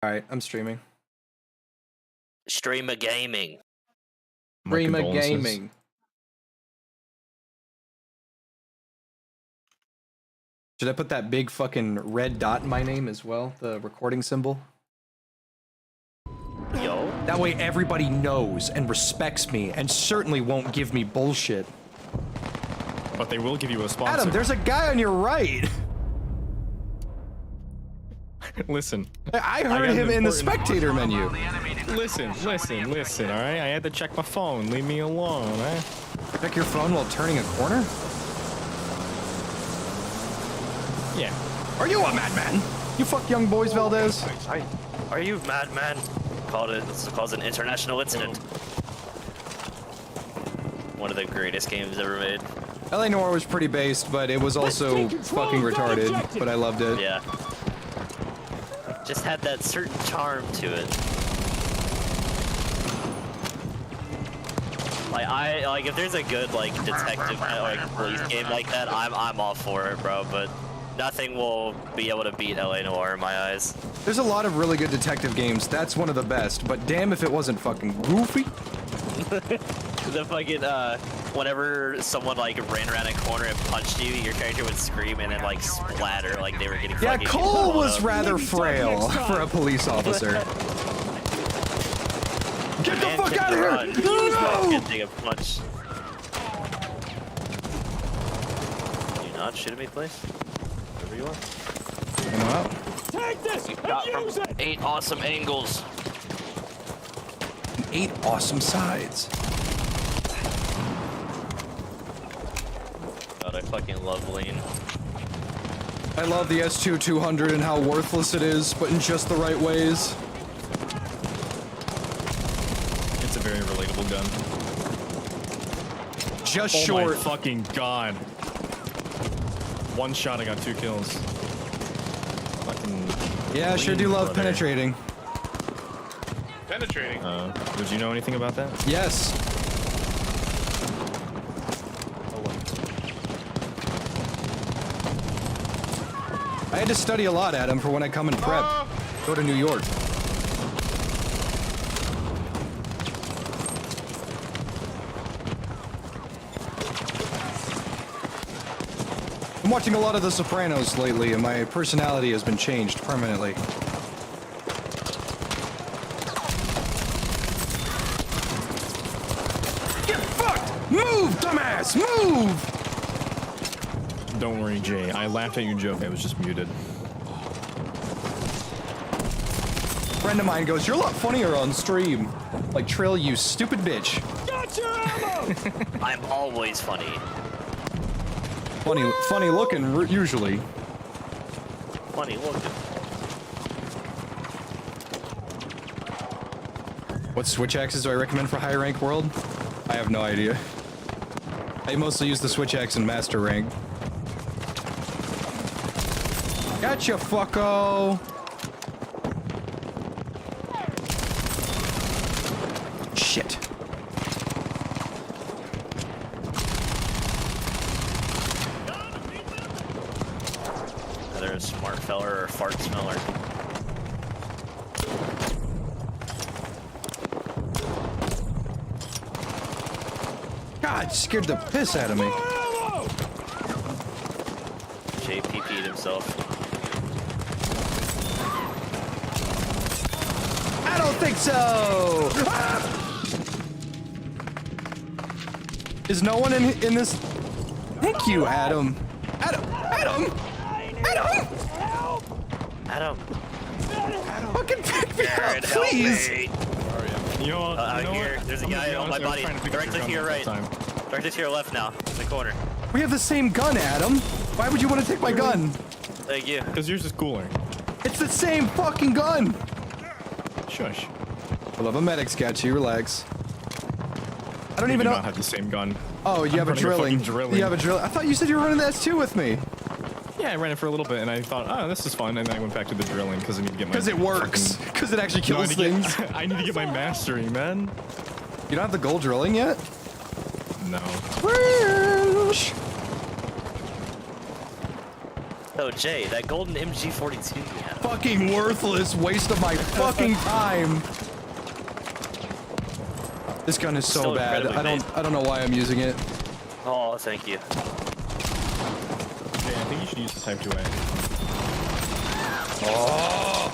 Alright, I'm streaming. Stream a gaming. Stream a gaming. Should I put that big fucking red dot in my name as well? The recording symbol? Yo. That way everybody knows and respects me and certainly won't give me bullshit. But they will give you a sponsor. Adam, there's a guy on your right. Listen. I heard him in the spectator menu. Listen, all right? I had to check my phone. Leave me alone, eh? Check your phone while turning a corner? Yeah. Are you a madman? You fuck young boys, Valdez? Are you madman? This is called an international incident. One of the greatest games ever made. LA Noire was pretty based, but it was also fucking retarded, but I loved it. Yeah. Just had that certain charm to it. Like if there's a good like detective like police game like that, I'm all for it, bro. But nothing will be able to beat LA Noire in my eyes. There's a lot of really good detective games. That's one of the best. But damn if it wasn't fucking goofy. The fucking whenever someone like ran around a corner and punched you, your character would scream and then like splatter like they were getting. Yeah, Cole was rather frail for a police officer. Get the fuck out of here! No! Take a punch. Do you not shoot at me, please? Wherever you are. I'm out. Take this! You got from 8 awesome angles. 8 awesome sides. God, I fucking love lean. I love the S2-200 and how worthless it is, but in just the right ways. It's a very relatable gun. Just oh short. My fucking god. One shot, I got 2 kills. Fucking. Yeah, I sure do love penetrating. Penetrating. Did you know anything about that? Yes. I had to study a lot, Adam, for when I come and prep. Go to New York. I'm watching a lot of The Sopranos lately, and my personality has been changed permanently. Get fucked! Move, dumbass! Move! Don't worry, Jay. I laughed at your joke. I was just muted. A friend of mine goes, "You're a lot funnier on stream." Like, Trill, you stupid bitch. Got your ammo! I'm always funny. Funny looking, usually. Funny looking. What switch axes do I recommend for high rank world? I have no idea. I mostly use the switch axe in master rank. Gotcha, fucko! Shit. Either a smart feller or a fart smeller. God, scared the piss out of me. JPP'd himself. I don't think so! Ah! Is no one in this? Thank you, Adam. Adam! Fucking pick me up, please! You know what? Here, there's a guy on my body. Directly to your right. Directly to your left now, in the corner. We have the same gun, Adam. Why would you want to take my gun? Thank you. Because yours is cooler. It's the same fucking gun! Shush. I love a medic sketchy, relax. I don't even know. I have the same gun. Oh, you have a drilling. You have a drill. I thought you said you were running the S2 with me. Yeah, I ran it for a little bit, and I thought, oh, this is fun, and then I went back to the drilling because I need to get my. Because it works. Because it actually kills things. I need to get my mastery, man. You don't have the gold drilling yet? No. Cringe. So Jay, that golden MG42 you have. Fucking worthless waste of my fucking time. This gun is so Still bad. incredibly I don't know why I'm using it. Oh, thank you. Okay, I think you should use the Type 2A. Oh.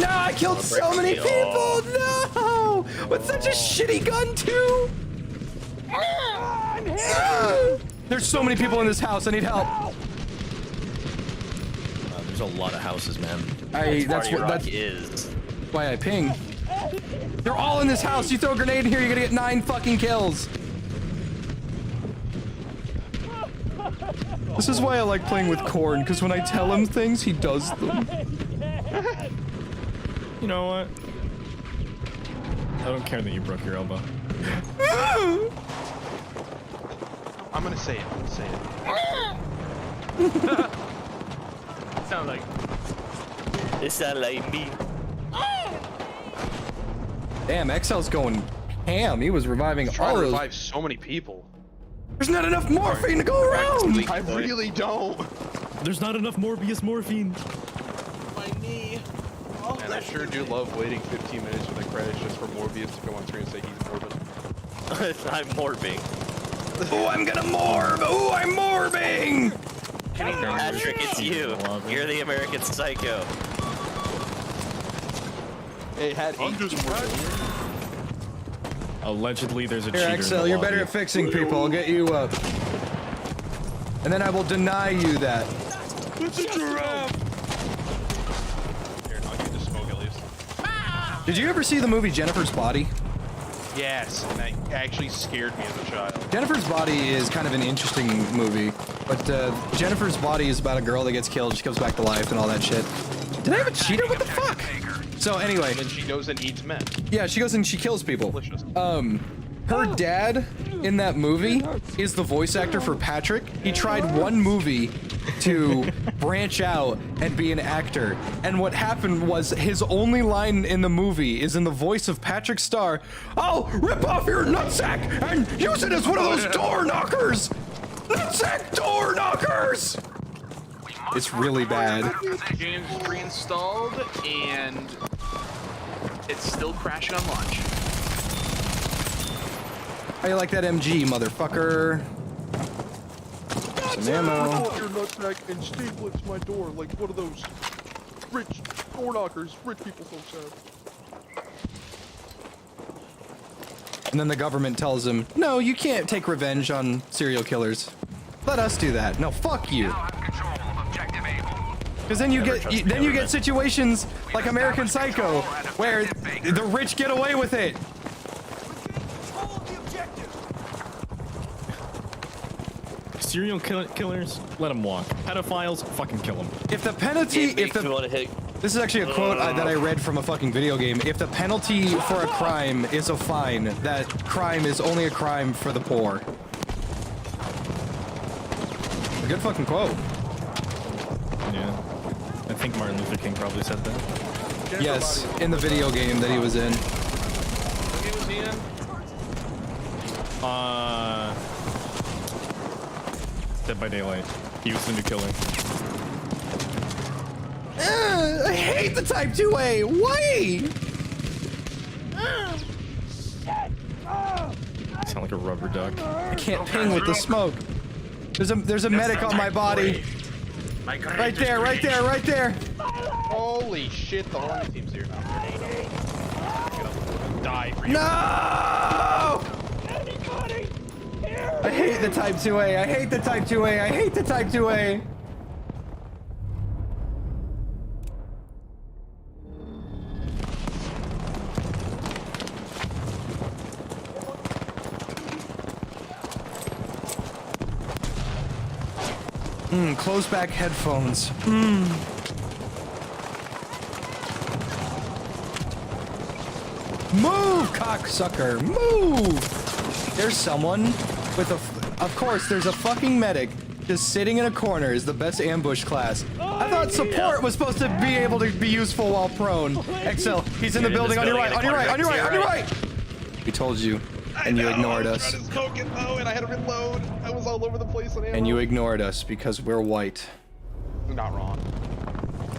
No, I killed so many people. No, with such a shitty gun too. There's so many people in this house. I need help. There's a lot of houses, man. That's why I ping. They're all in this house. You throw a grenade in here, you're gonna get 9 fucking kills. This is why I like playing with Corn, because when I tell him things, he does them. You know what? I don't care that you broke your elbow. I'm gonna say it. Sounds like. It sounded like me. Damn, XL's going ham. He was reviving Trying all to those. revive so many people. There's not enough morphine to go around. I really don't. There's not enough Morbius morphine. And I sure do love waiting 15 minutes for the credits just for Morbius to come on screen and say he's morbid. I'm morbing. Oh, I'm gonna morb. Oh, I'm morbing. Patrick, it's you. You're the American Psycho. It had 8 Allegedly, there's a Here, cheater in XL, the you're lobby. better at fixing people. I'll get you up. And then I will deny you that. Here, I'll give you the smoke at least. Did you ever see the movie Jennifer's Body? Yes, and that actually scared me as a child. Jennifer's Body is kind of an interesting movie, but Jennifer's Body is about a girl that gets killed, she comes back to life and all that shit. Did I have a cheater? What the fuck? So anyway, And then she goes and eats men. yeah, she goes and she kills people. Delicious. Her dad in that movie is the voice actor for Patrick. He tried one movie to branch out and be an actor, and what happened was his only line in the movie is in the voice of Patrick Star. I'll rip off your nutsack and use it as one of those door knockers. Nutsack door knockers. It's really bad. Game's reinstalled and it's still crashing on launch. How you like that MG, motherfucker? Some ammo. Your nutsack and staple it to my door like one of those rich door knockers rich people folks have. And then the government tells him, no, you can't take revenge on serial killers. Let us do that. No, fuck you. Because then you get situations like American Psycho, where the rich get away with it. Serial killers, let them walk. Pedophiles, fucking kill them. If the penalty, this is actually a quote that I read from a fucking video game. If the penalty for a crime is a fine, that crime is only a crime for the poor. A good fucking quote. Yeah. I think Martin Luther King probably said that. Yes, in the video game that he was in. What game was he in? Dead by Daylight. He was the new killer. I hate the Type 2A. Why? Sound like a rubber duck. I can't ping with the smoke. There's a medic on my body. Right there, right there, right there. Holy shit, the whole enemy team's here now. Die for you. No! I hate the Type 2A. I hate the Type 2A. I hate the Type 2A. Close back headphones. Move, cocksucker, move! There's someone with a, of course, there's a fucking medic just sitting in a corner is the best ambush class. I thought support was supposed to be able to be useful while prone. XL, he's in the building on your right, on your right, on your right, on your right! We told you. And you ignored I us. tried to smoke it though, and I had to reload. I was all over the place on ammo. And you ignored us because we're white. You're not wrong.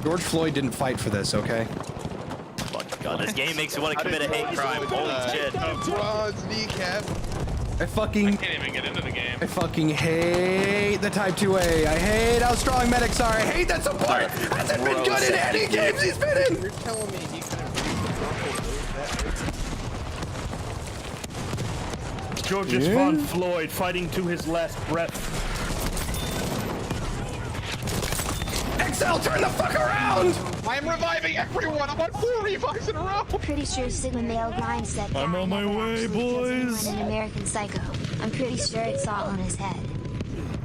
George Floyd didn't fight for this, okay? Fuck God, this game makes me want to commit a hate crime. Holy shit. Bronze kneecap. I fucking Can't even get into the game. I fucking hate the Type 2A. I hate how strong medics are. I hate that support hasn't been good in any games he's been in. You're telling me he couldn't read the purple? Georges von Floyd fighting to his last breath. Excel, turn the fuck around! I am reviving everyone. I'm on 4 revives in a row. Pretty sure Sigma male grind set I'm guy on my never way, actually kills anyone boys. in American Psycho. I'm pretty sure it's all on his head.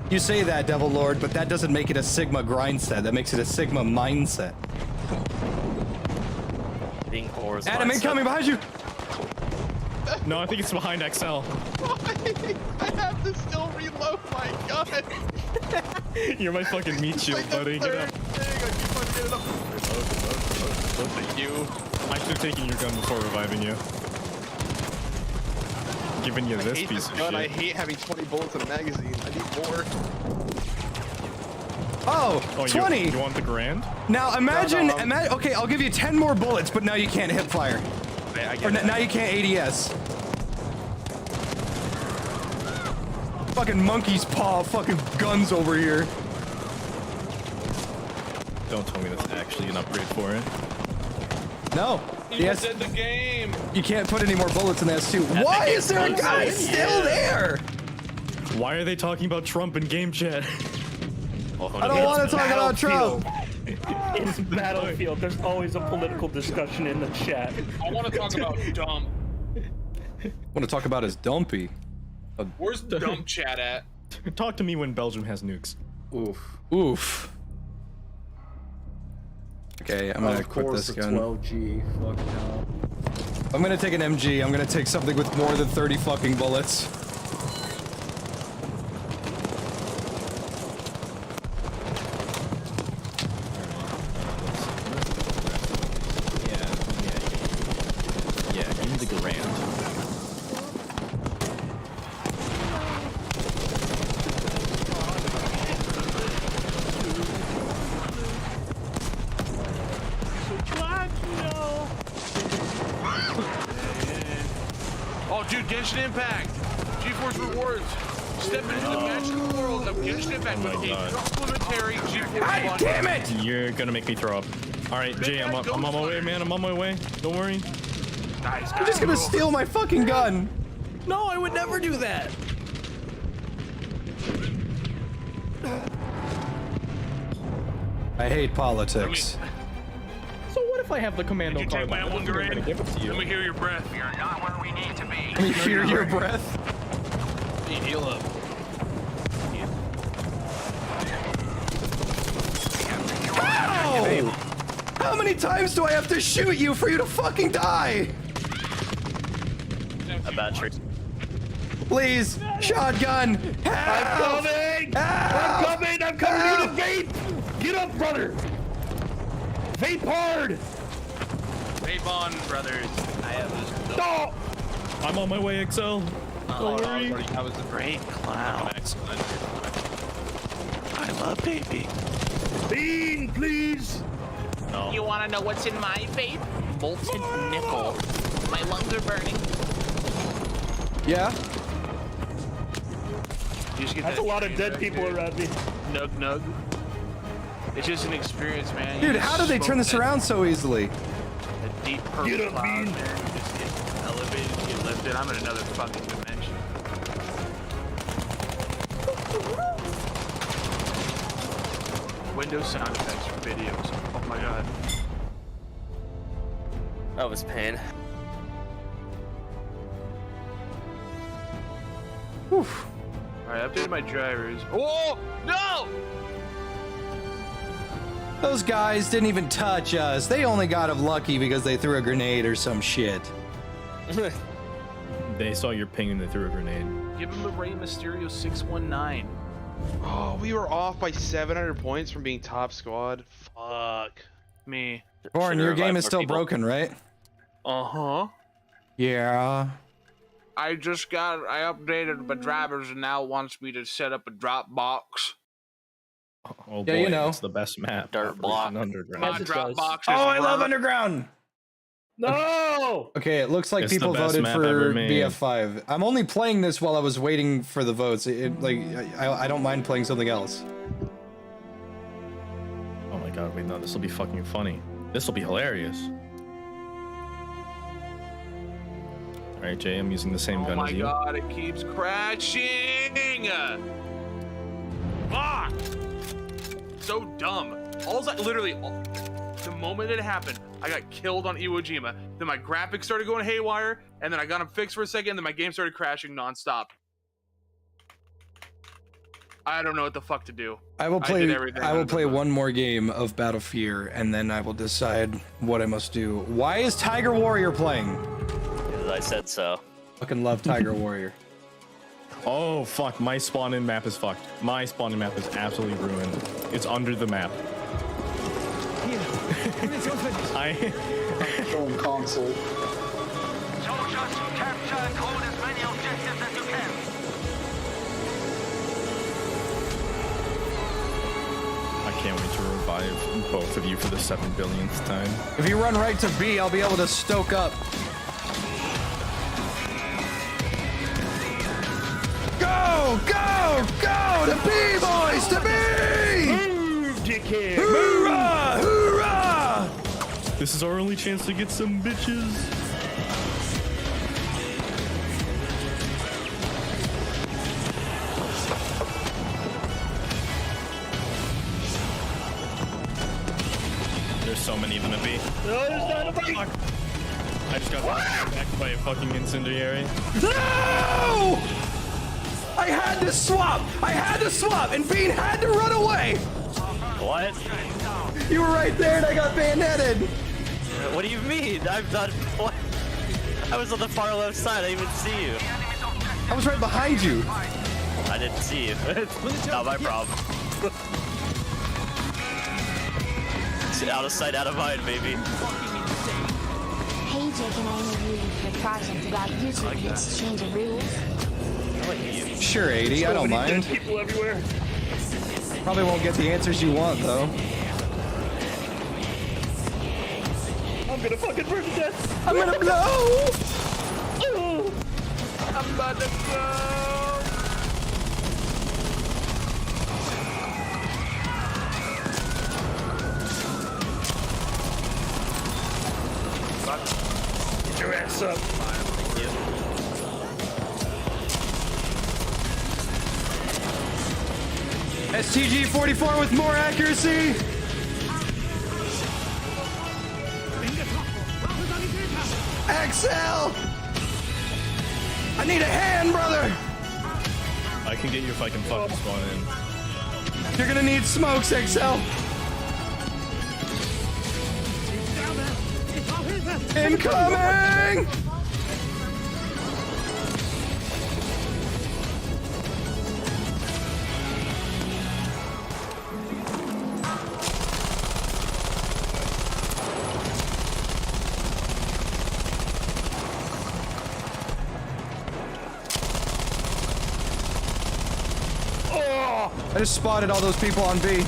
You say that, Devil Lord, but that doesn't make it a Sigma grind set. That makes it a Sigma mindset. Being Core's Adam, mindset. incoming behind you! No, I think it's behind XL. I have to still reload my gun. You're my fucking meat shield, Like the buddy. Get third up. thing. I keep on getting up. Thank you. I should have taken your gun before reviving you. Giving you I this hate piece this of gun. shit. I hate having 20 bullets in a magazine. I need more. Oh, Oh, 20! You want the grand? Now imagine, No, no. okay, I'll give you 10 more bullets, but now you can't hip fire. I Or now you can't ADS. Fucking monkey's paw, fucking guns over here. Don't tell me that's actually an upgrade for it. No. Yes, in the game. you can't put any more bullets in the S2. Why is there a guy still there? Why are they talking about Trump in game chat? I don't want to talk about Trump. It's Battlefield. There's always a political discussion in the chat. I want to talk about dump. Want to talk about his dumpy. Where's dump chat at? Talk to me when Belgium has nukes. Oof. Oof. Okay, I'm gonna quit this gun. 12G. Fuck no. I'm gonna take an MG. I'm gonna take something with more than 30 fucking bullets. Yeah, give me the grand. Oh, dude, Genshin Impact. GeForce rewards. Step into the magical world of Genshin Impact with a complimentary GeForce God bundle. damn it! You're gonna make me throw up. All right, Jay, I'm on my way, man. I'm on my way. Don't worry. Nice. You're just gonna steal my fucking gun. No, I would never do that. I hate politics. So what if I have the commando Did you card? take my I'm Wonder gonna in? give it to you. Let me hear your breath. Let me hear your breath. Heal up. Ow! How many times do I have to shoot you for you to fucking die? A battery. Please, shotgun. Help! I'm coming! Help! I'm coming! I'm coming! You need to vape! Get up, brother! Vape hard! Vape on, brothers. I have this. No! I'm on my way, XL. Don't worry. I was the great clown. Excellent. I love baby. Bean, please! You want to know what's in my vape? Molten nickel. My lungs are burning. Yeah? You just get That's a that lot of train dead wreck, people dude. around me. Nug nug. It's just an experience, man. You Dude, just how do they turn smoke this that- around so easily? that deep purple Get up, cloud, Bean. man. You just get elevated, you get lifted. I'm in another fucking dimension. Windows sound effects for videos. Oh my god. That was pain. Alright, updated my drivers. Oh! No! Those guys didn't even touch us. They only got lucky because they threw a grenade or some shit. They saw your ping and they threw a grenade. Give him a Rey Mysterio 619. Oh, we were off by 700 points from being top squad. Fuck. Me. Born, Should've your game revived is more still people. broken, right? Uh-huh. Yeah. I updated my drivers and now it wants me to set up a drop box. Oh Yeah, boy, you know. it's the best map. Dirt block. My Underground. drop box Oh, is I love vermi- Underground. No! Okay, it looks like It's the people best voted map for ever made. BF5. I'm only playing this while I was waiting for the votes. I don't mind playing something else. Oh my god, wait, no, this will be fucking funny. This will be hilarious. Alright, Jay, I'm using the same Oh gun my as you. god, it keeps crashing! Fuck! So dumb. The moment it happened, I got killed on Iwo Jima. Then my graphics started going haywire, and then I got them fixed for a second, then my game started crashing nonstop. I don't know what the fuck to do. I will did play. everything I will under play my- one more game of Battle Fear, and then I will decide what I must do. Why is Tiger Warrior playing? Because I said so. Fucking love Tiger Warrior. Oh fuck, my spawn-in map is fucked. My spawn-in map is absolutely ruined. It's under the map. I Showing console. Soldiers, capture and hold as many objectives as you can. can't wait to revive both of you for the 7 billionth time. If you run right to B, I'll be able to stoke up. Go! Go! Go! To B, boys! To B! Move, dickhead! Hoorah! Hoorah! This is our only chance to get some bitches. There's so many of them to be. No, there's not a bike! I just got backed by a fucking incendiary. No! I had to swap! I had to swap! And Bean had to run away! What? You were right there and I got bayoneted! What do you mean? I'm not. What? I was on the far left side. I didn't even see you. I was right behind you. I didn't see you. It's not my problem. It's out of sight, out of mind, baby. Hey, Jake and I interviewed you for a project about YouTube and exchange of rules. Sure, 80, I don't mind. People everywhere. Probably won't get the answers you want, though. I'm gonna fucking burn to death. I'm gonna blow! I'm about to go. Get your ass up. STG 44 with more accuracy! XL! I need a hand, brother! I can get you if I can fucking spawn in. You're gonna need smokes, XL! Incoming! I just spotted all those people on B.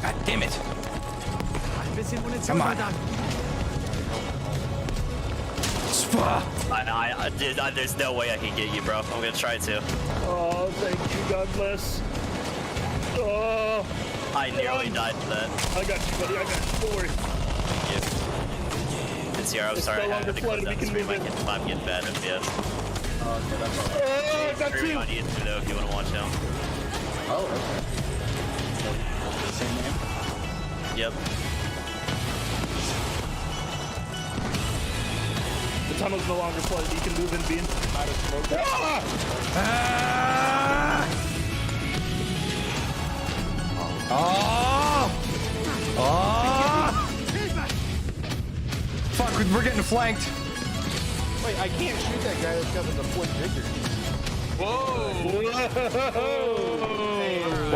God damn it. Come on. There's no way I can get you, bro. I'm gonna try to. Oh, thank you. God bless. Oh, I nearly died to that. I got you, buddy. I got you. Don't worry. It's here. I'm sorry. no I had longer to close flooded. down We the can stream. move in. I'm getting bad FPS. Oh, I got Streaming two. on YouTube though, if you want to watch him. Oh, okay. Same name? Yep. The tunnel's no longer flooded. You can move in, Bean. Out of smoke. Fuck, we're getting flanked. Wait, I can't shoot that guy that's got the foot bigger. Whoa!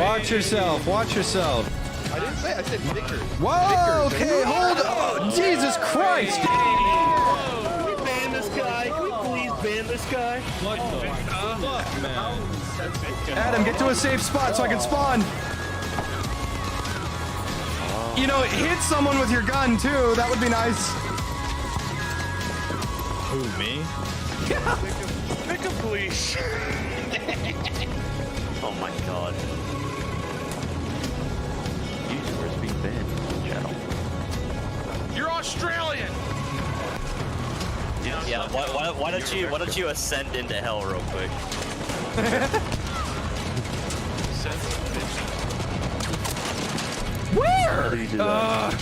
Watch yourself, watch yourself. I I didn't say. I said thicker. Whoa, okay, hold on. Jesus Christ. Can we ban this guy? Can we please ban this guy? What the fuck, man? Adam, get to a safe spot so I can spawn. You know, hit someone with your gun too. That would be nice. Who, me? Pick a police. Oh my god. YouTubers being banned from the channel. You're Australian. Yeah, why don't you ascend into hell real quick? Where? How do you do that?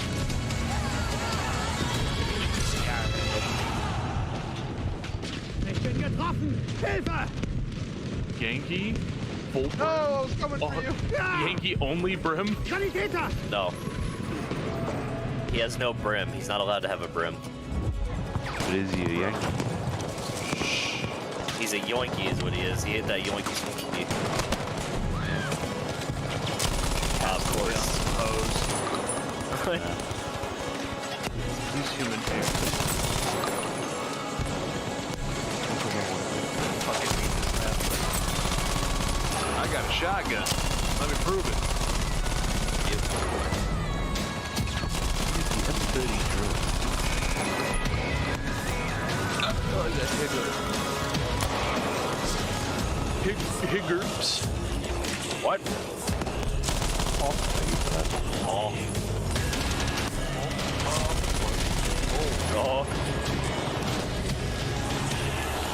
Yankee. Full No, I was coming for you. Yankee only brim. No. He has no brim. He's not allowed to have a brim. What is he, a Yankee? He's a yoinky is what he is. He hit that yoinky smoky. Of course. He's human hair. I got a shotgun. Let me prove it. Higgers. What? Oh.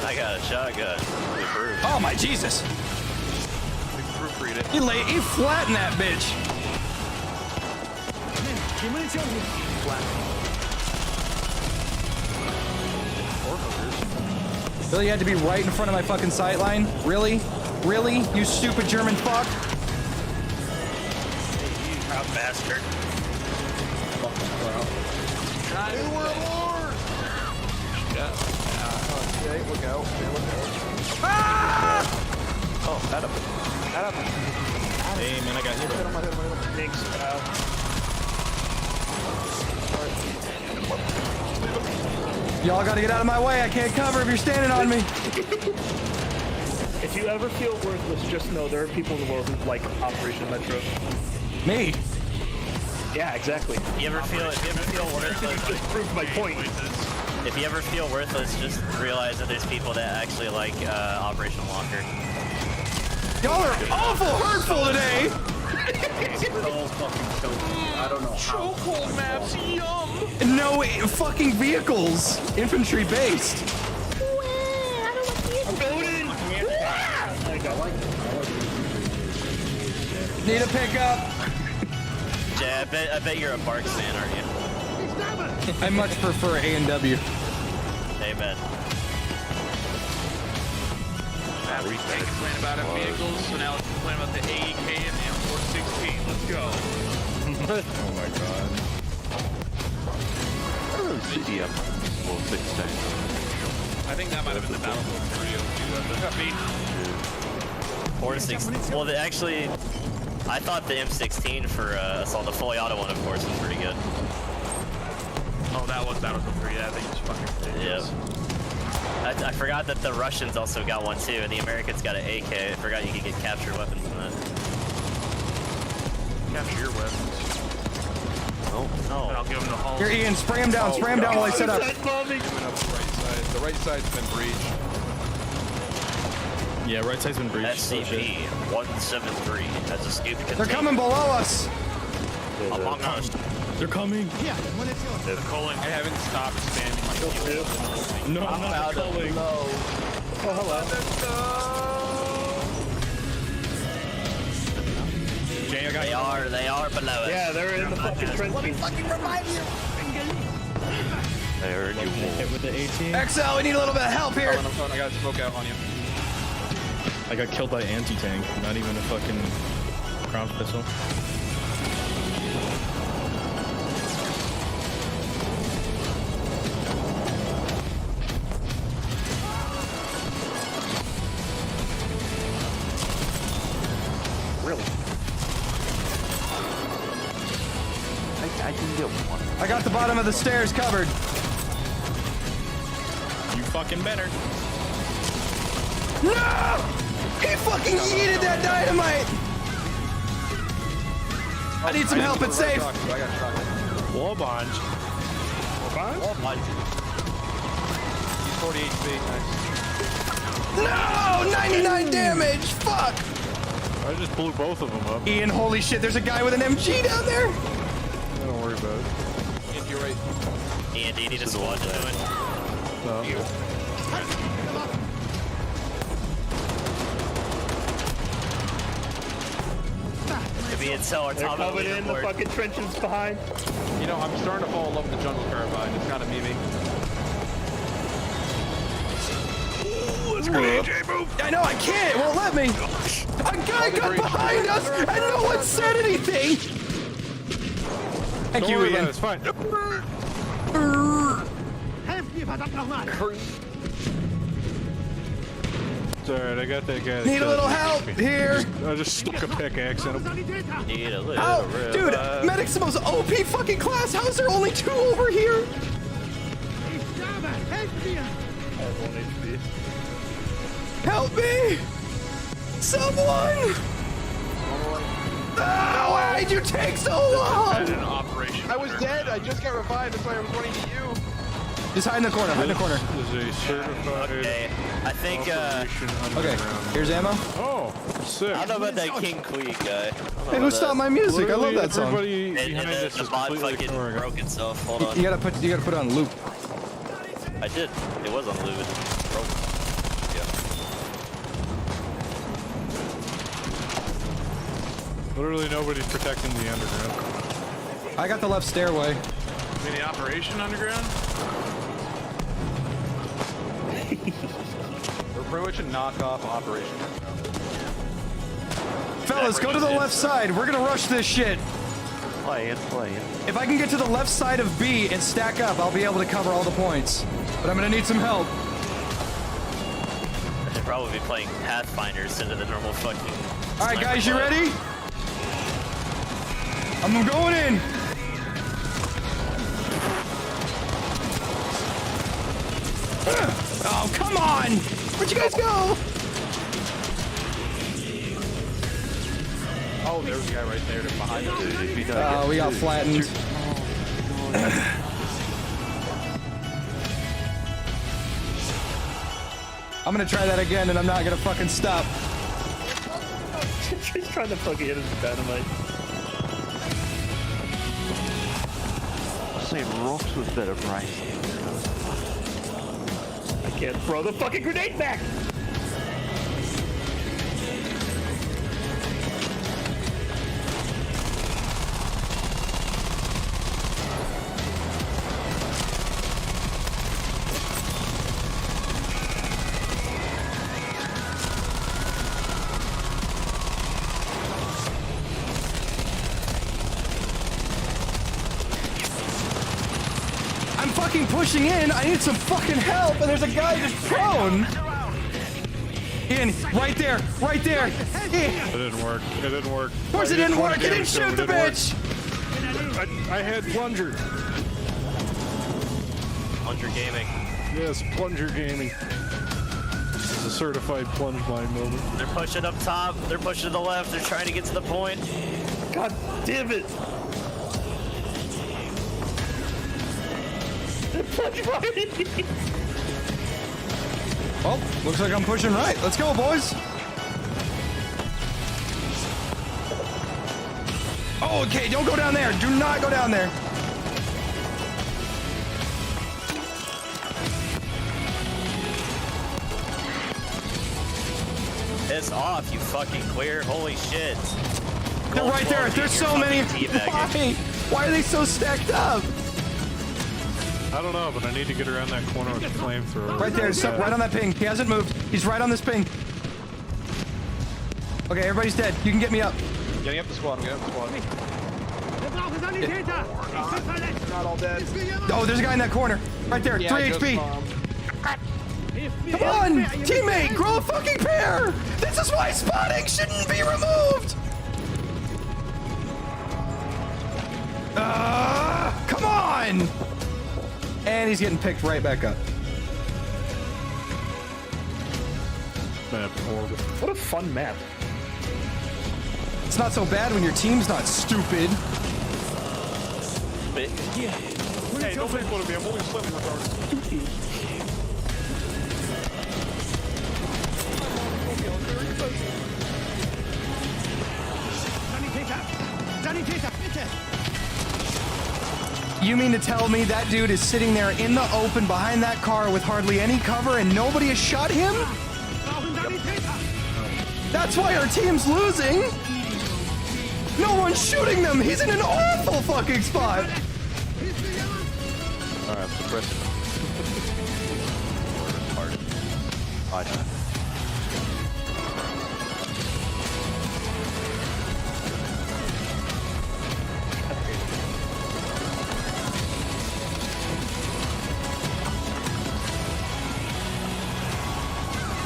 I got a shotgun. Let me prove. Oh my Jesus. Proofread it. He flattened that bitch. Really, you had to be right in front of my fucking sight line? Really? Really? You stupid German fuck? Proud bastard. They were a lord. Okay, look out. Okay, look out. Ah! Oh, Adam. Adam. Hey, man, I got hit. Hit him, hit him, hit him. Thanks, pal. Y'all gotta get out of my way. I can't cover if you're standing on me. If you ever feel worthless, just know there are people in the world who like Operation Metro. Me. Yeah, exactly. If you ever feel worthless, Just proved my point. if you ever feel worthless, just realize that there's people that actually like Operation Walker. Y'all are awful hurtful today. I don't know how. Chokehold maps, yum. No fucking vehicles. Infantry based. Need a pickup. Yeah, I bet you're a Barks fan, aren't you? I much prefer A&W. Amen. We complain about our vehicles, so now let's complain about the AEK and the M416. Let's go. Oh my god. City up. Well, 16. I think that might have been the Battlefield 302. Or 6. Well, actually, I thought the M16 for Assault, the fully auto one, of course, was pretty good. Oh, that was Battlefield 3. Yeah, I think it's fucking ridiculous. Yeah. I forgot that the Russians also got one too, and the Americans got an AK. I forgot you could get captured weapons in that. Capture your weapons. Oh. And I'll give them the hull. Here, Ian, spray him down while I set up. Coming up the right side. The right side's been breached. Yeah, right side's been breached. SCP-173 has a scoop contained They're coming below us. among us. They're coming. The colon. I haven't stopped spamming my keyboard. No, I'm not coming. Jay, I got They are below us. Yeah, they're in the fucking trenches. I heard you hit with the 18. XL, we need a little bit of help here. I'm coming. I got a smoke out on you. I got killed by anti-tank, not even a fucking crown pistol. Really? can get one. I got the bottom of the stairs covered. You fucking better. No! He fucking yeeted that dynamite! I need some help, it's safe. I got shotgun. Wall bunch. Oh my. 40 HP. Nice. No! 99 damage! Fuck! I just blew both of them up. Ian, holy shit, there's a guy with an MG down there! Don't worry about it. Ian, you're right. Ian, do you need a squad to do it? No. Could be intel or top of the leaderboard. fucking trenches behind. You know, I'm starting to fall in love with the jungle carbine. It's kind of me. I know, I can't! It won't let me! A guy got behind us and no one said anything! Thank Don't you, worry about Ian. it, it's fine. It's alright, I got that guy. that Need a killed little me. help here! I just stuck a pickaxe in him. Need a little Oh, dude, revive. Medic's the most OP fucking class! How is there only 2 over here? Help me! Someone! Oh, why'd you take so long? An operation. I was dead. I just got revived. That's why I was running to you. Just hide in the corner, hide in the corner. This is a certified Okay, I think, operation Okay, underground. here's ammo. Oh, sick. I don't know about that King Queen guy. Hey, who stopped my music? I love that song. Everybody And behind us the is bot completely fucking ignoring it. broke itself. Hold on. You gotta put it on loop. I did. It was on loop. It broke. Literally nobody's protecting the underground. I got the left stairway. You mean the operation underground? We're pretty much a knockoff operation. Fellas, go to the left side. We're gonna rush this shit. Play it. If I can get to the left side of B and stack up, I'll be able to cover all the points. But I'm gonna need some help. I should probably be playing Pathfinder instead of the normal fucking. All right, sniper guys, you class. ready? I'm going in. Oh, come on! Where'd you guys go? Oh, there's a guy right there behind us. Oh, we got flattened. I'm gonna try that again, and I'm not gonna fucking stop. He's trying to fucking hit us with dynamite. I say rocks with better brain. I can't throw the fucking grenade back! I'm fucking pushing in. I need some fucking help, and there's a guy just prone. Ian, right there, right there. Ian. It didn't work. It didn't work. Of course it didn't work. You didn't shoot the bitch. I had plunger. Plunger Gaming. Yes, plunger gaming. This is a certified plunge mine moment. They're pushing up top. They're pushing to the left. They're trying to get to the point. God damn it! They're punch fighting me! Well, looks like I'm pushing right. Let's go, boys. Oh, okay, don't go down there. Do not go down there. Piss off, you fucking queer. Holy shit. They're right there. There's so many. Why? Why are they so stacked up? I don't know, but I need to get around that corner with the flamethrower. Right there, so right on that ping. He hasn't moved. He's right on this ping. Okay, everybody's dead. You can get me up. Getting up the squad. I'm getting up the squad. Not all dead. Oh, there's a guy in that corner. Right there, Yeah, 3 I just HP. saw him. Come on, teammate, grow a fucking pair. This is why spotting shouldn't be removed. on! And he's getting picked right back up. Map horrible. What a fun map. It's not so bad when your team's not stupid. Hey, don't make fun of me. I'm only slightly retarded. You mean to tell me that dude is sitting there in the open behind that car with hardly any cover and nobody has shot him? That's why our team's losing. No one's shooting them. He's in an awful fucking spot. Alright, suppress it.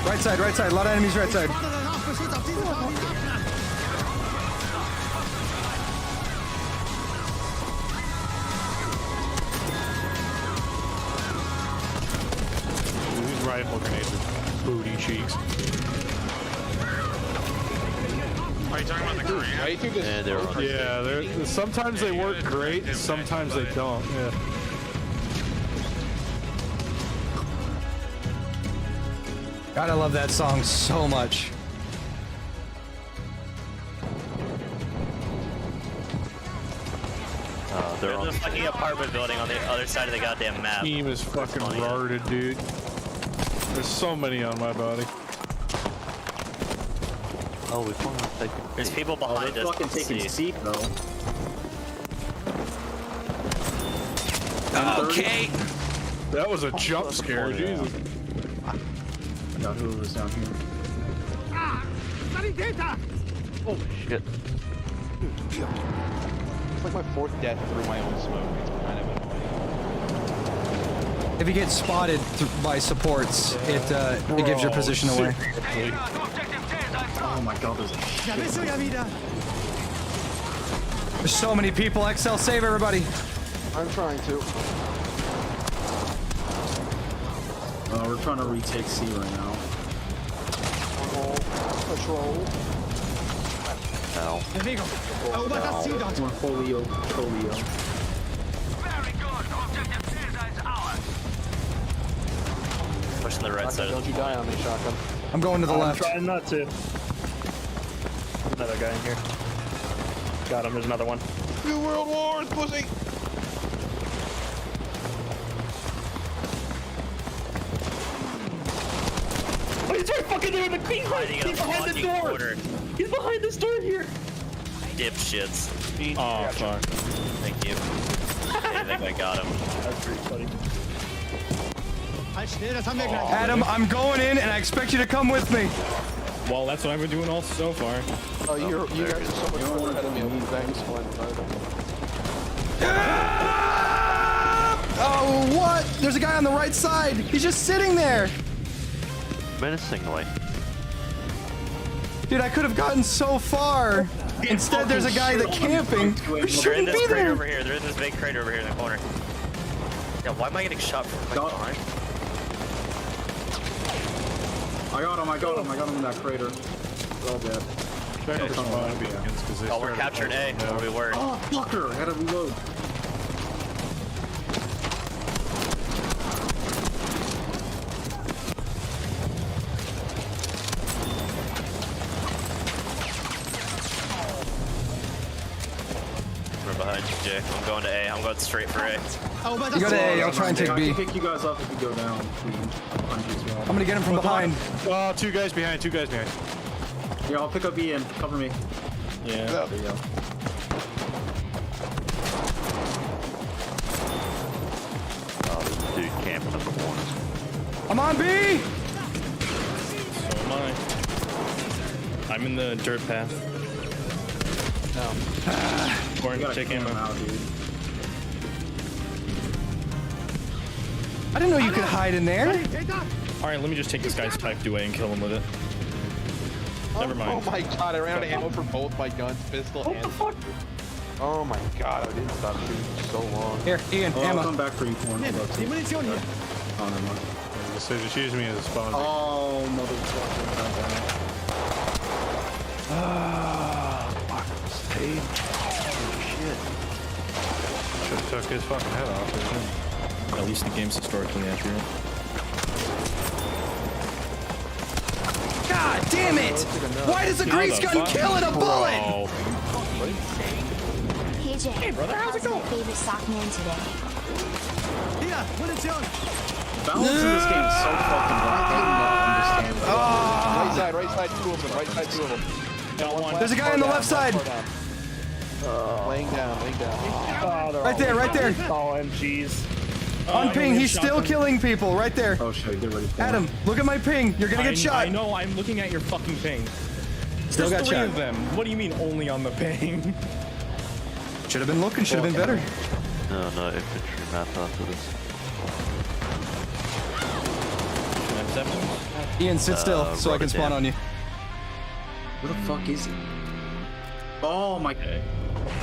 Right side, a lot of enemies right side. These rifle grenades are booty cheeks. Are you talking about the Korean? Right through this. Yeah, sometimes they work great, and sometimes they don't. Yeah. God, I love that song so much. There's a fucking apartment building on the other side of the goddamn map. Team is fucking retarded, dude. There's so many on my body. Oh, we finally taken. There's people behind us. Fucking taking seat though. Okay. That was a jump scare, Jesus. Forgot who was down here. Oh shit. It's like my fourth death through my own smoke. It's kind of annoying. If you get spotted by supports, it gives your position away. Oh my god, there's a shit. There's so many people. XL, save everybody. I'm trying to. We're trying to retake C right now. Patrol. Ow. More folio. Very good. Objective Caesar is ours. Pushing the right side. Don't you die on me, shotgun. I'm going to the left. I'm trying not to. Another guy in here. Got him, there's another one. Two world wars, pussy! Oh, he's right fucking there in the green light! Hiding in He's a behind the fucking door! corner. He's behind this door here! Dipshits. Oh, fuck. Thank you. I think I got him. That's pretty funny. Adam, I'm going in and I expect you to come with me. Well, that's what I've been doing all so far. Oh, you guys are so much more ahead of me. Thanks, Oh, what? There's a guy on the right side. He's just sitting there. Menacingly. Dude, I could have gotten so far. Instead, there's a guy that camping who They're in shouldn't this be crate there. over here. They're in this big crate over here in the corner. Yeah, why am I getting shot from behind? I got him in that crater. They're all dead. Oh, we're capturing A. Or we were. Oh, fucker! I had to reload. We're behind you, Jay. I'm going to A. I'm going straight for A. You go to A, I'll try and take I B. can pick you guys up if you go down. I'm gonna get him from behind. Oh, two guys behind. Yeah, I'll pick up B and cover me. Yeah. There you go. Oh, this dude camping in the corners. I'm on B! So am I. I'm in the dirt path. Corn, take ammo. I didn't know you could hide in there. Alright, let me just take this guy's type away and kill him with it. Never mind. Oh my god, I ran out of ammo for both my guns, pistol, and... Oh my god, I didn't stop shooting for so long. Here, Ian, Oh, I'll ammo. come back for you, Corn. Oh, never mind. So just use me as a spawn. Oh, motherfucker. Fuck, Steve. Shit. Should have took his fucking head off. Didn't At least the game's historically accurate. God damn it! Why does a grease gun kill in a bullet? PJ, hey brother, how's it going? My favorite sockman today. Balance in this game is so fucking rough. I do not understand it. Right side, two of them. Right side, two of them. There's a guy on the left side. Laying down. Right there, right there. OMGs. On ping, he's still killing people. Right there. Oh shit, get ready for it. Adam, look at my ping. You're gonna get shot. I know, I'm looking at your fucking ping. Still got There's 3 shot. of them. What do you mean only on the ping? Should have been looking. Should have been better. No, infantry map after this. Ian, sit still so I can spawn on you. Where the fuck is he? Oh my.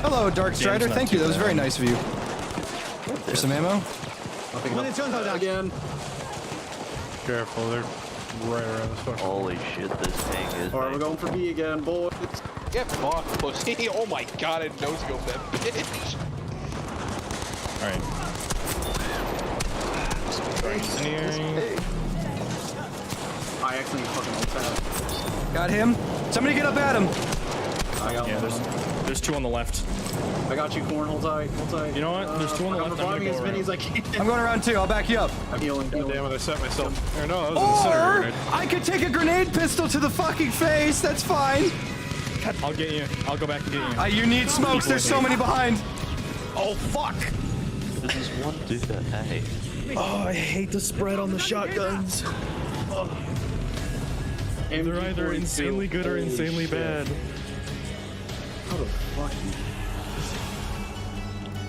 Hello, Dark Strider. not Thank you. too That was bad. very nice of you. There's some ammo. I'll pick it up again. Careful, they're right around this fucking. Holy shit, this thing is. Alright, we're going for B again, boys. Get fucked, pussy. Oh my god, I nose go that bitch. Alright. Engineering. I actually fucking ult. Got him. Somebody get up at him. I got Yeah, one. there's 2 on the left. I got you, Corn. Hold tight. You know what? There's 2 on the I'm left. I'm reviving gonna as go many around. as I can. I'm going around too. I'll back you up. I'm healing. God damn it, I set myself. Or no, that was an Or incinerator. I could take a grenade pistol to the fucking face. That's fine. I'll get you. I'll go back and get you. You need smokes. There's so many behind. Oh, fuck! This is one dude that hey. Oh, I hate the spread on the shotguns. They're either insanely good or insanely bad. How the fuck?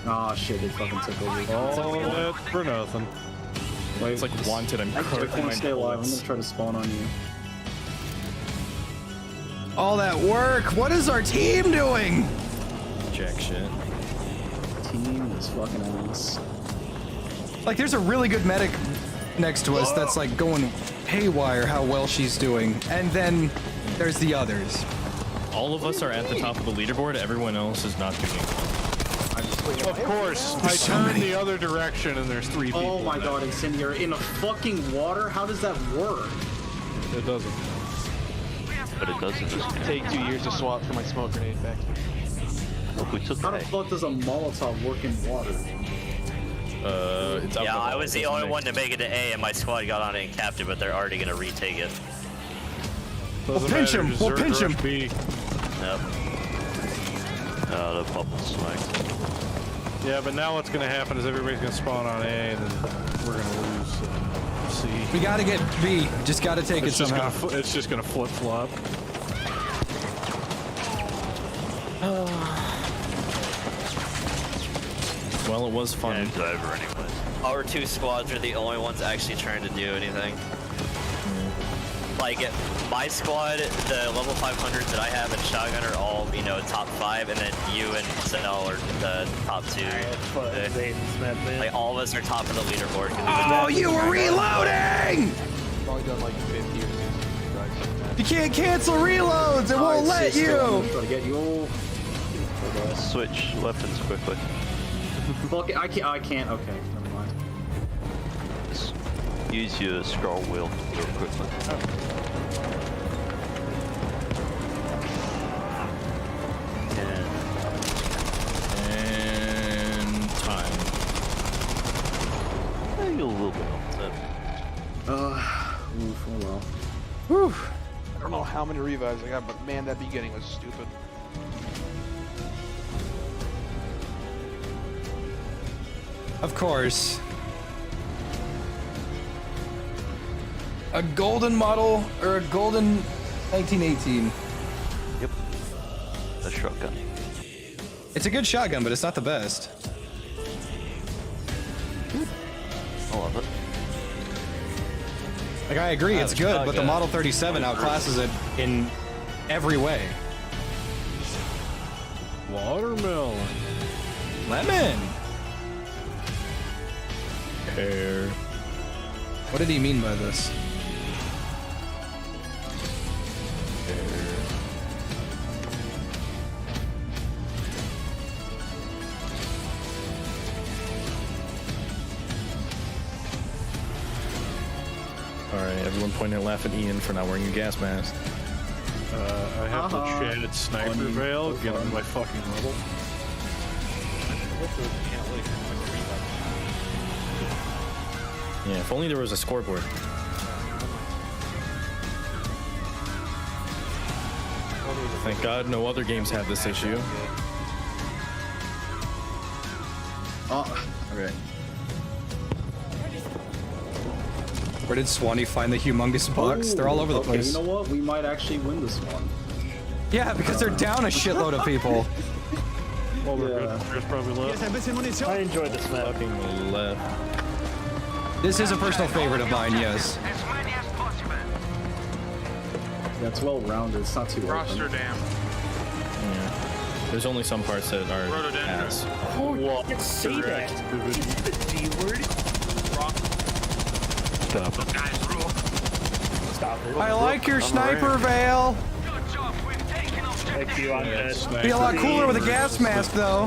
Ah shit, they fucking took over. All that for nothing. Wait, It's like wanted. I'm I currently can't my stay alive. I'm bullets. gonna try to spawn on you. All that work. What is our team doing? Jack shit. Team is fucking ass. Like, there's a really good medic next to us that's like going haywire how well she's doing. And then there's the others. All of us are at the top of the leaderboard. Everyone else is not doing it. Of course, I turned the other direction and there's 3 people. Oh my god, Incendiary in a fucking water? How does that work? It doesn't. But it doesn't just Take 2 years to swap for my smoke grenade back. look, we took How the A. fuck does a Molotov work in water? It's Yeah, alcohol. I was the It doesn't only make one to make it to A, and my squad got on it and capped it, but they're already gonna retake it. Doesn't pinch matter, him, just we'll zerk pinch him. rush B. Yep. Oh, the bubble swing. Yeah, but now what's gonna happen is everybody's gonna spawn on A and then we're gonna lose C. We gotta get B. Just gotta take It's it just somehow. gonna it's just gonna flip flop. Well, it was fun. It's over anyways. Our 2 squads are the only ones actually trying to do anything. Like, my squad, the level 500s that I have in shotgun are all, you know, top 5, and then you and Sennel are the top 2. Like, all of us are top of the leaderboard. 'cause we've been- Oh, you were reloading! Probably done like 50 or 60 drives. You can't cancel reloads. It won't let you. Try to get you. Switch weapons quickly. Fuck it, I can't. Okay, never mind. Just use your scroll wheel real quickly. And time. Maybe a little bit on tip. Oof, oh well. Whew. I don't know how many revives I got, but man, that beginning was stupid. Of course. A golden model or a golden 1918. Yep. A shotgun. It's a good shotgun, but it's not the best. I love it. Like, I agree, it's good, but the Model 37 outclasses it in every way. Watermelon. Lemon. Pear. What did he mean by this? Alright, everyone point and laugh at Ian for not wearing a gas mask. I have the chatted sniper veil. Get on my fucking level. Yeah, if only there was a scoreboard. Thank God no other games have this issue. Oh, okay. Where did Swanee find the humongous bucks? They're all over the place. You know what? We might actually win this one. Yeah, because they're down a shitload of people. Well, there's probably left. I enjoyed this map. Fucking left. This is a personal favorite of mine, yes. As many as possible. Yeah, it's well rounded. It's not too open. Rosterdam. Yeah. There's only some parts that are Rhododendron. ass. Oh, you can say that. It's the D word. Stop it. Guys, rule. Stop it. I like your sniper veil. Good job. We've taken Thank you, I'm dead. Be a lot cooler with a gas mask, though.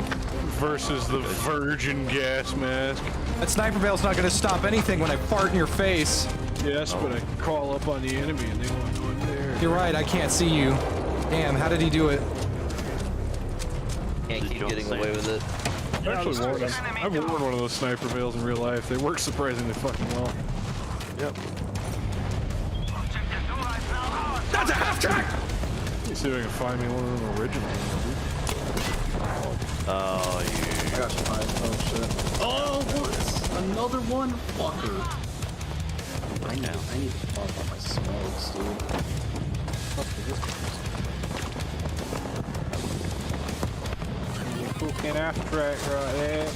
Versus the virgin gas mask. That sniper veil's not gonna stop anything when I fart in your face. Yes, but I call up on the enemy and they won't go in there. You're right, I can't see you. Damn, how did he do it? Can't keep getting away with it. I've worn one of those sniper veils in real life. They work surprisingly fucking well. Yep. That's a half track! Let me see if I can find me one of them original. Oh, I got you, Mike. Oh shit. Oh, what? Another one? Fucker. I need to pop on my smokes, dude. Fucking after track right there.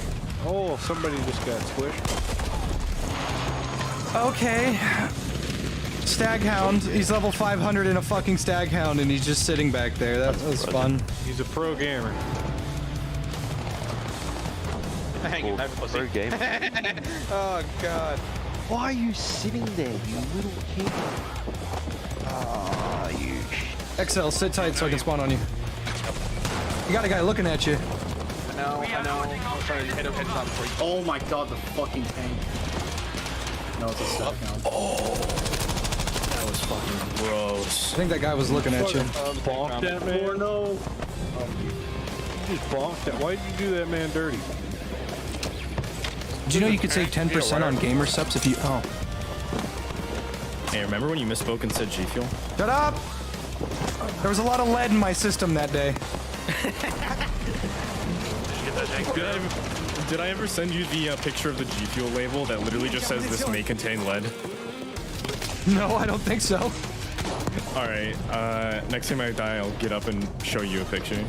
Oh, somebody just got squished. Okay. Staghound. He's level 500 in a fucking Staghound, and he's just sitting back there. That was fun. He's a pro gamer. Hang pro game. Oh god. Why are you sitting there, you little kid? Ah, you. XL, sit tight so I can spawn on you. You got a guy looking at you. I know. I'm trying to hit him headshot before he... Oh my god, the fucking tank. No, it's a step count. That was fucking gross. I think that guy was looking at you. Bonk that man. Or no. You just bonked that. Why did you do that man dirty? Did you know you could save 10% on gamer subs if you... Oh. Hey, remember when you misspoke and said G Fuel? Shut up! There was a lot of lead in my system that day. Did I ever send you the picture of the G Fuel label that literally just says this may contain lead? No, I don't think so. Alright, next time I die, I'll get up and show you a picture.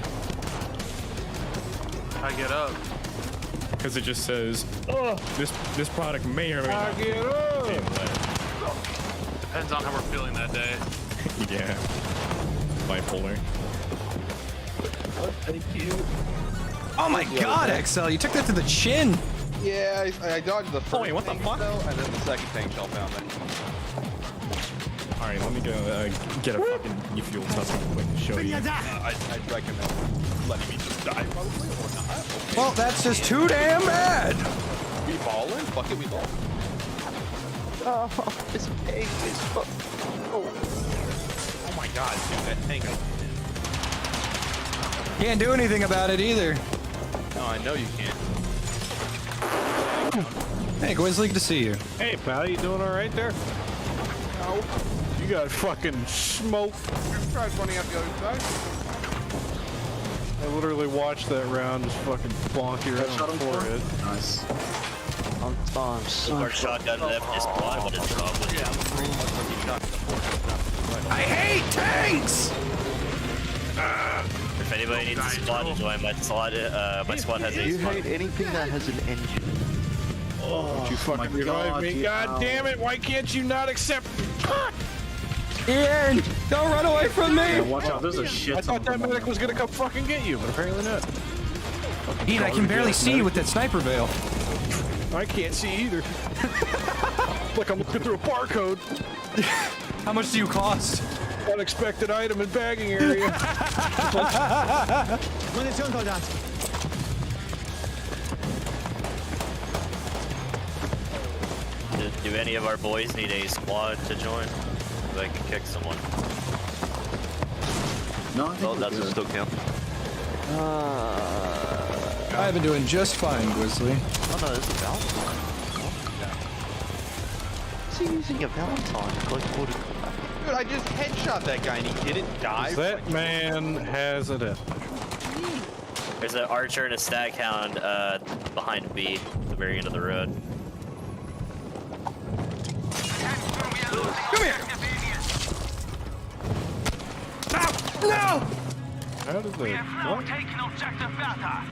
I get up. Because it just says, oh, this product may or may not Get up! contain lead. Depends on how we're feeling that day. Yeah. Bipolar. Thank you. Oh my god, XL, you took that to the chin. Yeah, I dodged the first wait, what the tank fuck? though, and then the second tank shell found me. Alright, let me go get a fucking E-Fuel tub real quick and show you. I'd recommend letting me just die probably, or not. Well, that's just too damn bad. We balling? Fuck it, we ball. Oh, this pig is Oh my god, dude, that tank. Can't do anything about it either. No, I know you can't. Hey, Grizzly, good to see you. Hey, pal, you doing alright there? No. You got fucking smoked. We tried running out the other side. I literally watched that round just fucking bonk you right on the forehead. Nice. Our shotgun left is blind, what is wrong with you? I hate tanks! If anybody needs a squad to join, my squad has a You squad. hate anything that has an engine. Don't you fucking revive me. God damn it, why can't you not accept... Ian, don't run away from Yeah, me. watch out, there's a shit I ton thought that of them. medic was gonna come fucking get you, but apparently not. Ian, I can barely see you with that sniper veil. I can't see either. Like I'm looking through a barcode. How much do you cost? Unexpected item in bagging area. Do any of our boys need a squad to join? So I can kick someone. No, I think Oh, we're that's a good. still count. I've been doing just fine, Grizzly. Oh no, this is Valentine. Is he using a Valentine to collect water? Dude, I just headshot that guy and he didn't die. That man has a death. There's an archer and a stag hound behind B, at the very end of the road. Come here. No! How did they? Now taking objective Bertha.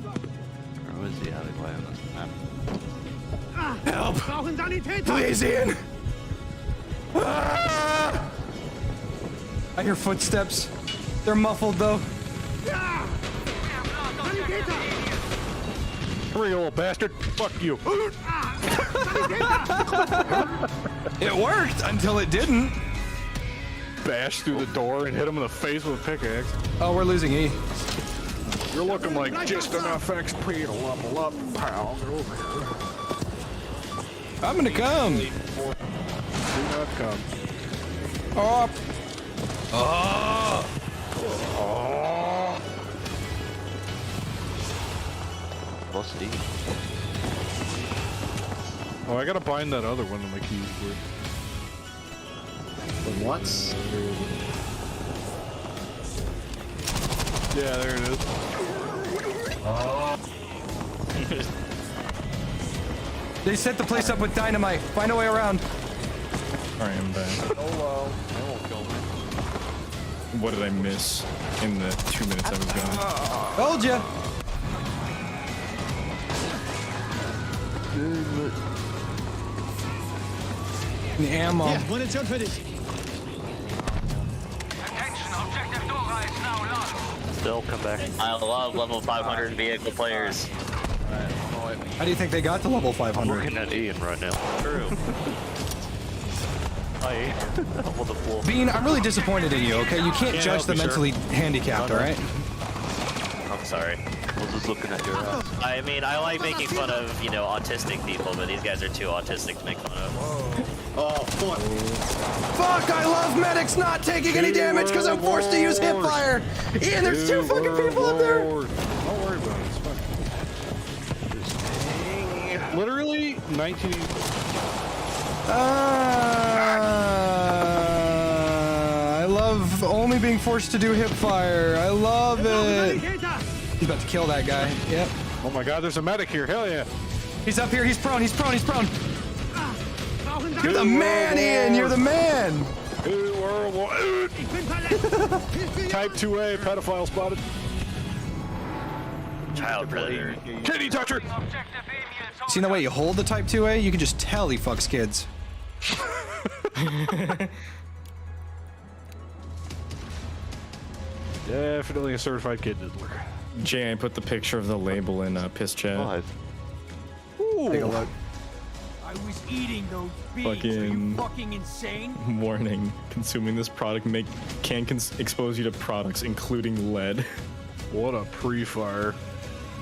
Or was the alleyway on this map? Help! Please, Ian! Ah! I hear footsteps. They're muffled, though. Come here, you little bastard. Fuck you. It worked until it didn't. Bash through the door and hit him in the face with a pickaxe. Oh, we're losing E. You're looking like just enough XP to level up, pal. Get over here. I'm gonna come. Do not come. Oh. Oh. Oh. Lost D. Oh, I gotta bind that other one to make you use it. The what? Yeah, there it is. They set the place up with dynamite. Find a way around. Alright, I'm back. Oh, that won't kill me. What did I miss in the 2 minutes I was gone? Told ya. Ammo. Attention, objective Dora is now lost. Still come back. I love level 500 vehicle players. How do you think they got to level I'm 500? looking at Ian right now. True. Hi. I'm on the floor. Bean, I'm really disappointed in you, okay? You can't judge the mentally handicapped, alright? I'm sorry. I was just looking at your ass. I mean, I like making fun of, you know, autistic people, but these guys are too autistic to make fun of. Oh, fuck. Fuck, I love medics not taking any damage because I'm forced to use hip fire! Ian, there's two fucking people up there! Don't worry about it. It's fine. Literally 19. I love only being forced to do hip fire. I love it. He's about to kill that guy. Yep. Oh my god, there's a medic here. Hell yeah. He's up here. He's prone. He's prone. He's prone. You're the man, Ian. You're the man. Type 2A, pedophile spotted. Child predator. Kitty toucher. See the way you hold the Type 2A? You can just tell he fucks kids. Definitely a certified kid diddler. Jay, I put the picture of the label in piss chat. Ooh. Take a look. I was eating those beans. Are Fucking- you fucking insane? Warning: consuming this product can expose you to products including lead. What a pre-fire.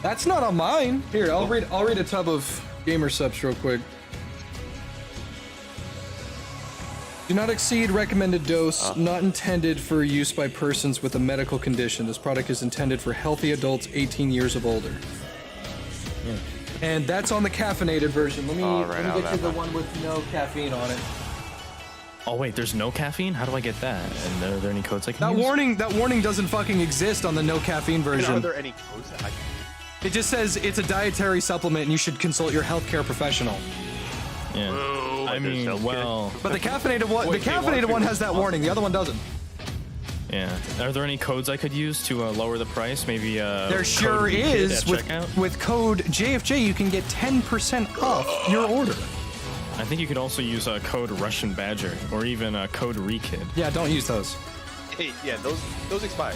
That's not on mine. Here, I'll read a tub of gamer subs real quick. Do not exceed recommended dose, not intended for use by persons with a medical condition. This product is intended for healthy adults 18 years of older. And that's on the caffeinated version. Let me get you the one with no caffeine on it. Oh wait, there's no caffeine? How do I get that? And are there any codes I can That use? warning doesn't fucking exist on the no caffeine version. Are there any codes that I can... It just says it's a dietary supplement and you should consult your healthcare professional. Yeah. I mean, well, But the caffeinated one has that warning. The other one doesn't. yeah. Are there any codes I could use to lower the price? Maybe There sure is. With code JFJ, you can get 10% off your order. I think you could also use code Russian Badger or even code Rekid. Yeah, don't use those. Hey, yeah, those expired.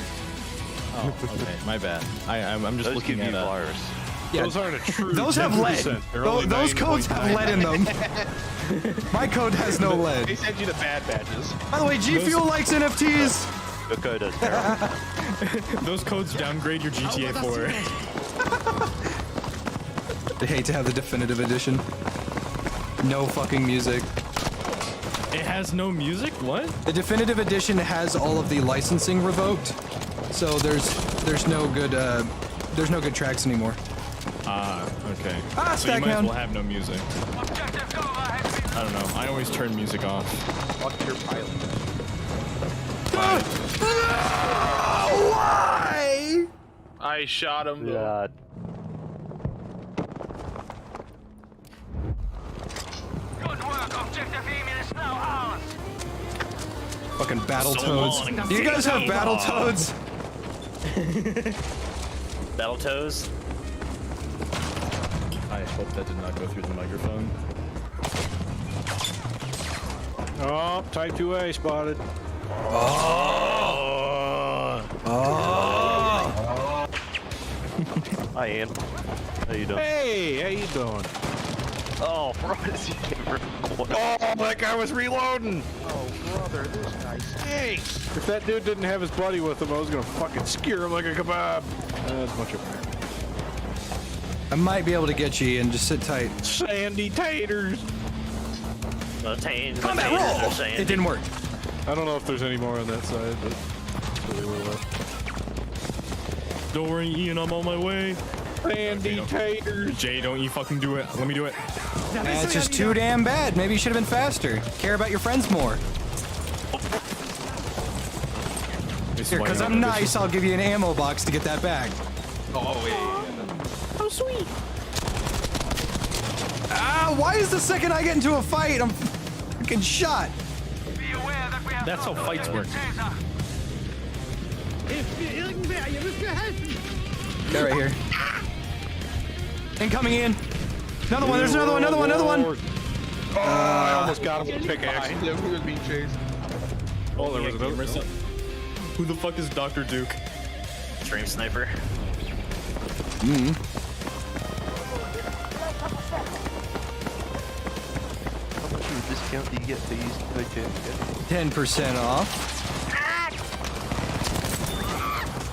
Oh, okay, my bad. I'm just Those looking give at you virus. Yeah. Those aren't a true. Those have lead. 10%. They're only Those codes have lead in them. My code has no They lead. send you the bad badges. By the way, G Fuel likes NFTs. The code is terrible. Those codes downgrade your GTA 4. I hate to have the definitive edition. No fucking music. It has no music? What? The definitive edition has all of the licensing revoked, so there's no good tracks anymore. Okay. Ah, so you might as Stackhound. well have no music. I don't know. I always turn music off. Fuck your pilot. Why? I shot him. God. Good work. Objective aiming is now ours. Fucking Battletoads. long. Do you guys have Battletoads? Battletoads. I hope that did not go through the microphone. Oh, Type 2A spotted. Hi, Ian. How you doing? Hey, how you doing? Oh, bro, this is Oh, that guy was reloading. Oh, brother, this guy stinks. If that dude didn't have his buddy with him, I was gonna fucking skewer him like a kebab. That's a bunch of I might be able to get you and just sit tight. sandy taters. Combat roll! It didn't work. I don't know if there's any more on that side, but really well. Don't worry, Ian, I'm on my way. Sandy taters. Jay, don't you fucking do it. Let me do it. It's just too damn bad. Maybe you should have been faster. Care about your friends more. Here, because I'm nice, I'll give you an ammo box to get that bag. Oh, yeah. Oh, sweet. Ah, why is the second I get into a fight, I'm freaking shot? Be aware that we have That's how fights work. They're right here. Incoming in. Another one, there's another one, another one. Oh, I almost got him with a pickaxe. Behind him, he was being chased. Oh, there was another. Who the fuck is Dr. Duke? Stream sniper. How much of a discount do you get to use code Jam? 10% off.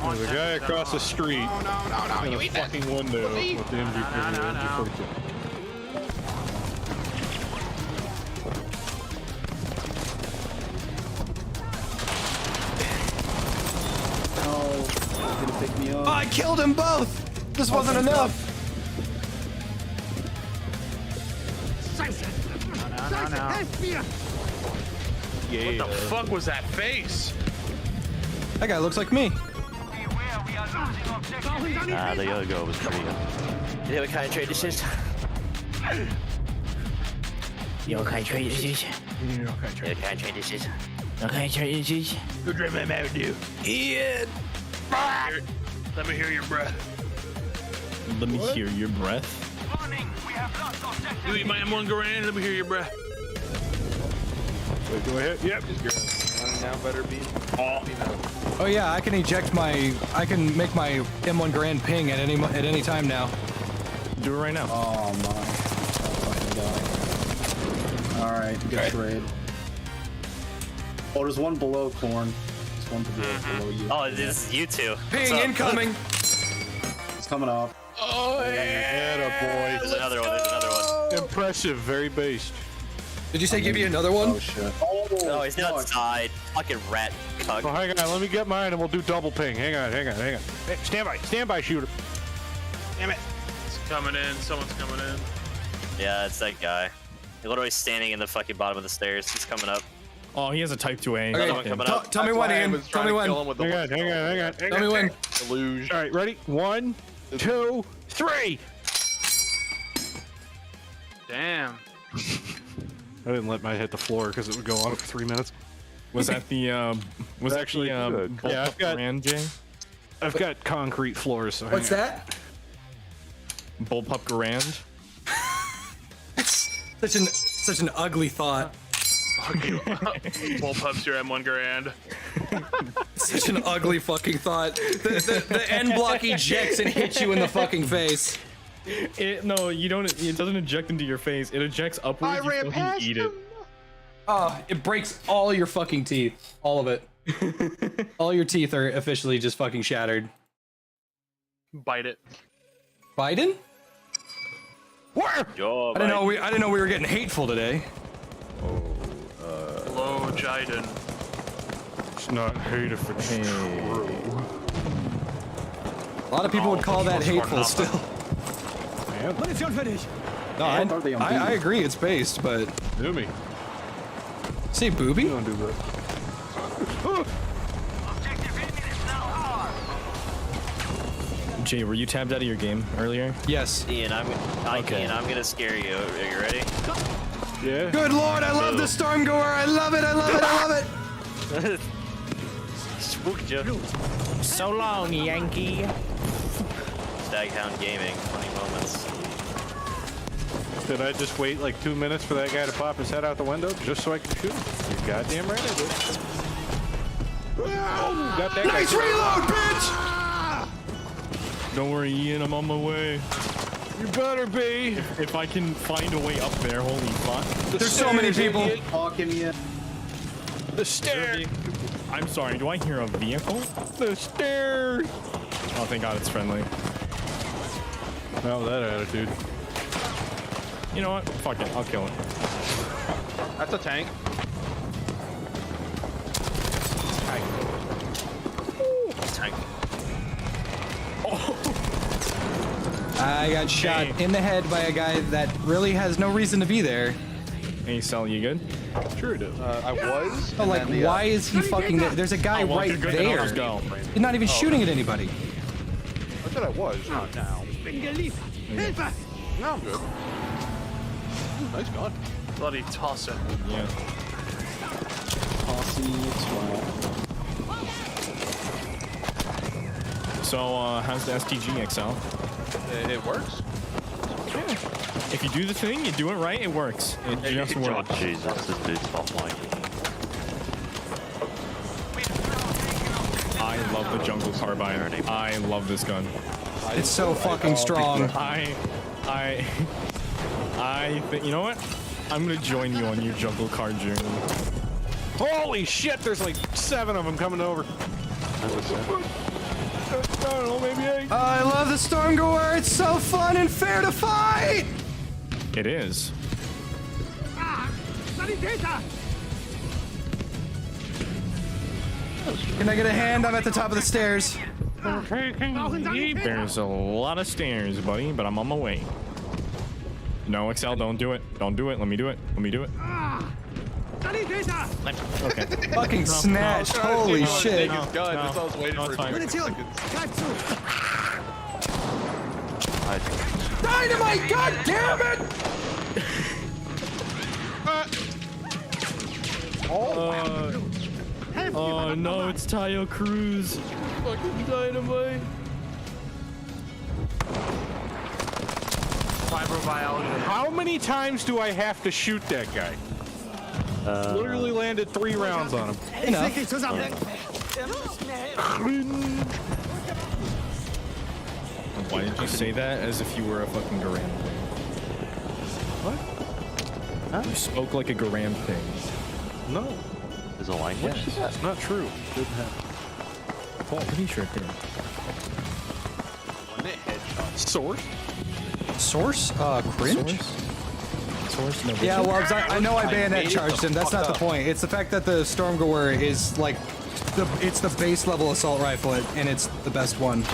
There's a guy across the street in a fucking window with the MG42. Oh, he's gonna pick me up. Oh, I killed them both. This wasn't enough. What the fuck was that face? That guy looks like me. beware, we are losing objective. Ah, the other guy was pretty good. You know what kind of trade this is? You know what kind of trade this is? You know what kind of trade this is? What kind of trade this is? Good dream I never do. Ian! Let me hear your breath. Let me hear your breath. Warning, we have lost objective. You eat my M1 Garand, let me hear your breath. Wait, do I hit? Yep. Now better be. Oh yeah, I can I can make my M1 Grand ping at any time now. Do it right now. Oh my. Fucking die. Alright, good trade. Oh, there's one below Corn. There's one below you. Oh, this is you two. Ping incoming. It's coming up. Oh, yeah, boy. There's another one, there's another one. Impressive, very based. Did you say give you another one? Oh shit. Oh, he's fuck. outside. Fucking rat cuck. Oh, hang on, let me get mine and we'll do double ping. Hang on. Hey, stand by, shooter. Damn it. It's coming in, someone's coming in. Yeah, it's that guy. He's literally standing in the fucking bottom of the stairs. He's coming up. Oh, he has a Type 2A. Another one coming up. Tell me when, Ian. Tell me when. Hang on. Tell me when. Luge. All right, ready? 1, 2, 3. Damn. I didn't let mine hit the floor because it would go on for 3 minutes. Was that the was Actually, that the good. Yeah, I've got- Brand, Jay? I've got concrete floors. So What's hang on. that? Bullpup Garand? Such an Such an ugly thought. Bullpups, you're M1 grand. Such an ugly fucking thought. The end block ejects and hits you in the fucking face. No, you don't. It doesn't eject into your face. It ejects upwards. I you ran fucking past eat him. it. Oh, it breaks all your fucking teeth. All of it. All your teeth are officially just fucking shattered. Bite it. Biden? What? Yo, I didn't know we were getting hateful today. Hello, Jiden. It's not hate if it's true. A lot of people would call that hateful still. No, I agree it's based, but Do me. say booby? Don't do that. Objective aiming is now ours. Jay, were you tabbed out of your game earlier? Yes. Ian, I'm gonna scare you. Are you ready? Yeah. Good lord, I love the Stormgoer. I love it. I love it. I love it. Spooked you. So long, Yankee. Staghound Gaming, funny moments. Did I just wait like 2 minutes for that guy to pop his head out the window just so I could shoot him? You goddamn right I did. Oh, got that Nice guy. reload, bitch! Don't worry, Ian. I'm on my way. You better be. If I can find a way up there, holy fuck. There's so many people. Talking yet? The stairs. I'm sorry. Do I hear a vehicle? The stairs. Oh, thank God, it's friendly. Not with that attitude. You know what? Fuck it. I'll kill it. That's a tank. Tank. I got shot in the head by a guy that really has no reason to be there. Hey, Sal, you good? Sure it is. I was. Oh, like, why is he fucking there? There's a guy well, right if you're good, then I'll there. just go. He's not even shooting at anybody. I said I was. Not now. Now I'm good. Ooh, nice gun. Bloody toss it. Yeah. So, how's the STG XL? It works. If you do the thing, you do it right, it works. It just Oh, works. Jesus, this dude's not like. I love the jungle carbine. I love this gun. It's so fucking strong. I think, you know what? I'm gonna join you on your jungle car journey. Holy shit, there's like 7 of them coming over. I don't know, maybe 8. I love the Stormgoer. It's so fun and fair to fight. It is. Can I get a hand? I'm at the top of the stairs. There's a lot of stairs, buddy, but I'm on my way. No, XL, don't do it. Don't do it. Let me do it. Let me do it. Okay. Fucking snatched. Holy shit. Take his gun. That's all I was waiting for. fine. 2 seconds. Dynamite! God damn it! Oh no, it's Tayo Cruz. Fucking dynamite. Fibrobiology. How many times do I have to shoot that guy? Literally landed 3 rounds on him. Why did you say that as if you were a fucking Garam? What? Huh? You spoke like a Garam thing. No, There's a language to that? that's not true. Didn't happen. I'm pretty sure it did. Source? Source? Cringe? Source? No. Yeah, well, I know I made bayonet it charged the him. That's fuck not the up. point. It's the fact that the Stormgoer is like, it's the base level assault rifle, and it's the best one.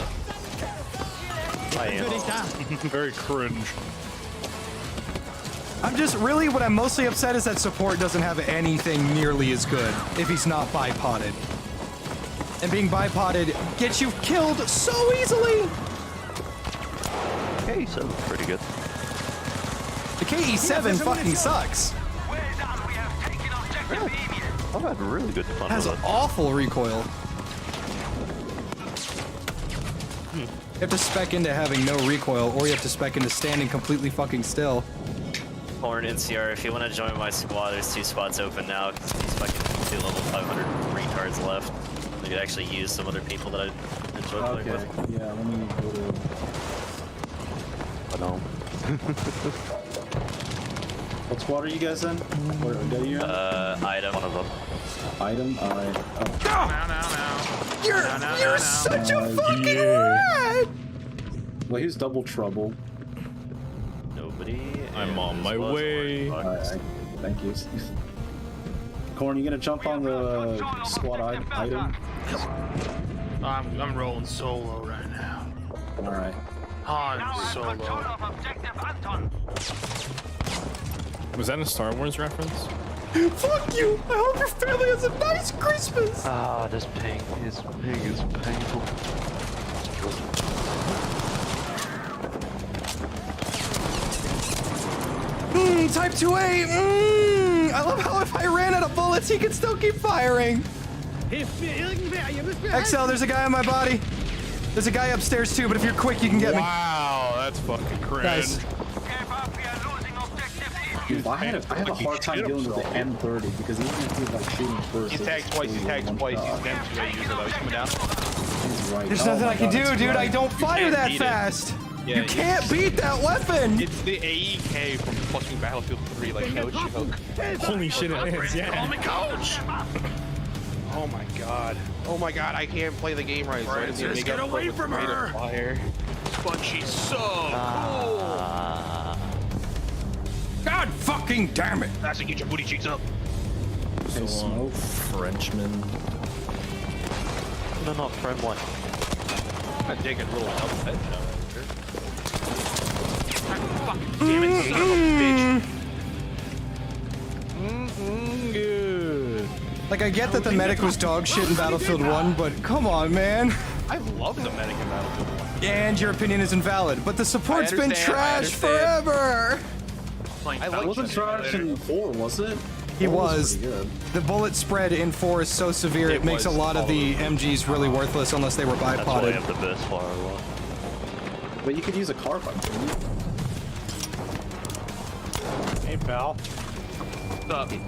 I am. Very cringe. I'm just really, what I'm mostly upset is that support doesn't have anything nearly as good if he's not bipoded. And being bipoded gets you killed so easily. Okay, so pretty good. The KE7 fucking sucks. I've had really good fun Has with it. awful recoil. You have to spec into having no recoil, or you have to spec into standing completely fucking still. Horn NCR, if you want to join my squad, there's 2 spots open now. Cause these fucking 2 level 500 retards left. We could actually use some other people that I enjoy playing with. Yeah, let me go to... I know. What squad are you guys in? Where are you in? Item. One of them. Item? Alright. You're such a fucking rat! Wait, who's Double Trouble? Nobody. I'm on my way. Alright, thank you. Corn, you gonna jump on the squad item? I'm rolling solo right now. Alright. Han Solo. Was that a Star Wars reference? Fuck you! I hope your family has a nice Christmas! Ah, this pain is painful. Type 2A! I love how if I ran out of bullets, he could still keep firing! XL, there's a guy on my body. There's a guy upstairs too, but if you're quick, you can get me. Wow, that's fucking cringe. Nice. Dude, I have a hard time dealing with the M30 because even if he's like shooting first, He tagged twice, he's coming down. He's right. There's nothing I can do, dude. I don't fire that fast. You can't beat that weapon. It's the AEK from fucking Battlefield 3, like no joke. Holy shit, it is, yeah. Call me coach! Oh my god. Oh my god, I can't play the game right. Francis, get away from her! Fire. But she's so cool! God fucking damn it! That's to get your booty cheeks up. Hey, Smoke. Frenchman. They're not friendly. I dig a little head shot. Fucking damn it, son of a bitch! Good. Like, I get that the medic was dog shit in Battlefield 1, but come on, man. I love the medic in Battlefield 1. And your opinion is invalid, but the support's been trash forever! I wasn't trash in 4, was it? He was. Pretty good. The bullet spread in 4 is so severe, it makes a lot of the MGs really worthless unless they were That's why I bipoded. have the best firewall. But you could use a carbine. Hey, pal. What's up? No.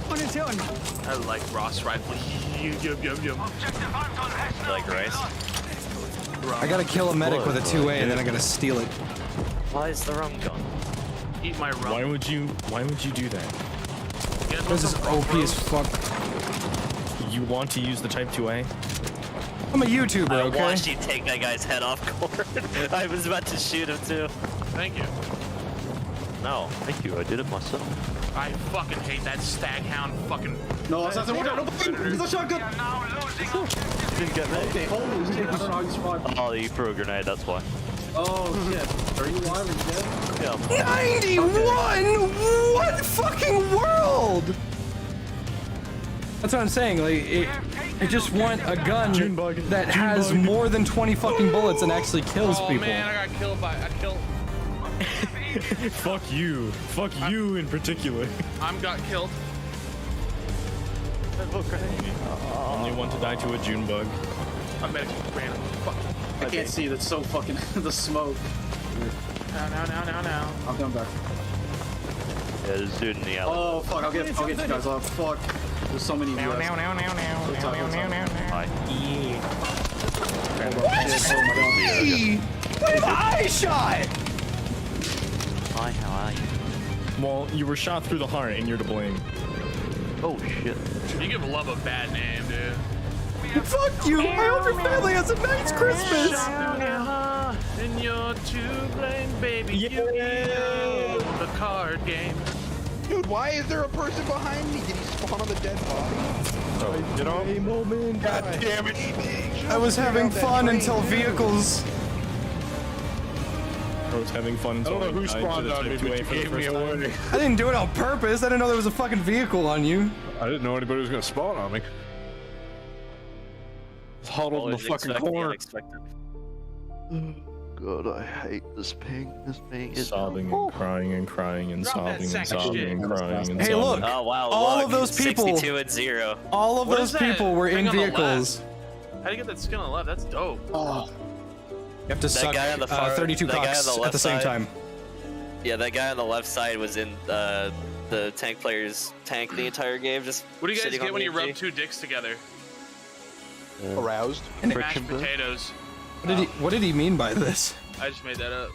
What are you doing? I like Ross rifle. Yum. Like rice? I gotta kill a medic with a 2A and then I gotta steal it. Why is the rum gun? Eat my rum. Why would you do that? This is OP as fuck. You want to use the Type 2A? I'm a YouTuber, okay? I watched you take that guy's head off court. I was about to shoot him too. Thank you. No, thank you. I did it myself. I fucking hate that staghound fucking. No, that's not the one. No, he's a shotgun. Didn't get me. Okay, holy shit. I don't know how you survived. Oh, you threw a grenade, that's why. Oh shit. Are you alive? Are you dead? Yeah. 91? What fucking world? That's what I'm saying. Like, I just want a gun that has more than 20 fucking bullets and actually kills people. Oh man, I got killed by. Fuck you. Fuck you in particular. I'm got killed. Only one to die to a June bug. I medic ran. Fuck. I can't see. That's so fucking the smoke. No. I'm coming back. Yeah, there's a dude in the alley. Oh fuck! I'll get you guys off. Fuck. There's so many. Now. Hi. What have I shot? Hi, how are you? Well, you were shot through the heart and you're to blame. Oh shit. You give love a bad name, dude. Fuck you! I hope your family has a nice Christmas! And you're to blame, baby. Yeah. The card game. Dude, why is there a person behind me? Did he spawn on the dead body? You know? God damn it. I was having fun until vehicles. I was having fun until I don't know who died to spawned the on me, Type but 2A you for the gave me first time. away. I didn't do it on purpose. I didn't know there was a fucking vehicle on you. I didn't know anybody was gonna spawn on me. Huddled in the Always fucking expect the corner. unexpected. god, I hate this ping. This ping is sobbing and crying and crying and Drop that sobbing and sack of sobbing shit. and crying and Hey, sobbing. look. Oh wow! All look, of those people- 62 and 0. All of What those is that people were in thing on the left? vehicles. How do you get that skin on the left? That's dope. Oh, You have to suck guy on the far- 32 that guy on cocks the at left the same side. time. Yeah, that guy on the left side was in the tank player's tank the entire game. Just What do you guys sitting get on when the you rub MG. 2 dicks together? Aroused. Mashed potatoes. What did he mean by this? I just made that up.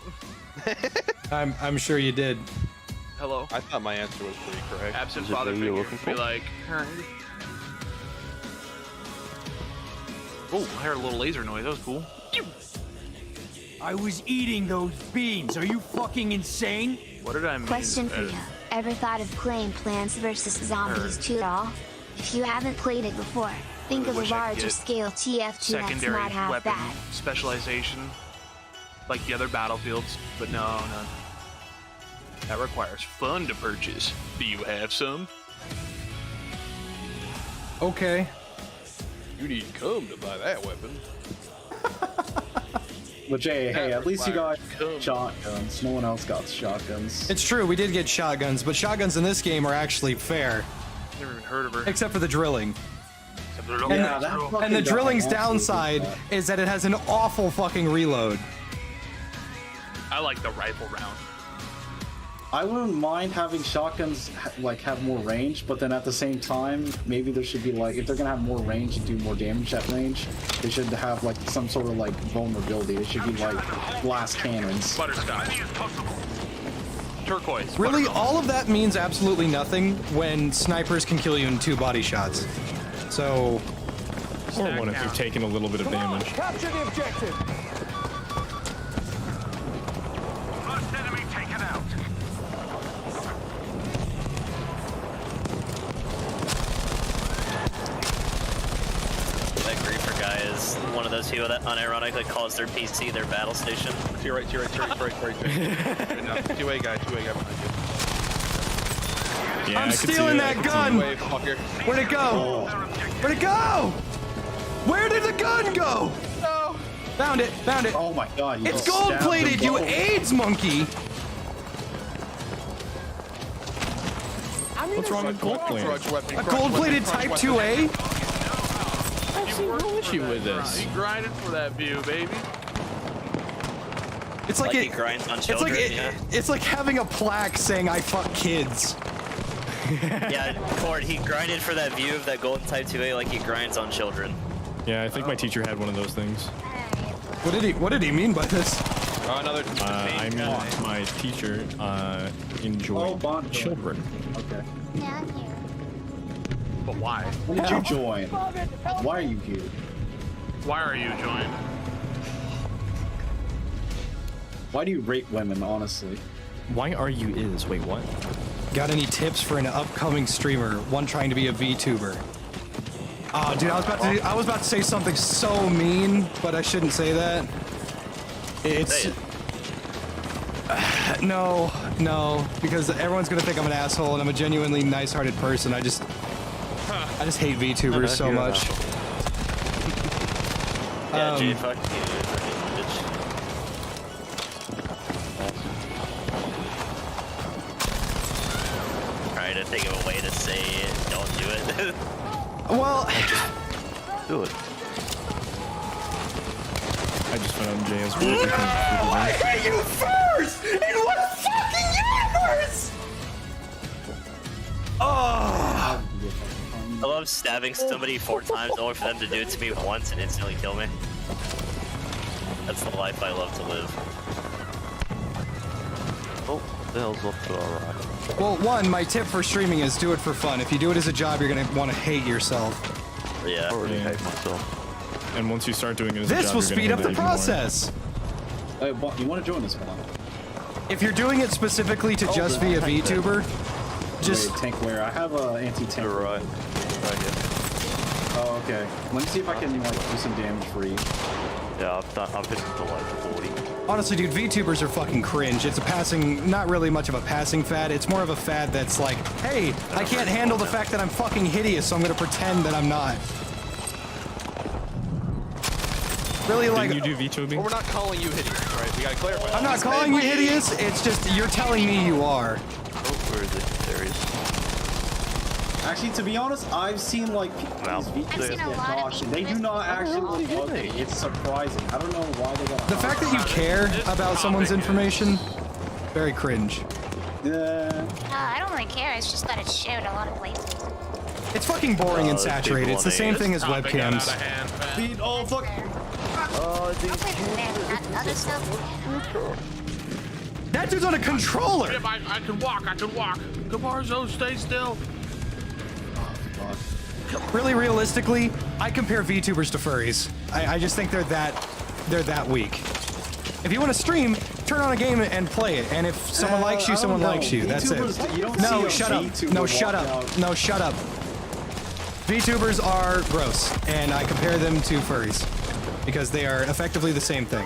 I'm sure you did. Hello. I thought my answer was pretty correct. Absent Is it father me you're figure. looking Be for? like. Oh, I heard a little laser noise. That was cool. I was eating those beans. Are you fucking insane? What did I mean? Question for you. Ever thought of playing Plants vs. Zombies 2 at all? If you haven't played it before, think of a wish I could larger get scale TF2 that's Secondary not half weapon bad. specialization, like the other battlefields, but no. That requires fun to purchase. Do you have some? Okay. You need cum to buy that weapon. but Jay, hey, at least you got Come. shotguns. No one else got shotguns. It's true, we did get shotguns, but shotguns in this game are actually fair, Never even heard of her. except for the drilling. Yeah, that And fucking the guy drilling's absolutely downside did that. is that it has an awful fucking reload. I like the rifle round. I wouldn't mind having shotguns like have more range, but then at the same time, maybe there should be like, if they're gonna have more range and do more damage at range, they should have like some sort of like vulnerability. It should be like blast cannons. Butterscotch. Turquoise. Really, buttermilk. all of that means absolutely nothing when snipers can kill you in 2 body shots. So, Or one if you've taken a little bit of damage. Capture the objective. First enemy taken out. That Griefer guy is one of those people that unironically calls their PC their battle station. To your right, to your right, to your right, to your right, to your right. Now, two-way guy behind Yeah, I'm I could see stealing it, I that could see gun! you. Way fucker. Where'd it go? Where'd it go? Where did the gun go? No. Found it, found it. Oh my god, you It's just stabbed gold-plated, them you both. AIDS monkey! What's wrong with gold plating? Crunch weapon. A crunch gold-plated weapon, Type crunch weapon. 2A? I see no issue with this. He grinded for that view, baby. It's like, Like he it, grinds on it's children. like yeah. it's like having a plaque saying I fuck kids. Yeah, Cord, he grinded for that view of that golden Type 2A like he grinds on children. Yeah, I think my teacher had one of those things. What did he mean by this? Another I mean, my teacher enjoyed Bond joined. children. Okay. But why? When did you join? Why are you here? Why are you joined? Why do you rape women, honestly? Why are you is? Wait, what? Got any tips for an upcoming streamer, one trying to be a VTuber? Oh, dude, I was about to say something so mean, but I shouldn't say that. It's Say it. no, because everyone's gonna think I'm an asshole, and I'm a genuinely nice-hearted person. I just hate VTubers so much. Yeah, Jay, fuck you, bitch. Trying to think of a way to say it. Don't do it. Well, Do it. I just found out Jay is I hate you first! In what fucking universe? Oh. I love stabbing somebody 4 times only for them to do it to me once and instantly kill me. That's the life I love to live. Oh, the hell's up to our right? Well, one, my tip for streaming is do it for fun. If you do it as a job, you're gonna want to hate yourself. Yeah. I already Yeah. hate myself. And once you start doing it as a This job, will you're gonna speed up hate the it even more. process. Hey, you want to join this one? If you're doing it specifically to just be a VTuber, just Wait, tank where? I have a anti-tank. You're right. Right here. Oh, okay. Let me see if I can like do some damage for you. Yeah, I've hit it to like 40. honestly, dude, VTubers are fucking cringe. It's a passing, not really much of a passing fad. It's more of a fad that's like, hey, I can't handle the fact that I'm fucking hideous, so I'm gonna pretend that I'm not. Really, like, Didn't you do VTubing? Well, we're not calling you hideous, right? We gotta clarify. I'm not calling you hideous. It's just you're telling me you are. Oh, where is it? There he is. Actually, to be honest, I've seen like Wow. these I've seen a lot of and they do not actually look ugly. It's surprising. I don't know why they got. The fact that you care about someone's information, very cringe. Yeah. I don't really care. It's just that it's shared a lot of places. It's fucking boring and saturated. It's the same thing as webcams. Oh fuck! Oh, I'll play with that other stuff. That dude's on a controller. Yep, I can walk. Gabarzo, stay still. Really, realistically, I compare VTubers to furries. I just think they're that weak. If you want to stream, turn on a game and play it. And if someone likes you, someone likes you. That's it. No, shut up. No, shut up. No, shut up. VTubers are gross, and I compare them to furries because they are effectively the same thing.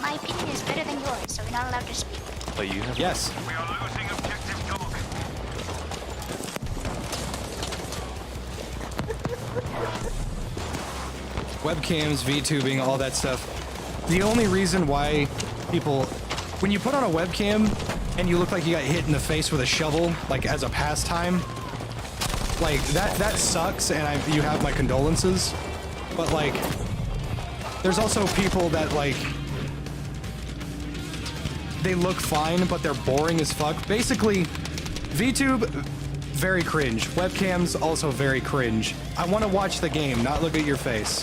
My opinion is better than yours, so we're not allowed to speak. Oh, you have Yes. We are losing objective dog. Webcams, VTubing, all that stuff. The only reason why people, when you put on a webcam and you look like you got hit in the face with a shovel, like as a pastime, like that sucks, and you have my condolences. But like, there's also people that like, they look fine, but they're boring as fuck. Basically, VTube, very cringe. Webcams, also very cringe. I want to watch the game, not look at your face.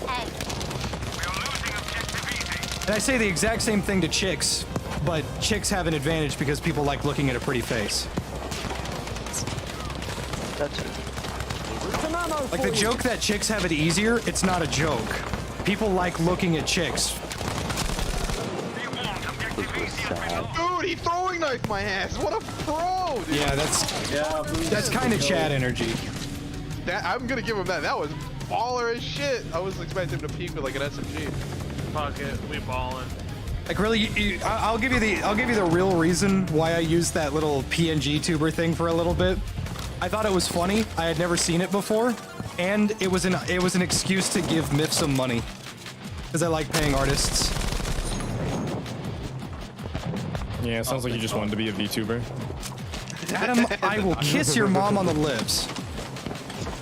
Hey, And I say the exact same thing to chicks, but chicks have an advantage because people like looking at a pretty face. That's it. Like the joke that chicks have it easier, it's not a joke. People like looking at chicks. Dude, he throwing knifed my ass. What a pro, dude. Yeah, that's kind of Chad energy. I'm gonna give him that. That was baller as shit. I was expecting him to peek with like an SMG. Fuck it, we ballin'. Like really, I'll give you the real reason why I used that little PNG tuber thing for a little bit. I thought it was funny. I had never seen it before, and it was an excuse to give Myth some money, because I like paying artists. Yeah, it sounds like you just wanted to be a VTuber. Adam, I will kiss your mom on the lips.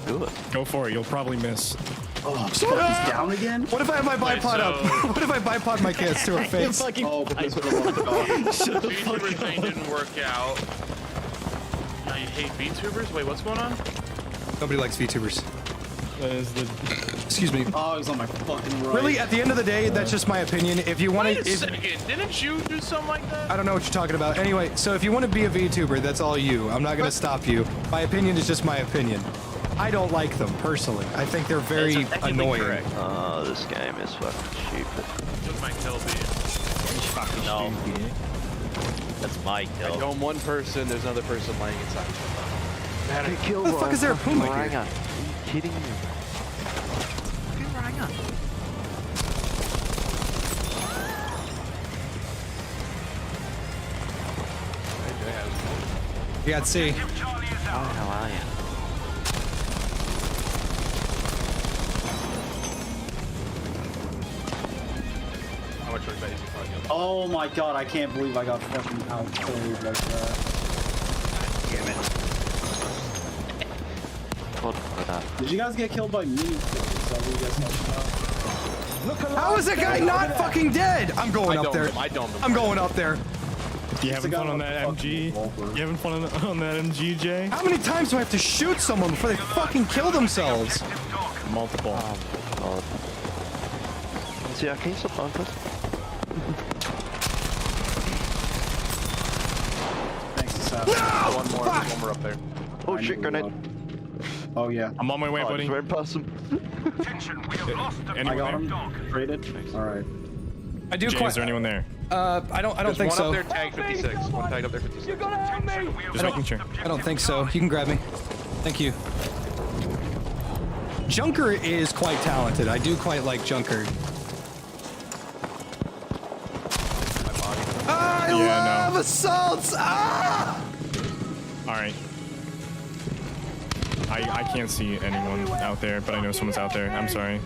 Do it. Go for it. You'll probably miss. Oh, he's down again? What if I have my bipod up? What if I bipod my kiss to her face? Oh, but this VTuber thing didn't work out. Now you hate VTubers? Wait, what's going on? Nobody likes VTubers. That is the... Excuse me. Oh, he's on my fucking right. Really, at the end of the day, that's just my opinion. If you want Wait a to... second, didn't you do something like that? I don't know what you're talking about. Anyway, so if you want to be a VTuber, that's all you. I'm not going to stop you. My opinion is just my opinion. I don't like them, personally. I think they're very annoying. Correct. Oh, this game is fucking stupid. What's my kill be? No. That's my kill. I dome one person, there's another person laying inside. How do you kill What the fuck is there a Puma here? Are you kidding me? Yeah, let's see. How are you? How much work that is probably Oh my god, I can't believe I got fucking outplayed like that. Damn it. What for that? Did you guys get killed by me? Is that what you guys talking about? How is that guy not fucking dead? I'm going up there. I domed him. I'm going up there. You having fun on that MG? You having fun on that MG, Jay? How many times do I have to shoot someone before they fucking kill themselves? Multiple. Oh my god. See, can you stop on first? Thanks, Seth. One more up there. Oh shit, grenade. Oh yeah. I'm on my way, Oh, I buddy. just ran past him. Attention, we have lost the I got Anyone there? him. Traded. All right. I do Jay, quite. is there anyone there? I don't There's think one so. up there tagged 56. One tagged up there 56. Just making sure. I don't think so. You can grab me. Thank you. Junker is quite talented. I do quite like Junker. I love assaults! Ah! Alright. I can't see anyone out there, but I know someone's out there. I'm sorry.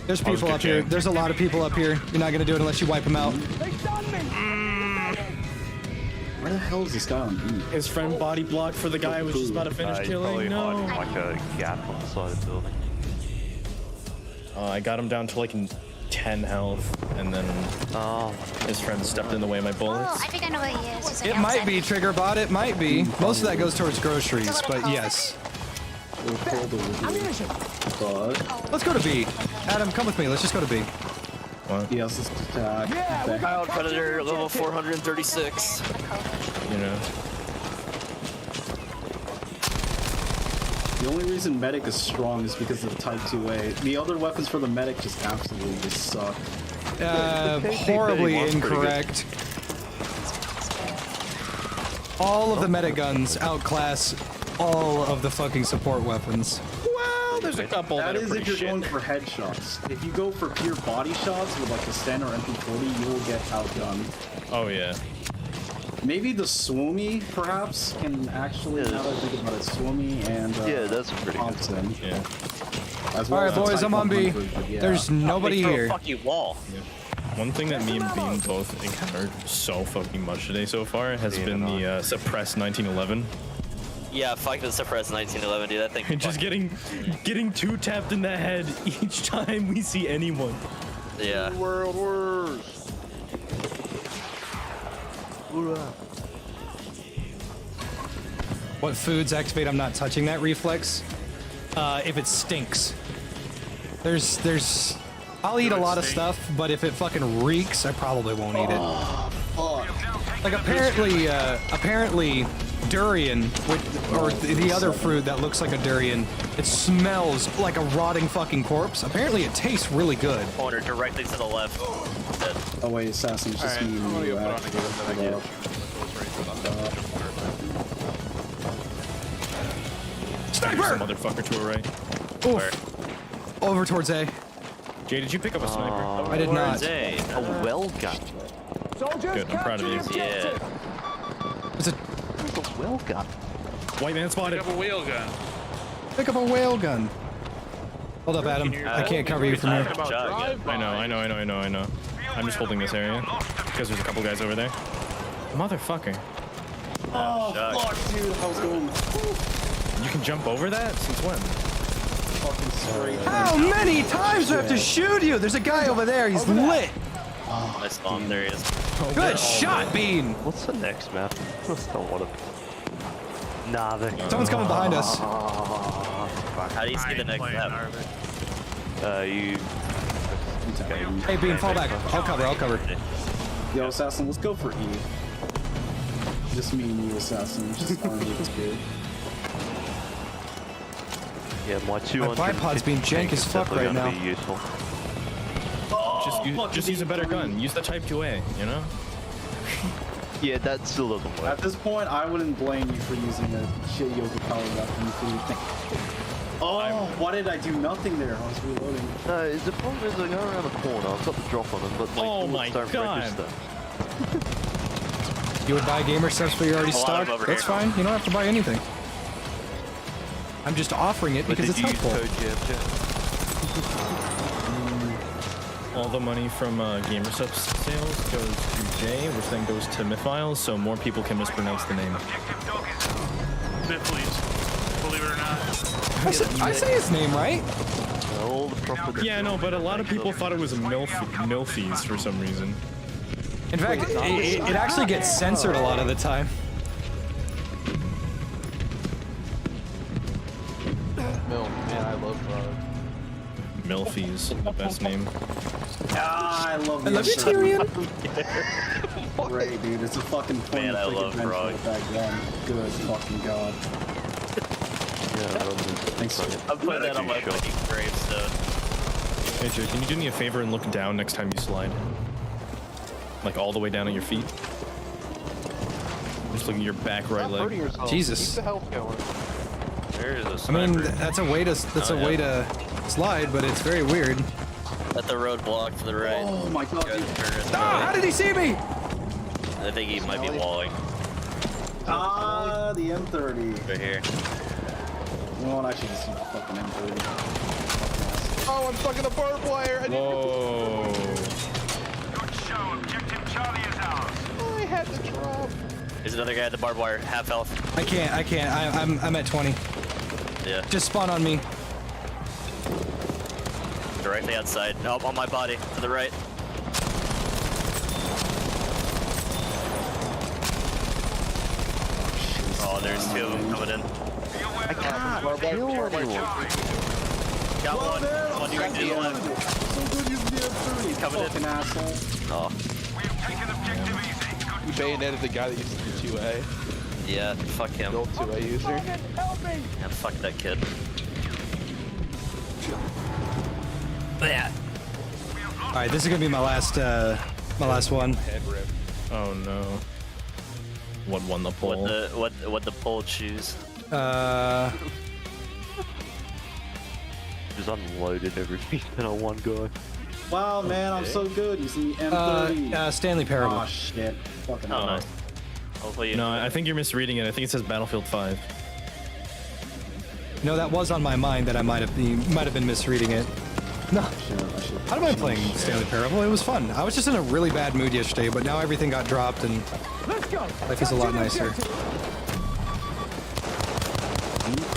There's people up here. There's a lot of people up here. You're not gonna do it unless you wipe them out. Where the hell is this guy on E? His friend body blocked for the guy who was just about to finish killing. No. Like a gap on the side of the building. I got him down to like 10 health, and then his friend stepped in the way of my bullets. Oh, I think I know what he is. It might be Trigger Bot. It might be. Most of that goes towards groceries, but yes. Let's go to B. Adam, come with me. Let's just go to B. What? Yes, let's attack. Child Predator level 436. You know. The only reason medic is strong is because of type 2A. The other weapons for the medic just absolutely just suck. Horribly incorrect. All of the medic guns outclass all of the fucking support weapons. Well, there's a couple That that are is pretty if you're shit. going for headshots. If you go for pure body shots with like a standard MP40, you will get outgunned. Oh yeah. Maybe the Swoomy, perhaps, can actually, now that I think about it, Swoomy and yeah, that's pretty Thompson. Good. Yeah. As well All right, as the boys, Type I'm on B. 100, but yeah. There's nobody here. Fuck you, wall. Yeah. One thing that me and Bean both encountered so fucking much today so far has been the suppressed 1911. Yeah, fuck the suppressed 1911, dude. That thing. Just getting two tapped in the head each time we see anyone. Yeah. World Wars. What foods activate I'm not touching that reflex? If it stinks. I'll eat a lot of stuff, but if it fucking reeks, I probably won't eat it. Like apparently durian, or the other fruit that looks like a durian, it smells like a rotting fucking corpse. Apparently it tastes really good. Corner directly to the left. Oh wait, Assassin, it's just me and you. Sniper! Some motherfucker to her right. Oof. Over towards A. Jay, did you pick up a sniper? I did not. A well gun. Good, I'm proud of you. Yeah. It's a well gun. White man spotted. Pick up a whale gun. pick up a whale gun. Hold up, Adam. I can't cover you from here. I know. I'm just holding this area because there's a couple guys over there. Motherfucker. Oh, fuck, dude, I was going You can jump over that? Since when? fucking straight. How many times do I have to shoot you? There's a guy over there. He's lit. I spawned. There he is. Good shot, Bean. What's the next map? I don't want to. Nah, Someone's coming behind us. How do you see the next map? You. Hey, Bean, fall back. I'll cover. Yo, Assassin, let's go for E. Just me and you, Assassin. Just on E, it's good. Yeah, my 200. My bipod's being jank as fuck right now. Be useful. Just use a better gun. Use the Type 2A, you know? Yeah, that still doesn't work. At this point, I wouldn't blame you for using a shitty overpowered weapon. Oh, why did I do nothing there? I was reloading. No, the problem is I go around the corner, I've got the drop on them, but like, Oh bullets my don't God. register. You would buy gamer subs, but you're already stocked. That's fine. You don't have to buy anything. I'm just offering it because it's helpful. All the money from gamer subs sales goes to Jay, which then goes to Mythiles, so more people can mispronounce the name. Please, believe it or not. I say his name right. All the proper Yeah, no, but a lot of people thought it was Milfies for some reason. In fact, it actually gets censored a lot of the time. Yeah, I love Milfies, the best name. Ah, I love I love you, Tyrion. Great, dude. It's a fucking point Man, I of love Frog. back then. Good fucking god. Thanks. I'm putting that on my fucking gravestone. Hey, Jay, can you do me a favor and look down next time you slide? Like all the way down at your feet? Just look at your back right Stop hurting leg. yourself. Jesus. Keep the health going. There is a I sniper. mean, that's a way to slide, but it's very weird. At the roadblock to the right. Oh my god, dude. Ah, how did he see me? I think he might be walling. Ah, the M30. Right here. You know what? I should just use the fucking M30. Oh, I'm stuck in the barbed wire. I Whoa. Good show. Objective Charlie is ours. I had to drop. There's another guy at the barbed wire, half health. I can't. I'm at 20. Yeah, Just spawn on me. directly outside. Nope, on my body, to the right. Oh, there's two of them coming in. I can't kill anyone. Got one. One directly to the left. So good using the M30. Coming in. Fucking asshole. Oh, We've taken objective easy. You bayoneted the guy that used to do 2A. yeah, fuck him. The old 2A user. Yeah, fuck that kid. Yeah. All right, this is gonna be my last one. Head rip. Oh no. What won the poll? What the poll choose? Just unloaded everything on one guy. Wow, man, I'm so good using the M30. Stanley Parable. Oh shit. Fucking Oh, hell. nice. Hopefully you No, I think you're misreading it. I think it says Battlefield 5. No, that was on my mind that I might have been misreading it. No. How am I playing Stanley Parable? It was fun. I was just in a really bad mood yesterday, but now everything got dropped and life is a lot nicer.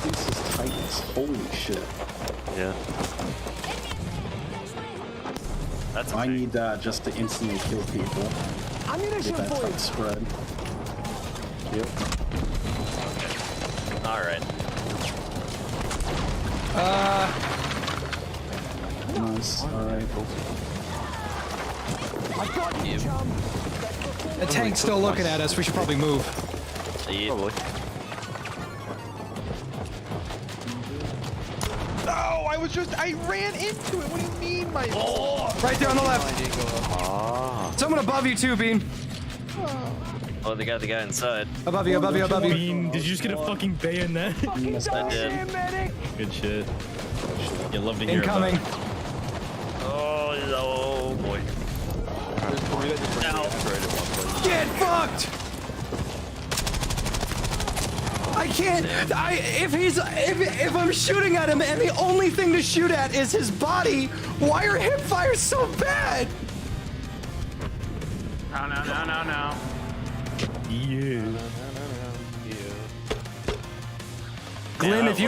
This is Titans. Holy shit. Yeah. That's I need that just to instantly kill people. Get that tight spread. Yep. all right. Nice. Alright. The tank's still looking at us. We should probably move. Yeah. Probably. No, I ran into it. What do you mean, my? Right there on the left. Ah. Someone above you too, Bean. Oh, they got the guy inside. Above you, above you, above you. Bean, did you just get a fucking bayonet? I did. Good shit. You love to hear Incoming. about it. Oh boy. Get fucked! I can't. If I'm shooting at him and the only thing to shoot at is his body, why are hip fires so bad? No. Yeah. Glenn, Yeah, if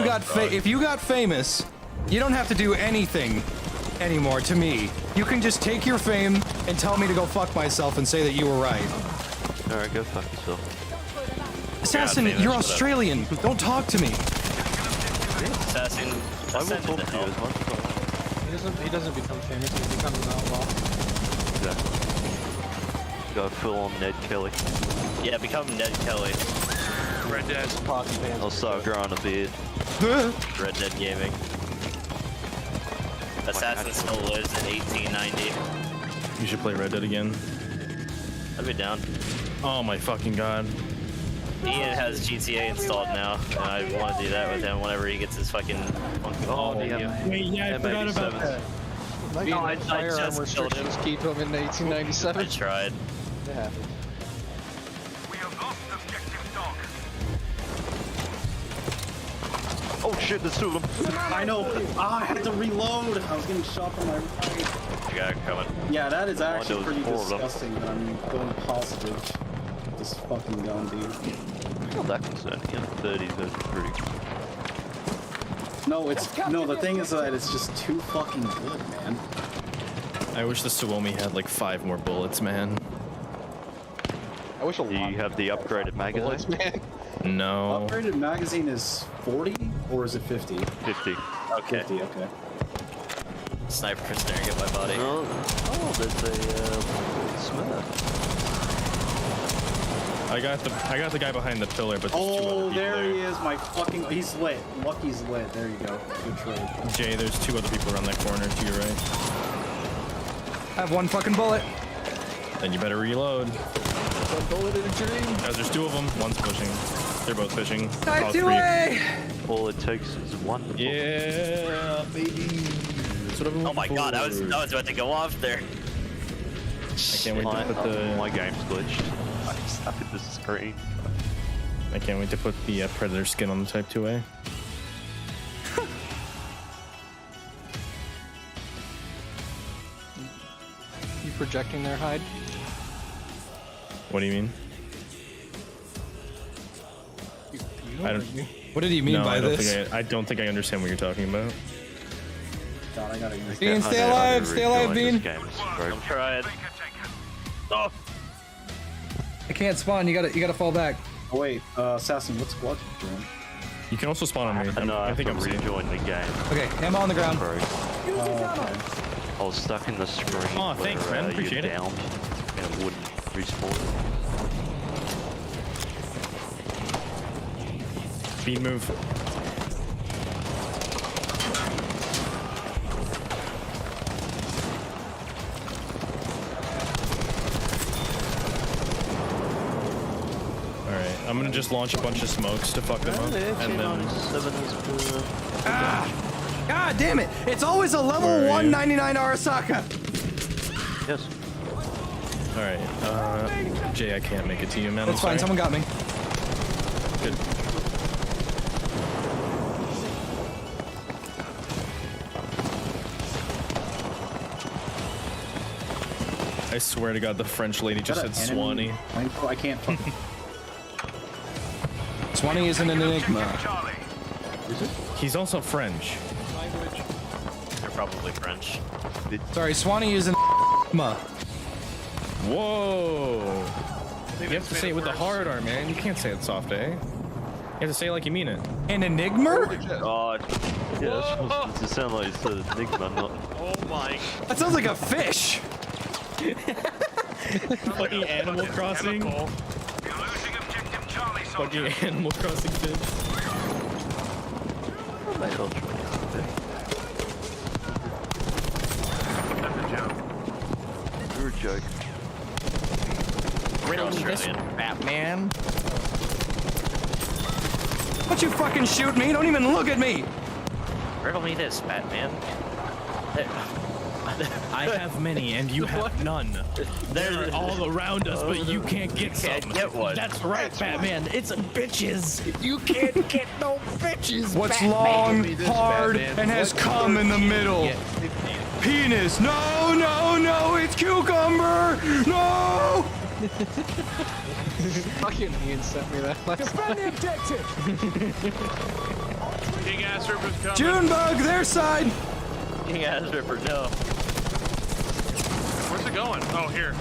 you got famous, you don't have to do anything anymore to me. You can just take your fame and tell me to go fuck myself and say that you were right. Alright, go fuck yourself. Assassin, famous, you're whatever. Australian. Don't talk to me. Assassin. I will Ascended talk to to you hell. as much as I want. He doesn't become famous, he becomes an outlaw. Exactly. Go full on Ned Kelly. Yeah, become Ned Kelly. Red Dead. I'll start growing a beard. Red Dead Gaming. Assassin still lives in 1890. You should play Red Dead again. I'd be down. Oh my fucking god. Ian has GTA installed now, and I want to do that with him whenever he gets his fucking funky ball video. Wait, yeah, I forgot about that. No, I Firearm just killed him. restrictions keep him in I 1897. tried. It happens. We have lost objective dog. Oh shit, there's two of them. I know. I had to reload. I was getting shot from my right. You got it coming. Yeah, that is actually those pretty four of them. disgusting that I'm going hostage. This fucking gun, dude. Not that concerning. Yeah, 30 is pretty. No, the thing is that it's just too fucking good, man. I wish the Suomi had like 5 more bullets, man. I wish a Do lot you have the upgraded bullets, magazine? man. No. Upgraded magazine is 40 or is it 50? 50. Okay. 50, okay. Sniper staring at my body. Oh, there's a Smurf. I got the guy behind the pillar, but there's 2 other Oh, people there he is, my fucking. He's lit. Lucky's lit. There you go. Good trade. Jay, there's 2 other people around that corner to your right. I have one fucking bullet. Then you better reload. Guys, there's 2 of them. One's pushing. They're both fishing. Type 3. 2A! All it takes is one. Yeah, baby. That's what I'm Oh my god, I was about to go off there. I can't wait to put the. My game's glitched. I just happened to screen. I can't wait to put the Predator skin on the Type 2A. projecting their hide? What do you mean? I don't. What did he mean No, by I don't this? think I don't think I understand what you're talking about. God, I gotta use Bean, stay alive, Bean. I'm trying. Oh, I can't spawn. You gotta fall back. Oh wait, Assassin, what squad you doing? You can also spawn on me. I think I'm safe. rejoin the game. Okay, ammo on the ground. Bro. Okay. I was stuck in the screen. Aw, thanks, where, man. Appreciate you're it. down and it wouldn't respawn. Bean move. Alright, I'm gonna just launch a bunch of smokes to fuck them up, and then... Ah! God damn it! It's always a level Where are you? 199 Arasaka! Yes. Alright, Jay, I can't make it to you, man. That's I'm fine, someone got me. Good. I swear to God, the French lady just said Swanee. I can't fucking... Swanee is an enigma. He's also French. they're probably French. Sorry, Swanee is an enigma. Whoa! You have to say it with the hard R, man. You can't say it soft, eh? You have to say it like you mean it. An enigma? God. Yeah, it's supposed to sound like it's an enigma, not... Oh my. That sounds like a fish. Fucking Animal Crossing. Fucking Animal Crossing fish. You're a joke. Australian. Batman. Don't you fucking shoot me? Don't even look at me. Riddle me this, Batman. I have many, and you have none. They're all around us, but you can't get some. Can't get one. That's right, Batman. It's bitches. You can't get no bitches. What's Batman. long, hard, and has cum in the middle? Penis. No, no, no. It's cucumber. No. Fucking Ian sent me that last night. King Ass Ripper's coming. Junebug, their side. King Ass Ripper, no. Where's it going? Oh, here.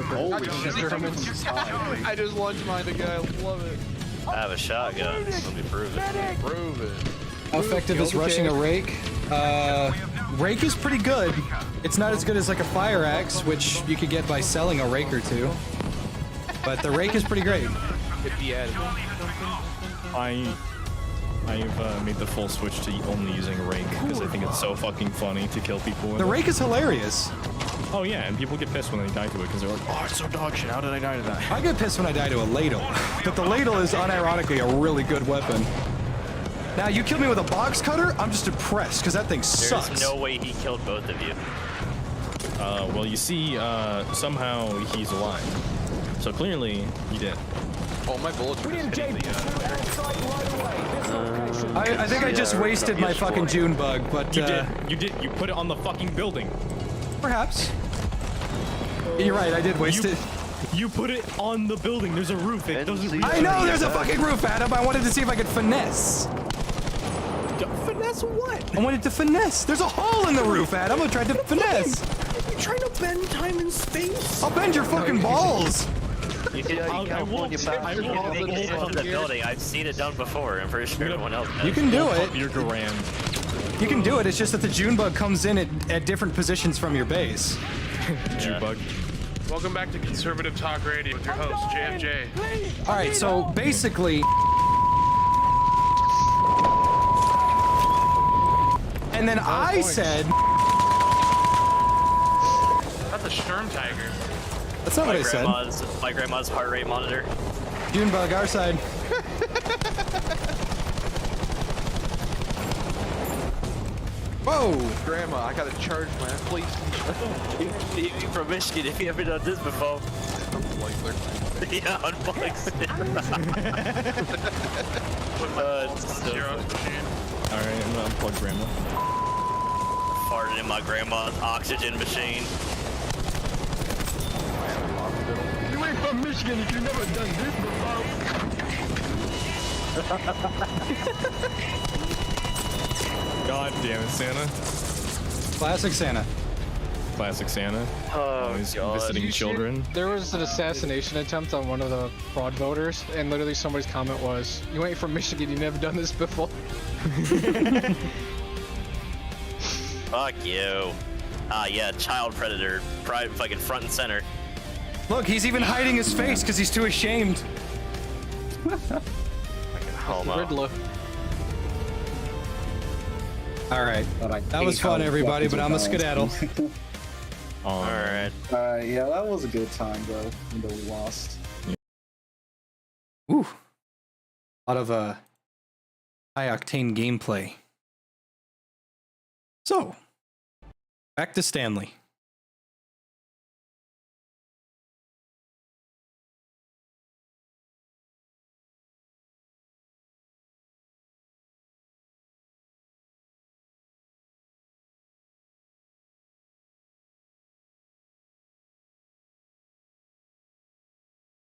Holy shit. I just launched mine again. I love it. I have a shotgun. Let me prove it. Prove it. How effective is rushing a rake? Rake is pretty good. It's not as good as like a fire axe, which you could get by selling a rake or two. But the rake is pretty great. It'd be added. I've made the full switch to only using rake because I think it's so fucking funny to kill people with The it. rake is hilarious. Oh yeah, and people get pissed when they die to it because they're like, oh, it's so dog shit. How did I die to that? I get pissed when I die to a ladle, but the ladle is unironically a really good weapon. Now, you killed me with a box cutter, I'm just impressed, because that thing sucks. There's no way he killed both of you. Well, you see, somehow he's alive. So clearly, he did. Oh, my bullets are just hitting the, I think I just wasted my fucking June bug, but You did. You put it on the fucking building. Perhaps. You're right, I did waste it. You put it on the building. There's a roof. It doesn't. I know there's a fucking roof, Adam. I wanted to see if I could finesse. Finesse what? I wanted to finesse. There's a hole in the roof, Adam. I tried to finesse. You trying to bend time and space? I'll bend your fucking balls. You can, I won't. make it into the building. I've seen it done before. I'm pretty sure everyone else knows. You can do it. You're grand. You can do it. It's just that the June bug comes in at different positions from your base. June bug. Welcome back to Conservative Talk Radio with your host, JFJ. All right, so basically... And then I said... That's a Sturm Tiger. That's not what I said. My grandma's heart rate monitor. June bug, our side. Whoa! Grandma, I gotta charge my PlayStation. You from Michigan, if you ever done this before. Yeah, unbox it. Zero machine. Alright, I'm gonna unplug grandma. farted in my grandma's oxygen machine. You ain't from Michigan if you've never done this before. God damn it, Santa. Classic Santa. Classic Santa. Oh, Always God. visiting children. There was an assassination attempt on one of the fraud voters, and literally somebody's comment was, "You ain't from Michigan, you never done this before." Fuck you. Ah, yeah, child predator. Fucking front and center. Look, he's even hiding his face because he's too ashamed. Fucking homo. Riddler. All right, that was fun, everybody, but I'm a skedaddle. Alright. Yeah, that was a good time, though, even though we lost. Ooh. A lot of high-octane gameplay. So, back to Stanley.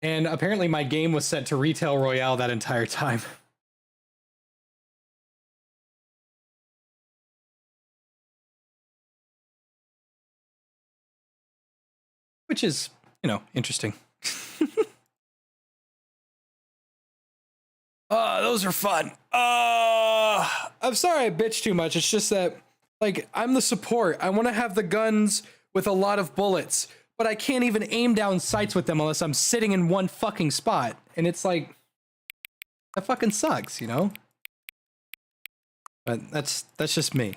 And apparently my game was set to Retail Royale that entire time. Which is, you know, interesting. Those are fun. I'm sorry I bitch too much. It's just that, like, I'm the support. I want to have the guns with a lot of bullets, but I can't even aim down sights with them unless I'm sitting in one fucking spot. And it's like, that fucking sucks, you know? But that's just me.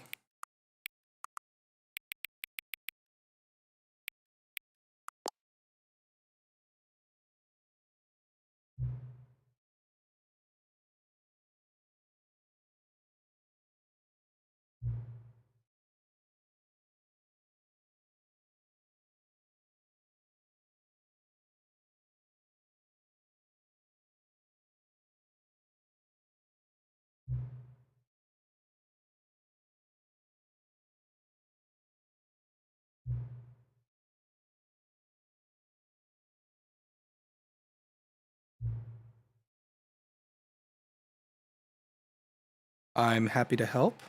I'm happy to help.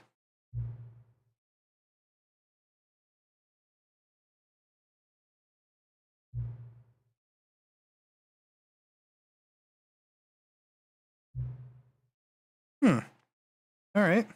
All right.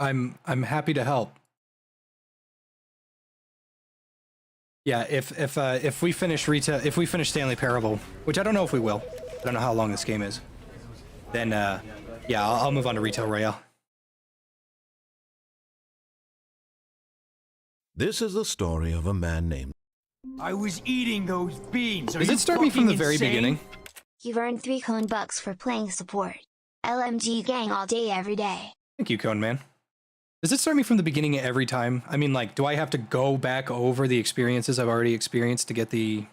I'm happy to help. Yeah, if we finish Stanley Parable, which I don't know if we will. I don't know how long this game is. Then yeah, I'll move on to Retail Royale. This is the story of a man named... I was eating those beans. Does it start me from the very beginning? You've earned 3 cone bucks for playing support. LMG gang all day every day. Thank you, Cone Man. Does it start me from the beginning every time? I mean, like, do I have to go back over the experiences I've already experienced to get the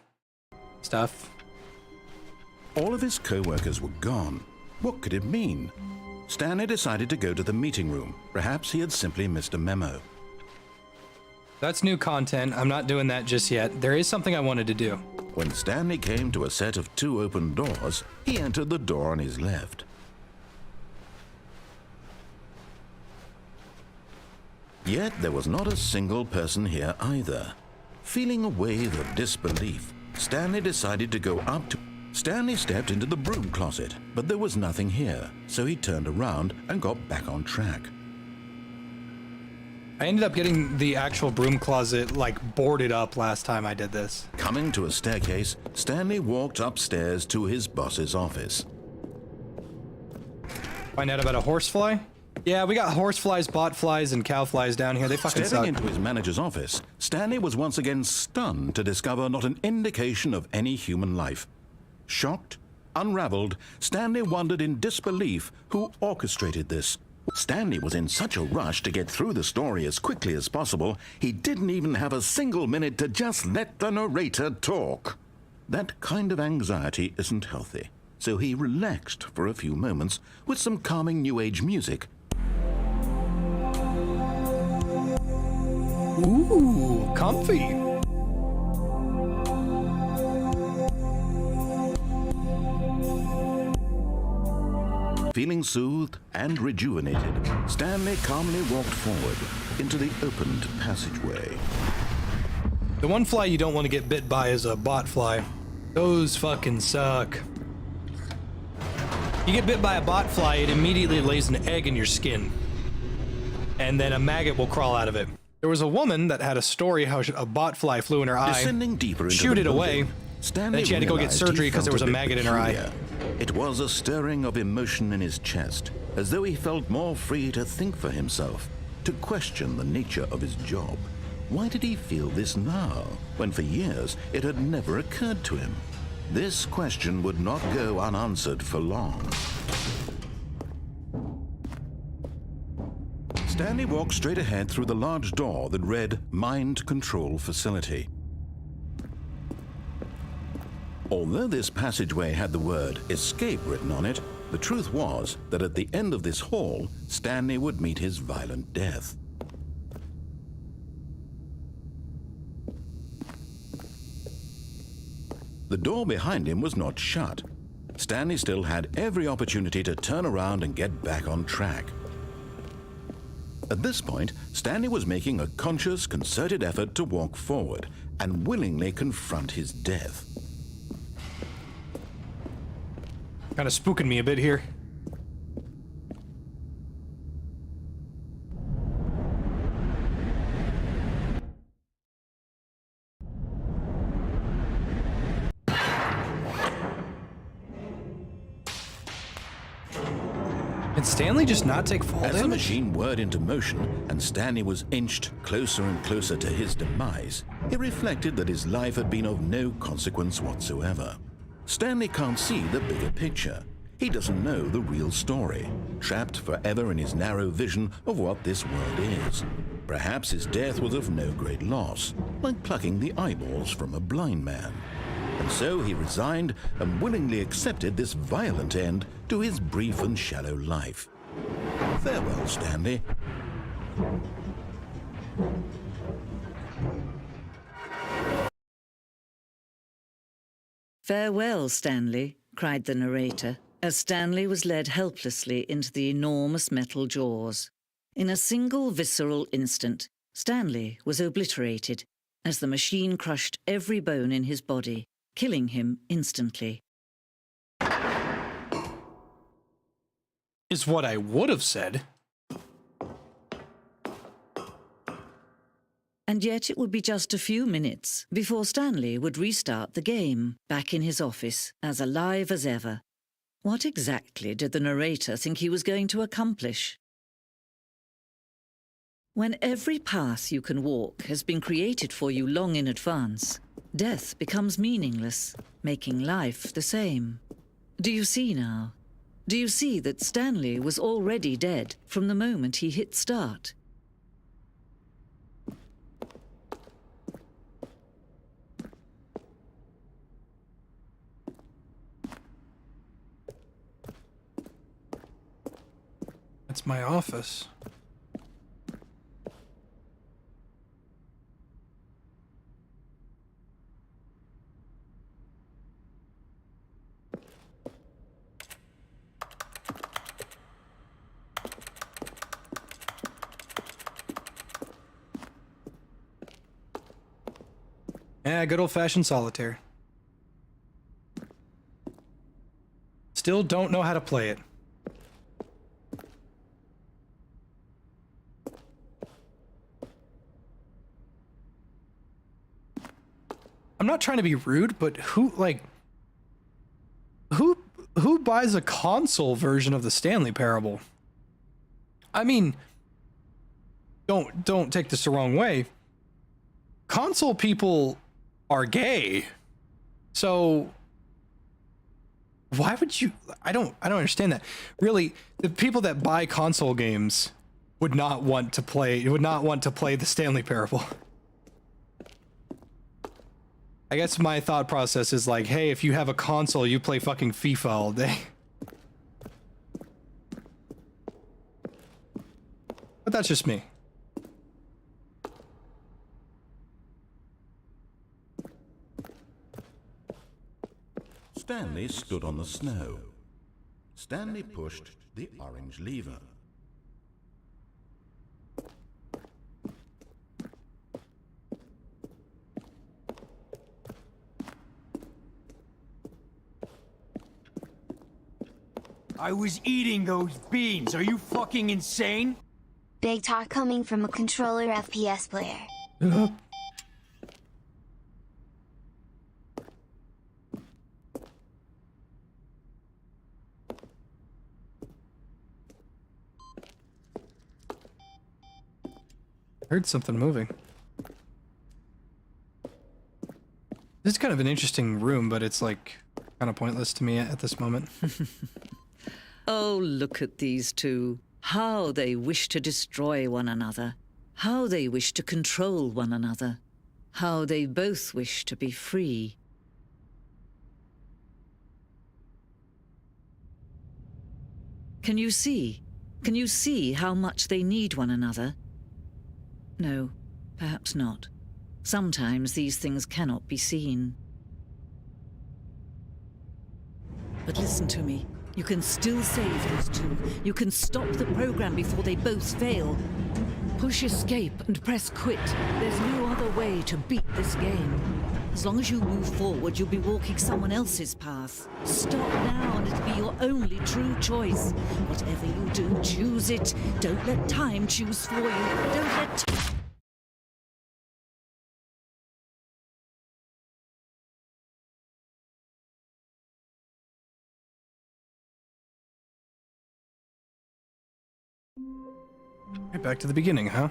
stuff? All of his co-workers were gone. What could it mean? Stanley decided to go to the meeting room. Perhaps he had simply missed a memo. That's new content. I'm not doing that just yet. There is something I wanted to do. When Stanley came to a set of 2 open doors, he entered the door on his left. Yet there was not a single person here either. Feeling a wave of disbelief, Stanley decided to go up to... Stanley stepped into the broom closet, but there was nothing here, so he turned around and got back on track. I ended up getting the actual broom closet, like, boarded up last time I did this. Coming to a staircase, Stanley walked upstairs to his boss's office. Find out about a horsefly? Yeah, we got horseflies, botflies, and cowflies down here. They fucking suck. Stepping into his manager's office, Stanley was once again stunned to discover not an indication of any human life. Shocked, unraveled, Stanley wondered in disbelief who orchestrated this. Stanley was in such a rush to get through the story as quickly as possible, he didn't even have a single minute to just let the narrator talk. That kind of anxiety isn't healthy, so he relaxed for a few moments with some calming New Age music. Ooh, comfy. Feeling soothed and rejuvenated, Stanley calmly walked forward into the opened passageway. The one fly you don't want to get bit by is a bot fly. Those fucking suck. You get bit by a bot fly, it immediately lays an egg in your skin. And then a maggot will crawl out of it. There was a woman that had a story how a bot fly flew in her eye, Descending deeper into shooed the it away, Stanley then she had to go get realized surgery he because there felt was a bit maggot in her eye. peculiar. It was a stirring of emotion in his chest, as though he felt more free to think for himself, to question the nature of his job. Why did he feel this now, when for years it had never occurred to him? This question would not go unanswered for long. Stanley walked straight ahead through the large door that read Mind Control Facility. Although this passageway had the word escape written on it, the truth was that at the end of this hall, Stanley would meet his violent death. The door behind him was not shut. Stanley still had every opportunity to turn around and get back on track. At this point, Stanley was making a conscious, concerted effort to walk forward and willingly confront his death. Kind of spooking me a bit here. Did Stanley just not take fall As damage? the machine whirred into motion and Stanley was inched closer and closer to his demise, he reflected that his life had been of no consequence whatsoever. Stanley can't see the bigger picture. He doesn't know the real story, trapped forever in his narrow vision of what this world is. Perhaps his death was of no great loss, like plucking the eyeballs from a blind man. And so he resigned and willingly accepted this violent end to his brief and shallow life. Farewell, Stanley. "Farewell, Stanley," cried the narrator, as Stanley was led helplessly into the enormous metal jaws. In a single visceral instant, Stanley was obliterated as the machine crushed every bone in his body, killing him instantly. Is what I would have said. And yet it would be just a few minutes before Stanley would restart the game, back in his office, as alive as ever. What exactly did the narrator think he was going to accomplish? When every path you can walk has been created for you long in advance, death becomes meaningless, making life the same. Do you see now? Do you see that Stanley was already dead from the moment he hit start? That's my office. Yeah, good old-fashioned solitaire. Still don't know how to play it. I'm not trying to be rude, but who buys a console version of the Stanley Parable? I mean, don't take this the wrong way. Console people are gay. So Why would you? I don't understand that. Really, the people that buy console games would not want to play the Stanley Parable. I guess my thought process is like, hey, if you have a console, you play fucking FIFA all day. But that's just me. Stanley stood on the snow. Stanley pushed the orange lever. I was eating those beans. Are you fucking insane? Big talk coming from a controller FPS player. Heard something moving. This is kind of an interesting room, but it's like kind of pointless to me at this moment. Oh, look at these two. How they wish to destroy one another. How they wish to control one another. How they both wish to be free. Can you see? Can you see how much they need one another? No, perhaps not. Sometimes these things cannot be seen. But listen to me. You can still save those two. You can stop the program before they both fail. Push escape and press quit. There's no other way to beat this game. As long as you move forward, you'll be walking someone else's path. Stop now and it'll be your only true choice. Whatever you do, choose it. Don't let time choose for you. Don't let... Right back to the beginning, huh?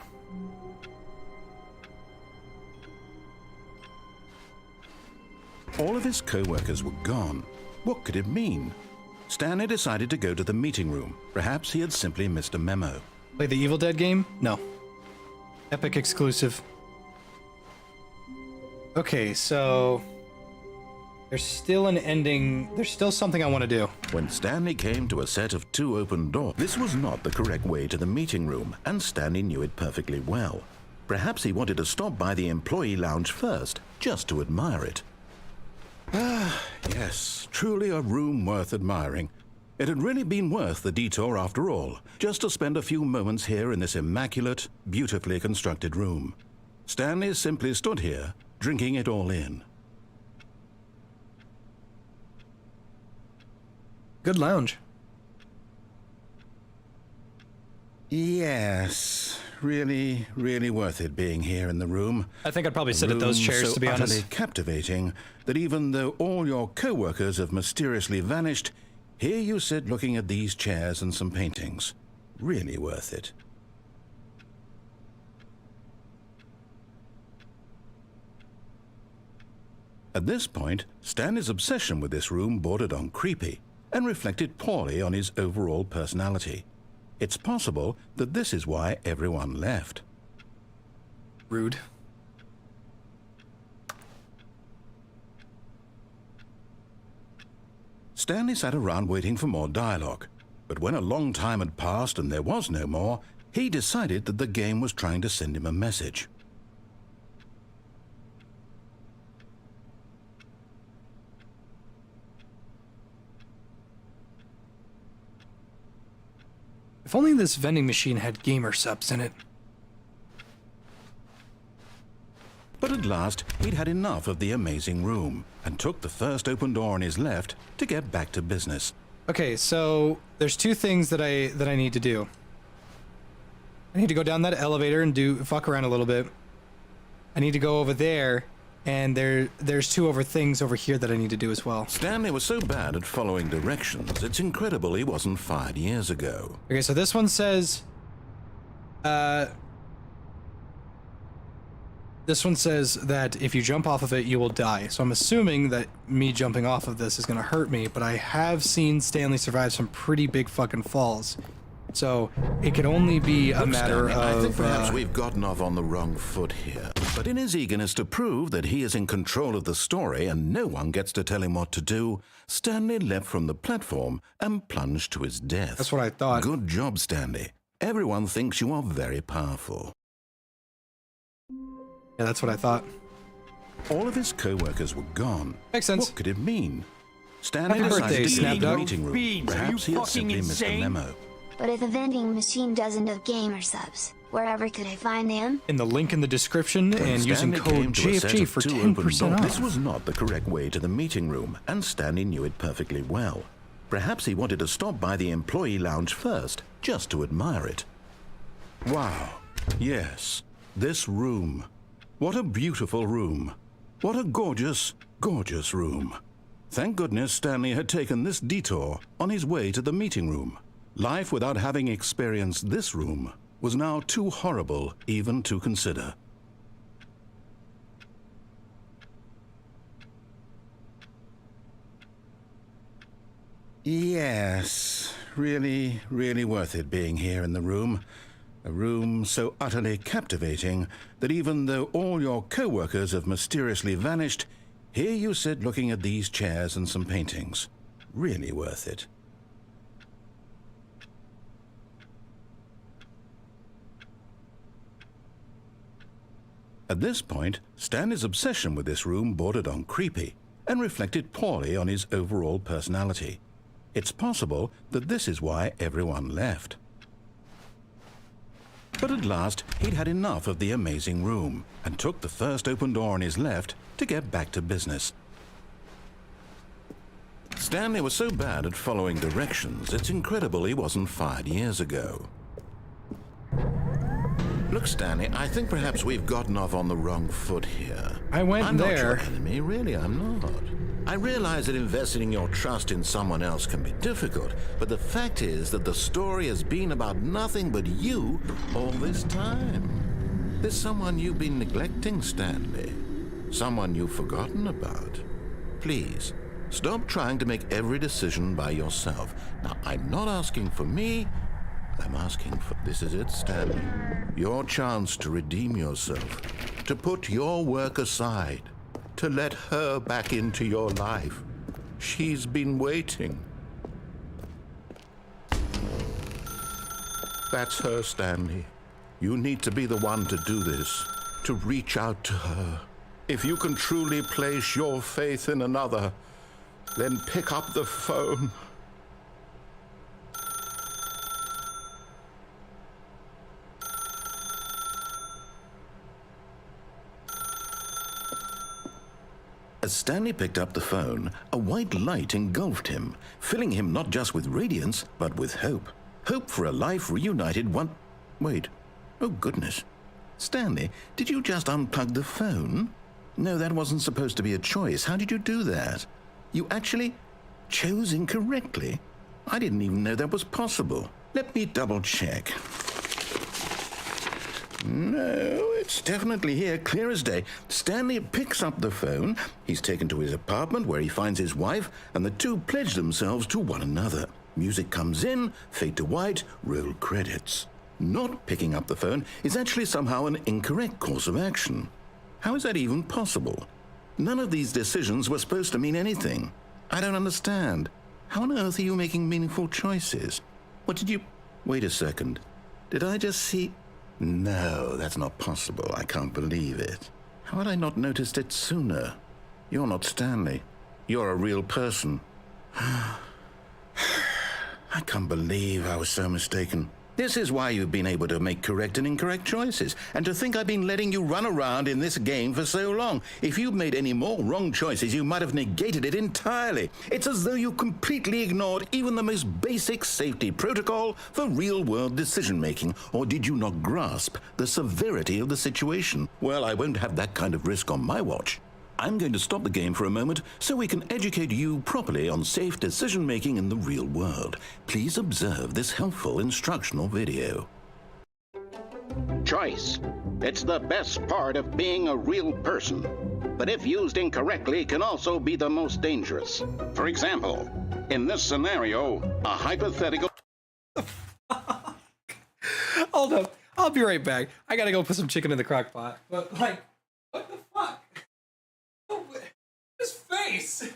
All of his co-workers were gone. What could it mean? Stanley decided to go to the meeting room. Perhaps he had simply missed a memo. Play the Evil Dead game? No. Epic exclusive. Okay, so... there's still an ending. There's still something I want to do. When Stanley came to a set of 2 open doors, this was not the correct way to the meeting room, and Stanley knew it perfectly well. Perhaps he wanted to stop by the employee lounge first, just to admire it. Ah, yes, truly a room worth admiring. It had really been worth the detour after all, just to spend a few moments here in this immaculate, beautifully constructed room. Stanley simply stood here, drinking it all in. Good lounge. Yes, really worth it being here in the room. I think I'd probably sit at those chairs, to be honest. So utterly captivating that even though all your co-workers have mysteriously vanished, here you sit looking at these chairs and some paintings. Really worth it. At this point, Stanley's obsession with this room bordered on creepy and reflected poorly on his overall personality. It's possible that this is why everyone left. Rude. Stanley sat around waiting for more dialogue, but when a long time had passed and there was no more, he decided that the game was trying to send him a message. If only this vending machine had gamer subs in it. But at last, he'd had enough of the amazing room and took the first open door on his left to get back to business. Okay, so there's 2 things that I need to do. I need to go down that elevator and fuck around a little bit. I need to go over there, and there's 2 other things over here that I need to do as well. Stanley was so bad at following directions, it's incredible he wasn't fired years ago. Okay, so this one says, This one says that if you jump off of it, you will die. So I'm assuming that me jumping off of this is going to hurt me, but I have seen Stanley survive some pretty big fucking falls. So it could only be a matter Stanley, of... I think perhaps we've gotten off on the wrong foot here. But in his eagerness to prove that he is in control of the story and no one gets to tell him what to do, Stanley leapt from the platform and plunged to his death. That's what I thought. Good job, Stanley. Everyone thinks you are very powerful. Yeah, that's what I thought. All of his co-workers were gone. Makes sense. What could it mean? Stanley Happy decided birthday, to leave the Snapdog. meeting room. Perhaps he had simply missed a memo. But if a vending machine doesn't have gamer subs, wherever could I find them? In the link in the description and using Stanley code came to a set JFG of for 2 open 10% doors. off. This was not the correct way to the meeting room, and Stanley knew it perfectly well. Perhaps he wanted to stop by the employee lounge first, just to admire it. Wow. Yes, this room. What a beautiful room. What a gorgeous, gorgeous room. Thank goodness Stanley had taken this detour on his way to the meeting room. Life without having experienced this room was now too horrible even to consider. Yes, really, really worth it being here in the room. A room so utterly captivating that even though all your co-workers have mysteriously vanished, here you sit looking at these chairs and some paintings. Really worth it. At this point, Stanley's obsession with this room bordered on creepy and reflected poorly on his overall personality. It's possible that this is why everyone left. But at last, he'd had enough of the amazing room and took the first open door on his left to get back to business. Stanley was so bad at following directions, it's incredible he wasn't fired years ago. Look, Stanley, I think perhaps we've gotten off on the wrong foot here. I'm not there. your enemy, really, I'm not. I realize that investing your trust in someone else can be difficult, but the fact is that the story has been about nothing but you all this time. There's someone you've been neglecting, Stanley. Someone you've forgotten about. Please, stop trying to make every decision by yourself. Now, I'm not asking for me. I'm asking for... This is it, Stanley. Your chance to redeem yourself. To put your work aside. To let her back into your life. She's been waiting. That's her, Stanley. You need to be the one to do this. To reach out to her. If you can truly place your faith in another, then pick up the phone. As Stanley picked up the phone, a white light engulfed him, filling him not just with radiance, but with hope. Hope for a life reunited one... Wait. Oh, goodness. Stanley, did you just unplug the phone? No, that wasn't supposed to be a choice. How did you do that? You actually chose incorrectly? I didn't even know that was possible. Let me double-check. No, it's definitely here, clear as day. Stanley picks up the phone. He's taken to his apartment where he finds his wife, and the two pledge themselves to one another. Music comes in, fade to white, roll credits. Not picking up the phone is actually somehow an incorrect course of action. How is that even possible? None of these decisions were supposed to mean anything. I don't understand. How on earth are you making meaningful choices? What did you... Wait a second. Did I just see... No, that's not possible. I can't believe it. How had I not noticed it sooner? You're not Stanley. You're a real person. I can't believe I was so mistaken. This is why you've been able to make correct and incorrect choices. And to think I've been letting you run around in this game for so long. If you'd made any more wrong choices, you might have negated it entirely. It's as though you completely ignored even the most basic safety protocol for real-world decision-making. Or did you not grasp the severity of the situation? Well, I won't have that kind of risk on my watch. I'm going to stop the game for a moment so we can educate you properly on safe decision-making in the real world. Please observe this helpful instructional video. Choice. It's the best part of being a real person. But if used incorrectly, can also be the most dangerous. For example, in this scenario, a hypothetical... Hold up. I'll be right back. I gotta go put some chicken in the crock pot. But, like, what the fuck? His face!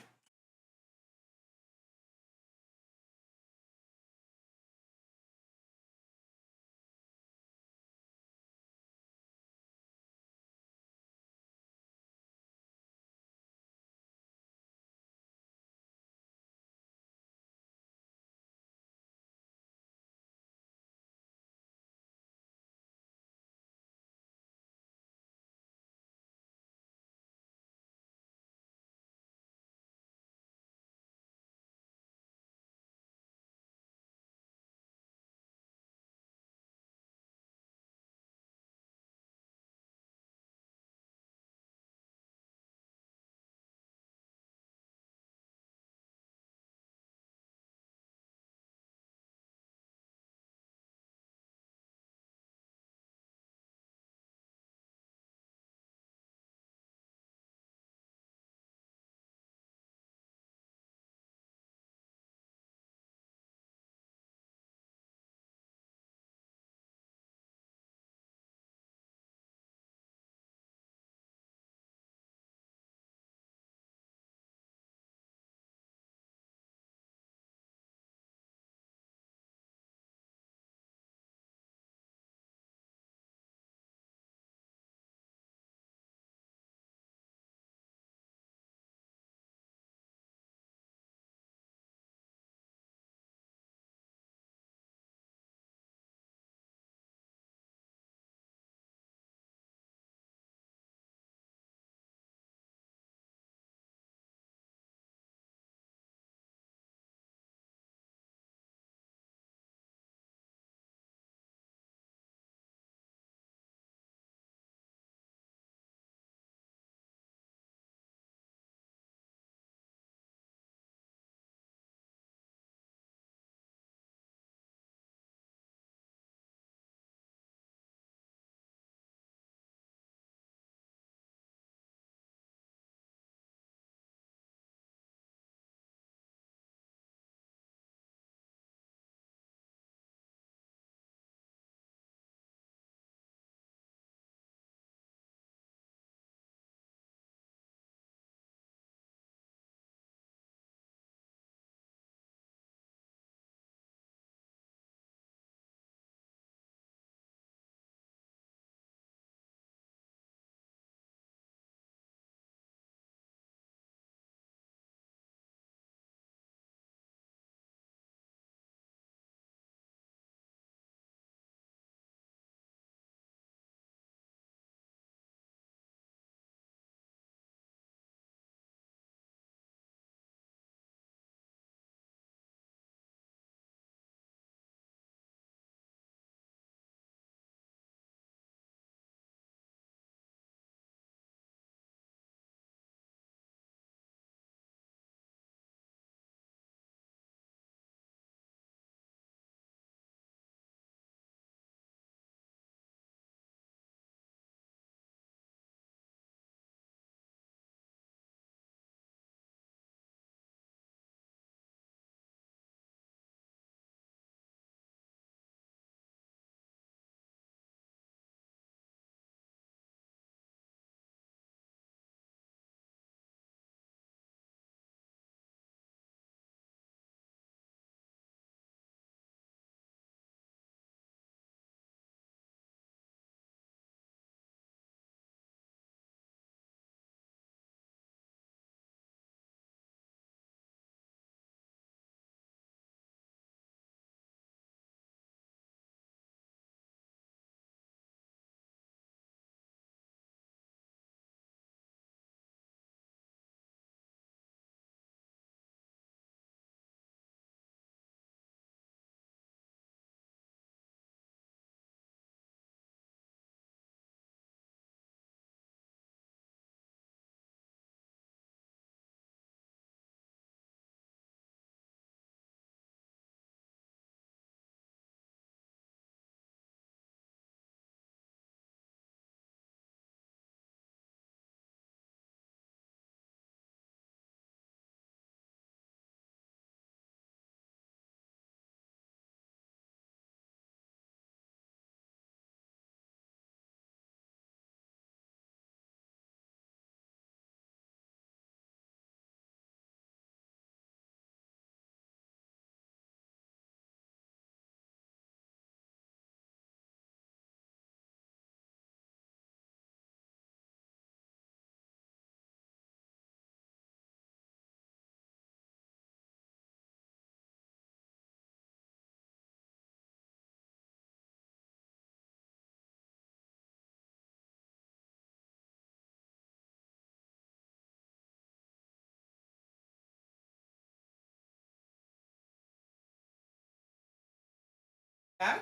Let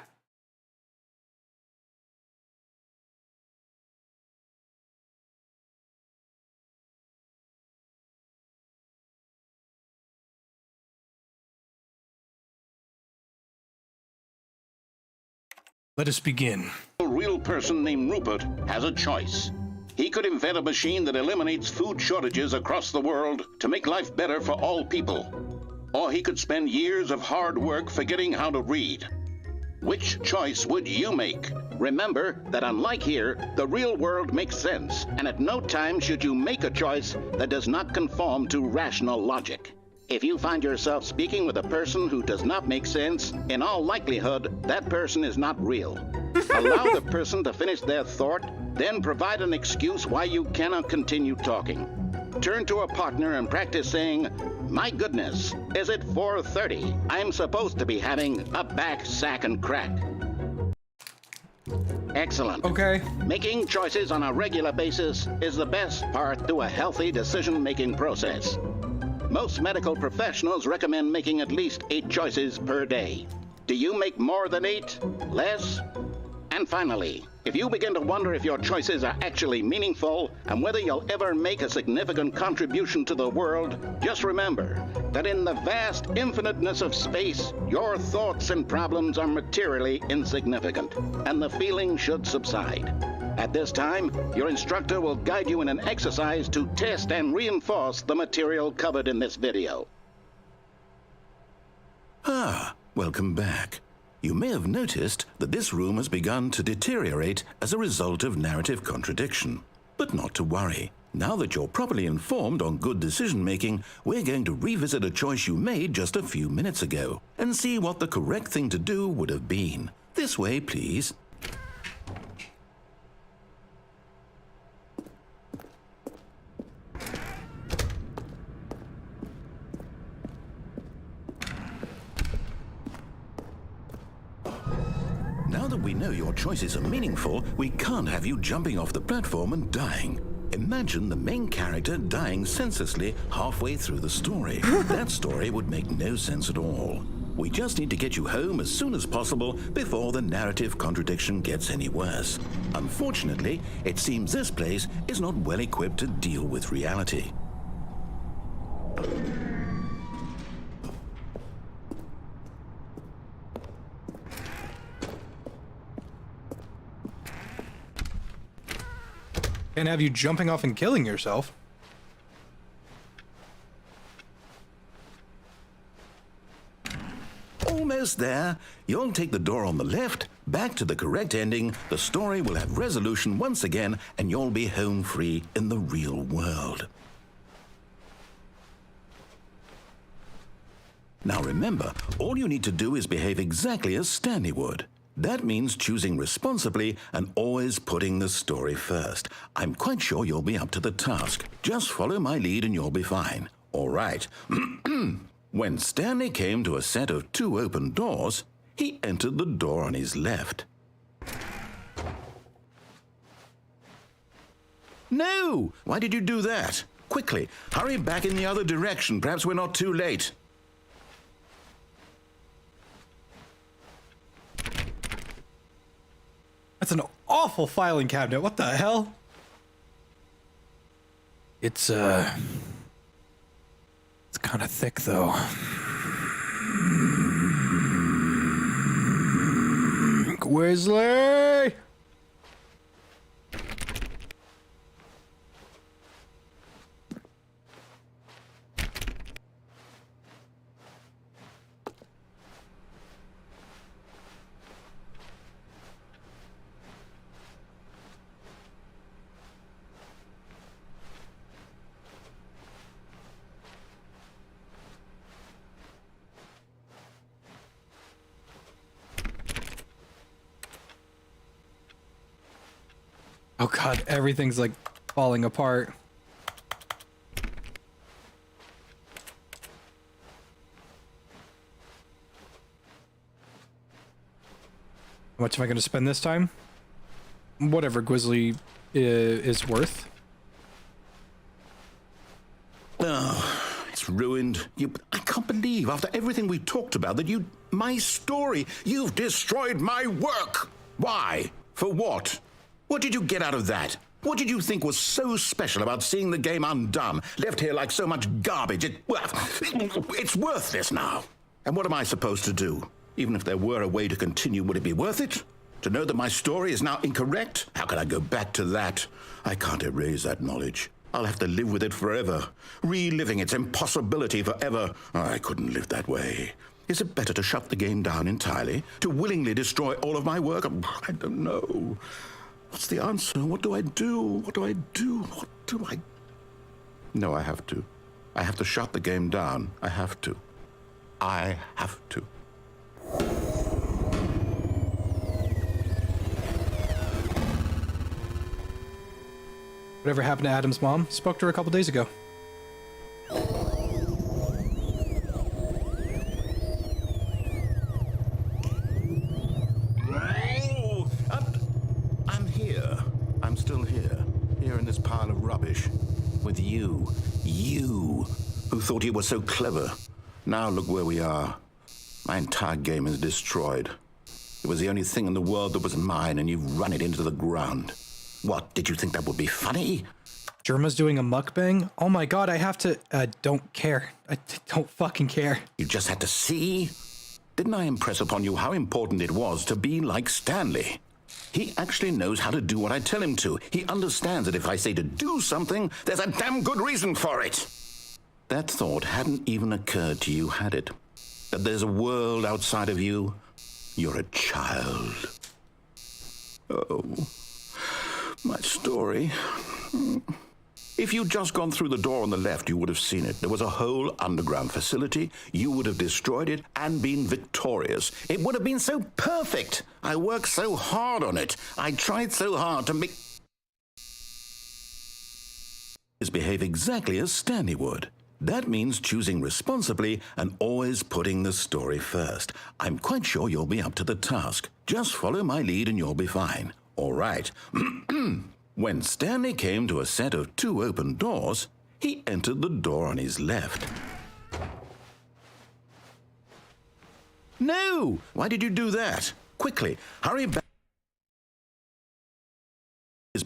us begin. A real person named Rupert has a choice. He could invent a machine that eliminates food shortages across the world to make life better for all people. Or he could spend years of hard work forgetting how to read. Which choice would you make? Remember that unlike here, the real world makes sense, and at no time should you make a choice that does not conform to rational logic. If you find yourself speaking with a person who does not make sense, in all likelihood, that person is not real. Allow the person to finish their thought, then provide an excuse why you cannot continue talking. Turn to a partner and practice saying, "My goodness, is it 4:30? I'm supposed to be having a back, sack, and crack." Excellent. Okay. Making choices on a regular basis is the best part to a healthy decision-making process. Most medical professionals recommend making at least 8 choices per day. Do you make more than 8? Less? And finally, if you begin to wonder if your choices are actually meaningful and whether you'll ever make a significant contribution to the world, just remember that in the vast infiniteness of space, your thoughts and problems are materially insignificant, and the feeling should subside. At this time, your instructor will guide you in an exercise to test and reinforce the material covered in this video. Ah, welcome back. You may have noticed that this room has begun to deteriorate as a result of narrative contradiction. But not to worry. Now that you're properly informed on good decision-making, we're going to revisit a choice you made just a few minutes ago and see what the correct thing to do would have been. This way, please. Now that we know your choices are meaningful, we can't have you jumping off the platform and dying. Imagine the main character dying senselessly halfway through the story. That story would make no sense at all. We just need to get you home as soon as possible before the narrative contradiction gets any worse. Unfortunately, it seems this place is not well equipped to deal with reality. Can't have you jumping off and killing yourself. Almost there. You'll take the door on the left, back to the correct ending, the story will have resolution once again, and you'll be home free in the real world. Now remember, all you need to do is behave exactly as Stanley would. That means choosing responsibly and always putting the story first. I'm quite sure you'll be up to the task. Just follow my lead and you'll be fine. All right. When Stanley came to a set of 2 open doors, he entered the door on his left. No! Why did you do that? Quickly, hurry back in the other direction. Perhaps we're not too late. That's an awful filing cabinet. What the hell? It's kind of thick, though. Grizzly! Oh god, everything's like falling apart. How much am I going to spend this time? Whatever Grizzly is worth. Oh, it's ruined. did. I can't believe, after everything we talked about, that my story, you've destroyed my work. Why? For what? What did you get out of that? What did you think was so special about seeing the game undone, left here like so much garbage? It's worthless now. And what am I supposed to do? Even if there were a way to continue, would it be worth it? To know that my story is now incorrect? How can I go back to that? I can't erase that knowledge. I'll have to live with it forever, reliving its impossibility forever. I couldn't live that way. Is it better to shut the game down entirely? To willingly destroy all of my work? I don't know. What's the answer? What do I do? What do I do? What do I... No, I have to. I have to shut the game down. I have to. I have to. Whatever happened to Adam's mom? Spoke to her a couple days ago. I'm here. I'm still here. Here in this pile of rubbish. With you. You, who thought you were so clever. Now look where we are. My entire game is destroyed. It was the only thing in the world that was mine, and you've run it into the ground. What, did you think that would be funny? Germa's doing a mukbang? Oh my god, I have to... don't care. I don't fucking care. You just had to see? Didn't I impress upon you how important it was to be like Stanley? He actually knows how to do what I tell him to. He understands that if I say to do something, there's a damn good reason for it. That thought hadn't even occurred to you, had it? That there's a world outside of you? You're a child. Oh... my story. If you'd just gone through the door on the left, you would have seen it. There was a whole underground facility. You would have destroyed it and been victorious. It would have been so perfect. I worked so hard on it. I tried so hard to make... behave exactly as Stanley would. That means choosing responsibly and always putting the story first. I'm quite sure you'll be up to the task. Just follow my lead and you'll be fine. All right. When Stanley came to a set of 2 open doors, he entered the door on his left. No! Why did you do that? Quickly, hurry back.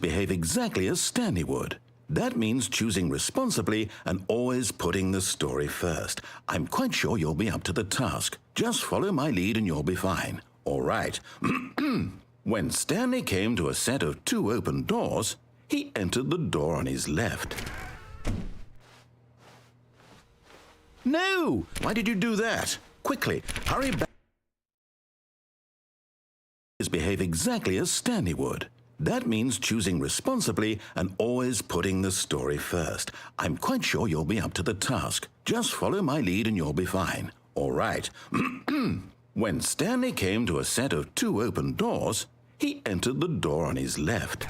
Behave exactly as Stanley would. That means choosing responsibly and always putting the story first. I'm quite sure you'll be up to the task. Just follow my lead and you'll be fine. All right. When Stanley came to a set of 2 open doors, he entered the door on his left. No! Why did you do that? Quickly, hurry back. Behave exactly as Stanley would. That means choosing responsibly and always putting the story first. I'm quite sure you'll be up to the task. Just follow my lead and you'll be fine. All right. When Stanley came to a set of 2 open doors, he entered the door on his left.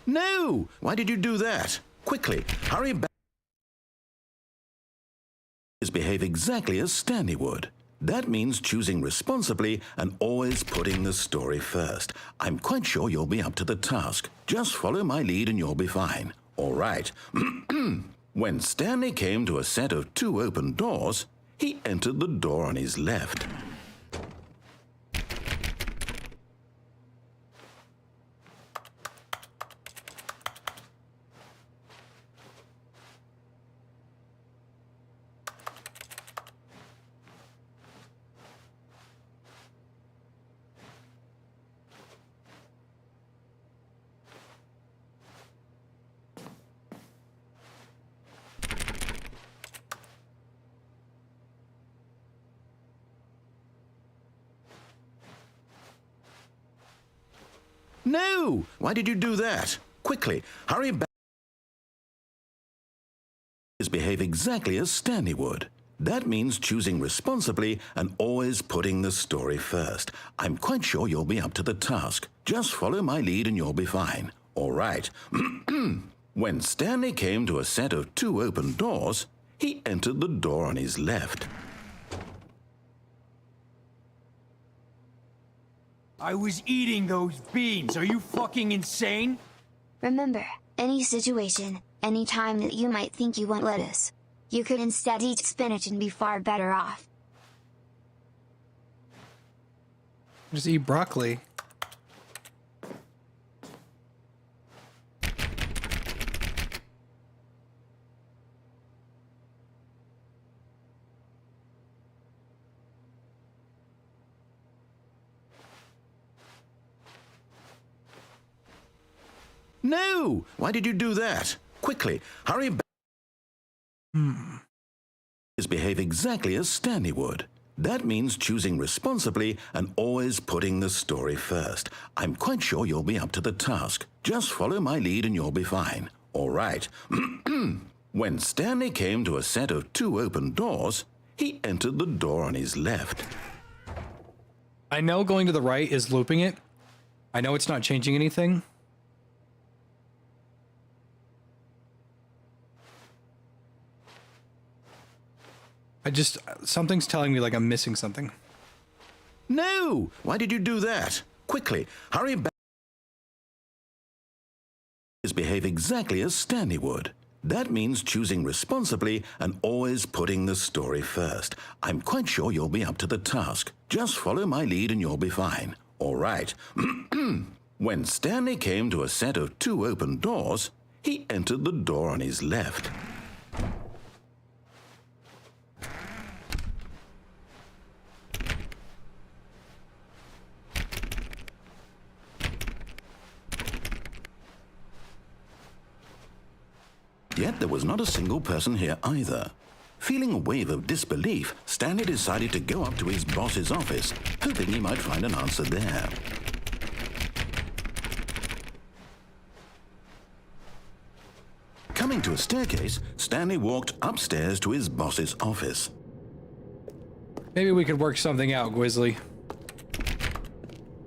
No! Why did you do that? Quickly, hurry back. Behave exactly as Stanley would. That means choosing responsibly and always putting the story first. I'm quite sure you'll be up to the task. Just follow my lead and you'll be fine. All right. When Stanley came to a set of 2 open doors, he entered the door on his left. No! Why did you do that? Quickly, hurry back. Behave exactly as Stanley would. That means choosing responsibly and always putting the story first. I'm quite sure you'll be up to the task. Just follow my lead and you'll be fine. All right. When Stanley came to a set of 2 open doors, he entered the door on his left. I was eating those beans. Are you fucking insane? Remember, any situation, any time that you might think you want lettuce, you could instead eat spinach and be far better off. Just eat broccoli. No! Why did you do that? Quickly, hurry back. Behave exactly as Stanley would. That means choosing responsibly and always putting the story first. I'm quite sure you'll be up to the task. Just follow my lead and you'll be fine. All right. When Stanley came to a set of 2 open doors, he entered the door on his left. I know going to the right is looping it. I know it's not changing anything. Something's telling me like I'm missing something. No! Why did you do that? Quickly, hurry back. Behave exactly as Stanley would. That means choosing responsibly and always putting the story first. I'm quite sure you'll be up to the task. Just follow my lead and you'll be fine. All right. When Stanley came to a set of 2 open doors, he entered the door on his left. Yet there was not a single person here either. Feeling a wave of disbelief, Stanley decided to go up to his boss's office, hoping he might find an answer there. Coming to a staircase, Stanley walked upstairs to his boss's office. Maybe we could work something out, Grizzly.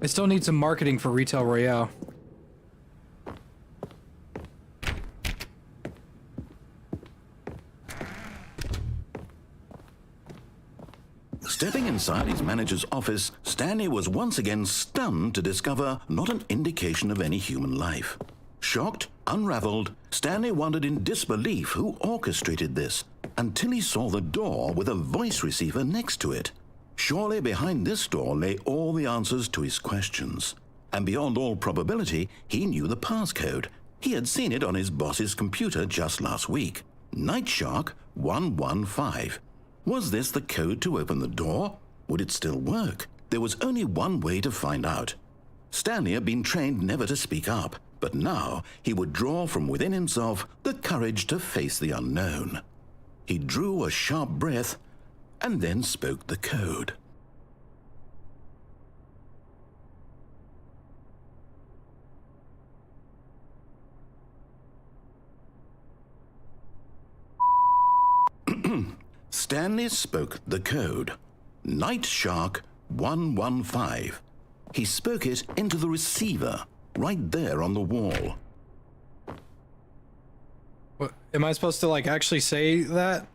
I still need some marketing for Retail Royale. Stepping inside his manager's office, Stanley was once again stunned to discover not an indication of any human life. Shocked, unraveled, Stanley wondered in disbelief who orchestrated this, until he saw the door with a voice receiver next to it. Surely behind this door lay all the answers to his questions. And beyond all probability, he knew the passcode. He had seen it on his boss's computer just last week. Nightshark 115. Was this the code to open the door? Would it still work? There was only one way to find out. Stanley had been trained never to speak up, but now he would draw from within himself the courage to face the unknown. He drew a sharp breath and then spoke the code. Stanley spoke the code. Nightshark 115. He spoke it into the receiver, right there on the wall. What, am I supposed to, like, actually say that?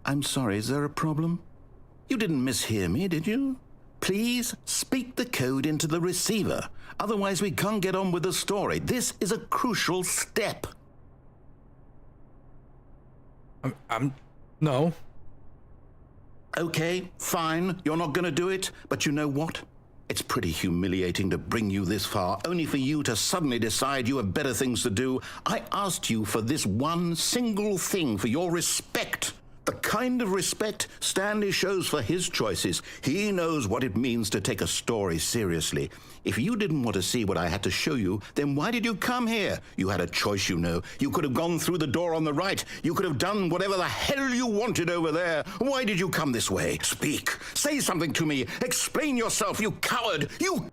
I'm sorry, is there a problem? You didn't mishear me, did you? Please speak the code into the receiver. Otherwise, we can't get on with the story. This is a crucial step. No. Okay, fine. You're not gonna do it, but you know what? It's pretty humiliating to bring you this far, only for you to suddenly decide you have better things to do. I asked you for this one single thing, for your respect. The kind of respect Stanley shows for his choices. He knows what it means to take a story seriously. If you didn't want to see what I had to show you, then why did you come here? You had a choice, you know. You could have gone through the door on the right. You could have done whatever the hell you wanted over there. Why did you come this way? Speak. Say something to me. Explain yourself, you coward. You...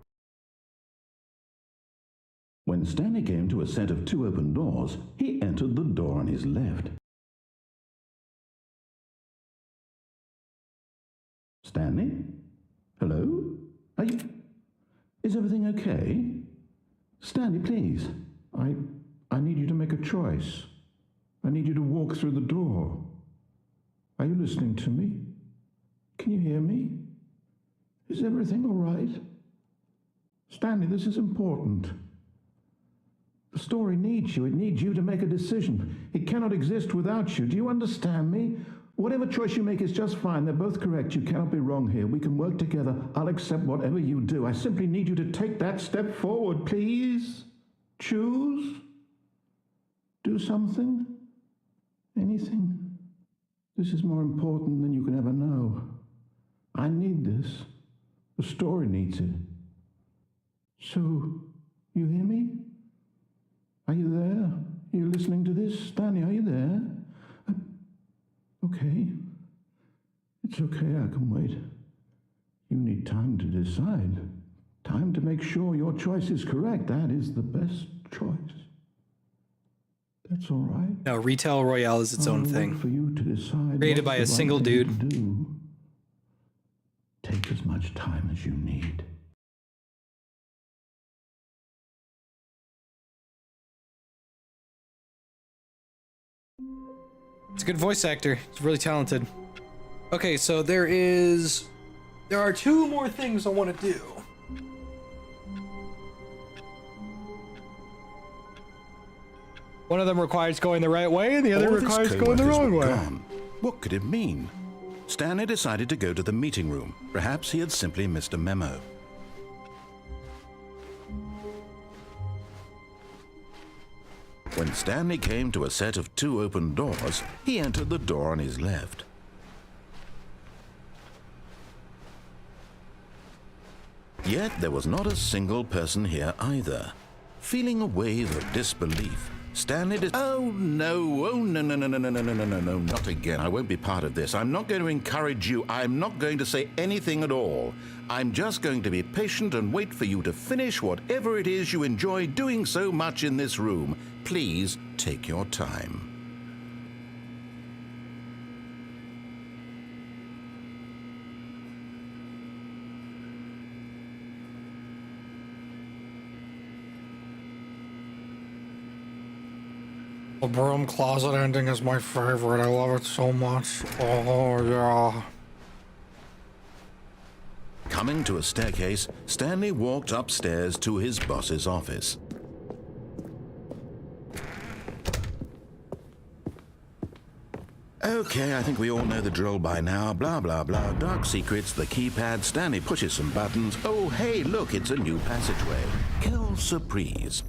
When Stanley came to a set of 2 open doors, he entered the door on his left. Stanley? Hello? Are you... Is everything okay? Stanley, please. I need you to make a choice. I need you to walk through the door. Are you listening to me? Can you hear me? Is everything all right? Stanley, this is important. The story needs you. It needs you to make a decision. It cannot exist without you. Do you understand me? Whatever choice you make is just fine. They're both correct. You cannot be wrong here. We can work together. I'll accept whatever you do. I simply need you to take that step forward, please. Choose. Do something. Anything. This is more important than you can ever know. I need this. The story needs it. So, you hear me? Are you there? Are you listening to this? Stanley, are you there? Okay. It's okay, I can wait. You need time to decide. Time to make sure your choice is correct. That is the best choice. That's all right. No, Retail Royale is its own thing. For you to decide created by a single dude. Take as much time as you need. It's a good voice actor. He's really talented. Okay, so there are two more things I want to do. One of them requires going the right way, and the other requires going the wrong way. Gone. What could it mean? Stanley decided to go to the meeting room. Perhaps he had simply missed a memo. When Stanley came to a set of 2 open doors, he entered the door on his left. Yet there was not a single person here either. Feeling a wave of disbelief, Stanley Oh no, not again. I won't be part of this. I'm not going to encourage you. I'm not going to say anything at all. I'm just going to be patient and wait for you to finish whatever it is you enjoy doing so much in this room. Please take your time. The broom closet ending is my favorite. I love it so much. Oh, yeah. Coming to a staircase, Stanley walked upstairs to his boss's office. Okay, I think we all know the drill by now. Blah, blah, blah. Dark secrets, the keypad. Stanley pushes some buttons. Oh, hey, look, it's a new passageway. Quelle surprise.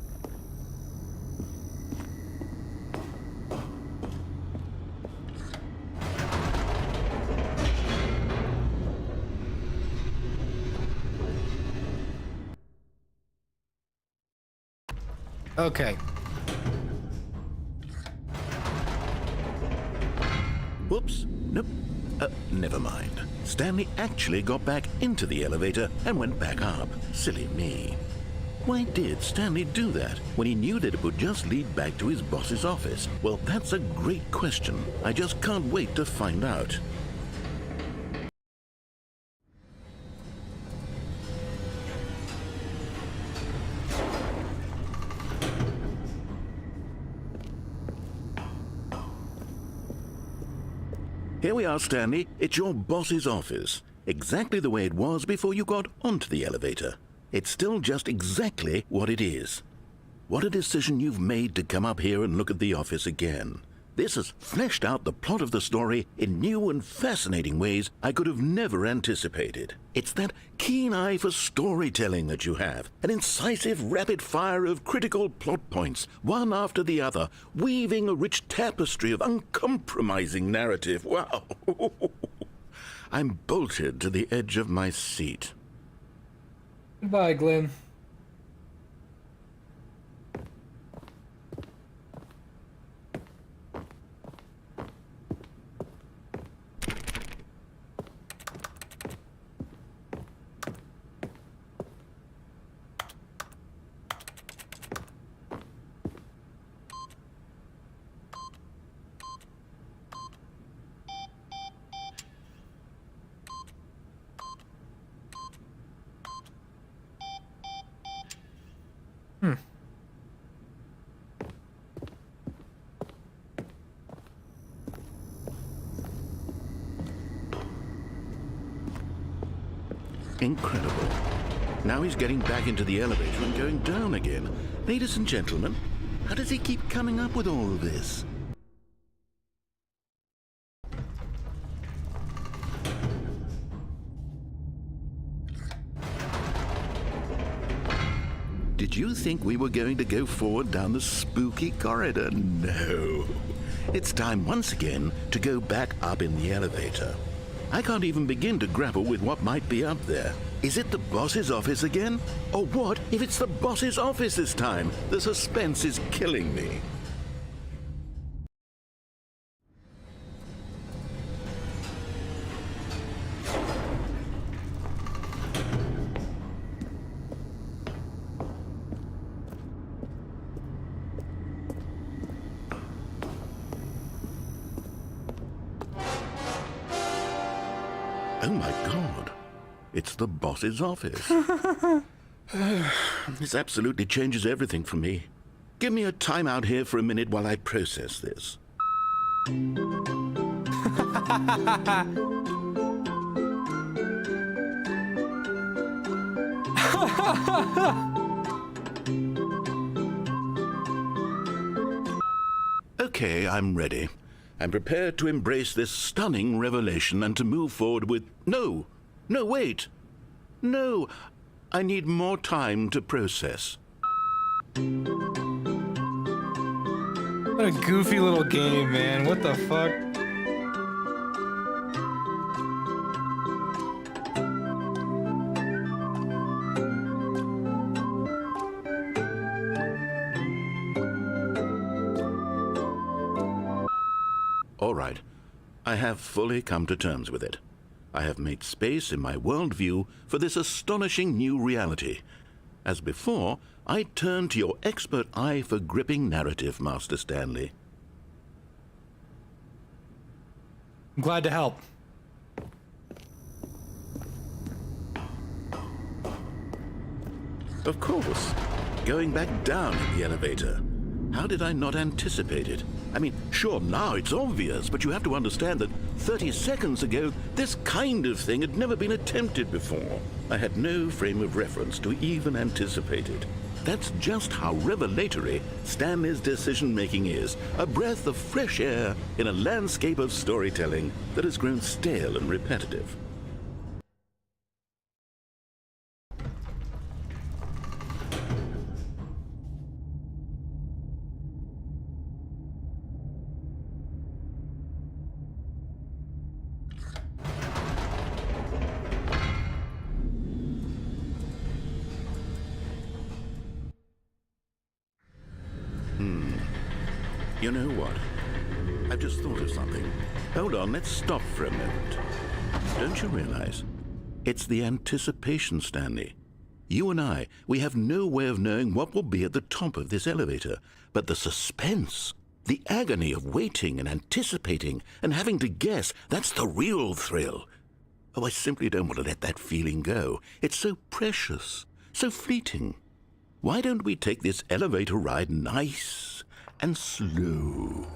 Okay. Whoops. Nope. Never mind. Stanley actually got back into the elevator and went back up. Silly me. Why did Stanley do that when he knew that it would just lead back to his boss's office? Well, that's a great question. I just can't wait to find out. Here we are, Stanley. It's your boss's office. Exactly the way it was before you got onto the elevator. It's still just exactly what it is. What a decision you've made to come up here and look at the office again. This has fleshed out the plot of the story in new and fascinating ways I could have never anticipated. It's that keen eye for storytelling that you have, an incisive rapid fire of critical plot points, one after the other, weaving a rich tapestry of uncompromising narrative. Wow! I'm bolted to the edge of my seat. Goodbye, Glenn. Incredible. Now he's getting back into the elevator and going down again. Ladies and gentlemen, How does he keep coming up with all of this? Did you think we were going to go forward down the spooky corridor? No. It's time once again to go back up in the elevator. I can't even begin to grapple with what might be up there. Is it the boss's office again? Or what if it's the boss's office this time? The suspense is killing me. Oh my God, it's the boss's office. This absolutely changes everything for me. Give me a timeout here for a minute while I process this. Okay, I'm ready. I'm prepared to embrace this stunning revelation and to move forward with... No, wait. No, I need more time to process. What a goofy little game, man. What the fuck? All right, I have fully come to terms with it. I have made space in my worldview for this astonishing new reality. As before, I turn to your expert eye for gripping narrative, Master Stanley. I'm glad to help. Of course, going back down in the elevator. How did I not anticipate it? I mean, sure, now it's obvious, but you have to understand that 30 seconds ago, this kind of thing had never been attempted before. I had no frame of reference to even anticipate it. That's just how revelatory Stanley's decision-making is, a breath of fresh air in a landscape of storytelling that has grown stale and repetitive. You know what? I've just thought of something. Hold on, let's stop for a moment. Don't you realize? It's the anticipation, Stanley. You and I, we have no way of knowing what will be at the top of this elevator. But the suspense, the agony of waiting and anticipating and having to guess, that's the real thrill. Oh, I simply don't want to let that feeling go. It's so precious, so fleeting. Why don't we take this elevator ride nice and slow?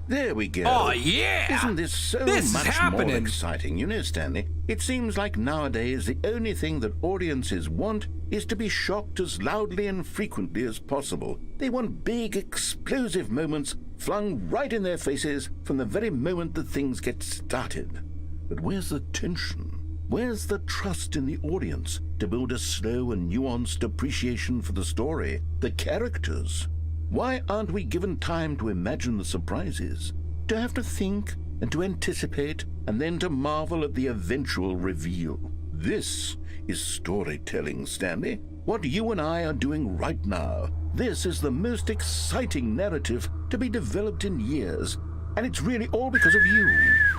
There we go. Oh, yeah! Isn't this so much more exciting? You know, Stanley, it seems like nowadays the only thing that audiences want is to be shocked as loudly and frequently as possible. They want big, explosive moments flung right in their faces from the very moment that things get started. But where's the tension? Where's the trust in the audience to build a slow and nuanced appreciation for the story, the characters? Why aren't we given time to imagine the surprises, to have to think and to anticipate and then to marvel at the eventual reveal? This is storytelling, Stanley. What you and I are doing right now. This is the most exciting narrative to be developed in years. And it's really all because of you.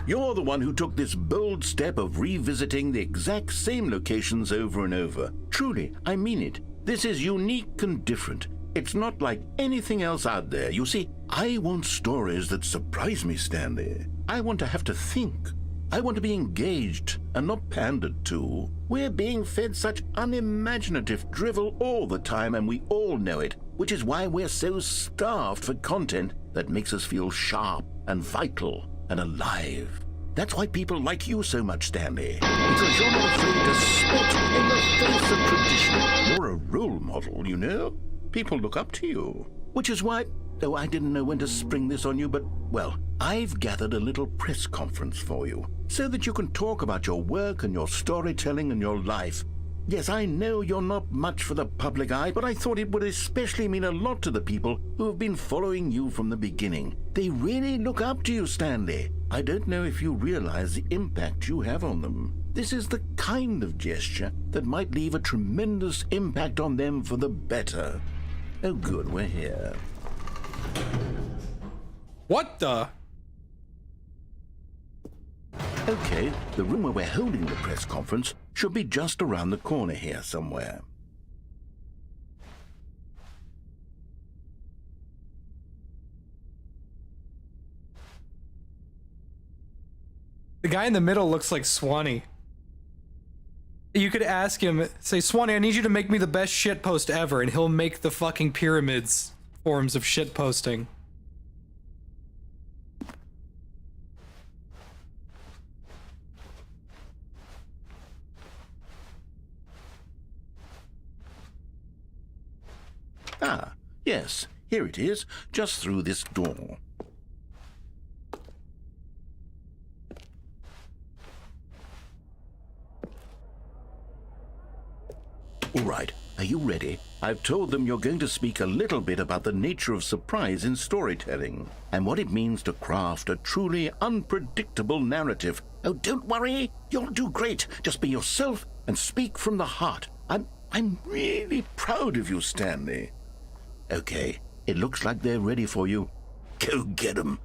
You're the one who took this bold step of revisiting the exact same locations over and over. Truly, I mean it. This is unique and different. It's not like anything else out there. You see, I want stories that surprise me, Stanley. I want to have to think. I want to be engaged and not pandered to. We're being fed such unimaginative drivel all the time, and we all know it, which is why we're so starved for content that makes us feel sharp and vital and alive. That's why people like you so much, Stanley. Because you're not afraid to spit in the face of tradition. You're a role model, you know? People look up to you. Which is why... Oh, I didn't know when to spring this on you, but, well, I've gathered a little press conference for you, so that you can talk about your work and your storytelling and your life. Yes, I know you're not much for the public eye, but I thought it would especially mean a lot to the people who have been following you from the beginning. They really look up to you, Stanley. I don't know if you realize the impact you have on them. This is the kind of gesture that might leave a tremendous impact on them for the better. Oh, good, we're here. What the? Okay, the room where we're holding the press conference should be just around the corner here somewhere. The guy in the middle looks like Swanee. You could ask him, say, Swanee, I need you to make me the best shitpost ever, and he'll make the fucking pyramids forms of shitposting. Ah, yes, here it is, just through this door. All right, are you ready? I've told them you're going to speak a little bit about the nature of surprise in storytelling and what it means to craft a truly unpredictable narrative. Oh, don't worry, you'll do great. Just be yourself and speak from the heart. I'm really proud of you, Stanley. Okay, it looks like they're ready for you. Go get them.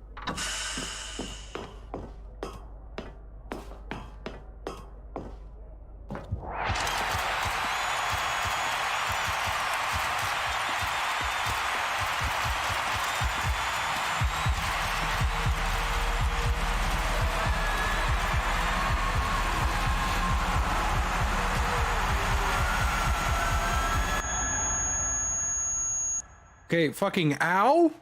Okay, fucking ow?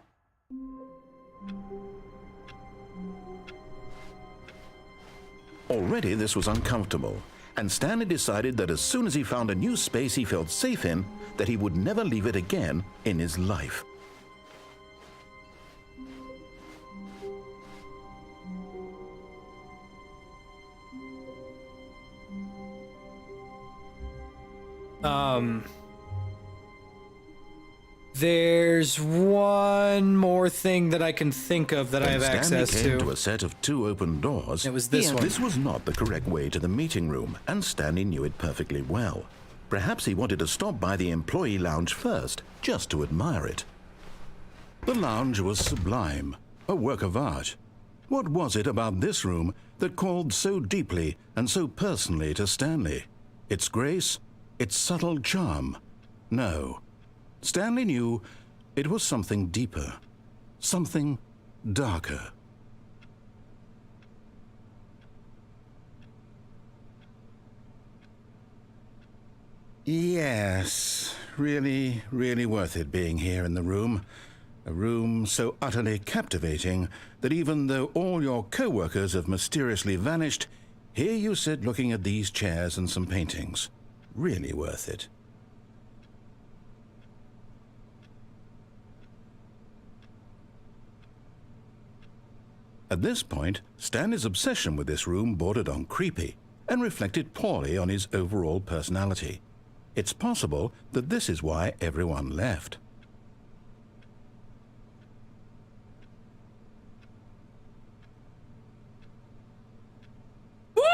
Already this was uncomfortable, and Stanley decided that as soon as he found a new space he felt safe in, that he would never leave it again in his life. There's one more thing that I can think of that I have access Stanley came to. to a set of 2 open doors. It was this one. This was not the correct way to the meeting room, and Stanley knew it perfectly well. Perhaps he wanted to stop by the employee lounge first, just to admire it. The lounge was sublime, a work of art. What was it about this room that called so deeply and so personally to Stanley? Its grace? Its subtle charm? No. Stanley knew it was something deeper, something darker. Yes, really, really worth it being here in the room. A room so utterly captivating that even though all your co-workers have mysteriously vanished, here you sit looking at these chairs and some paintings. Really worth it. At this point, Stanley's obsession with this room bordered on creepy and reflected poorly on his overall personality. It's possible that this is why everyone left.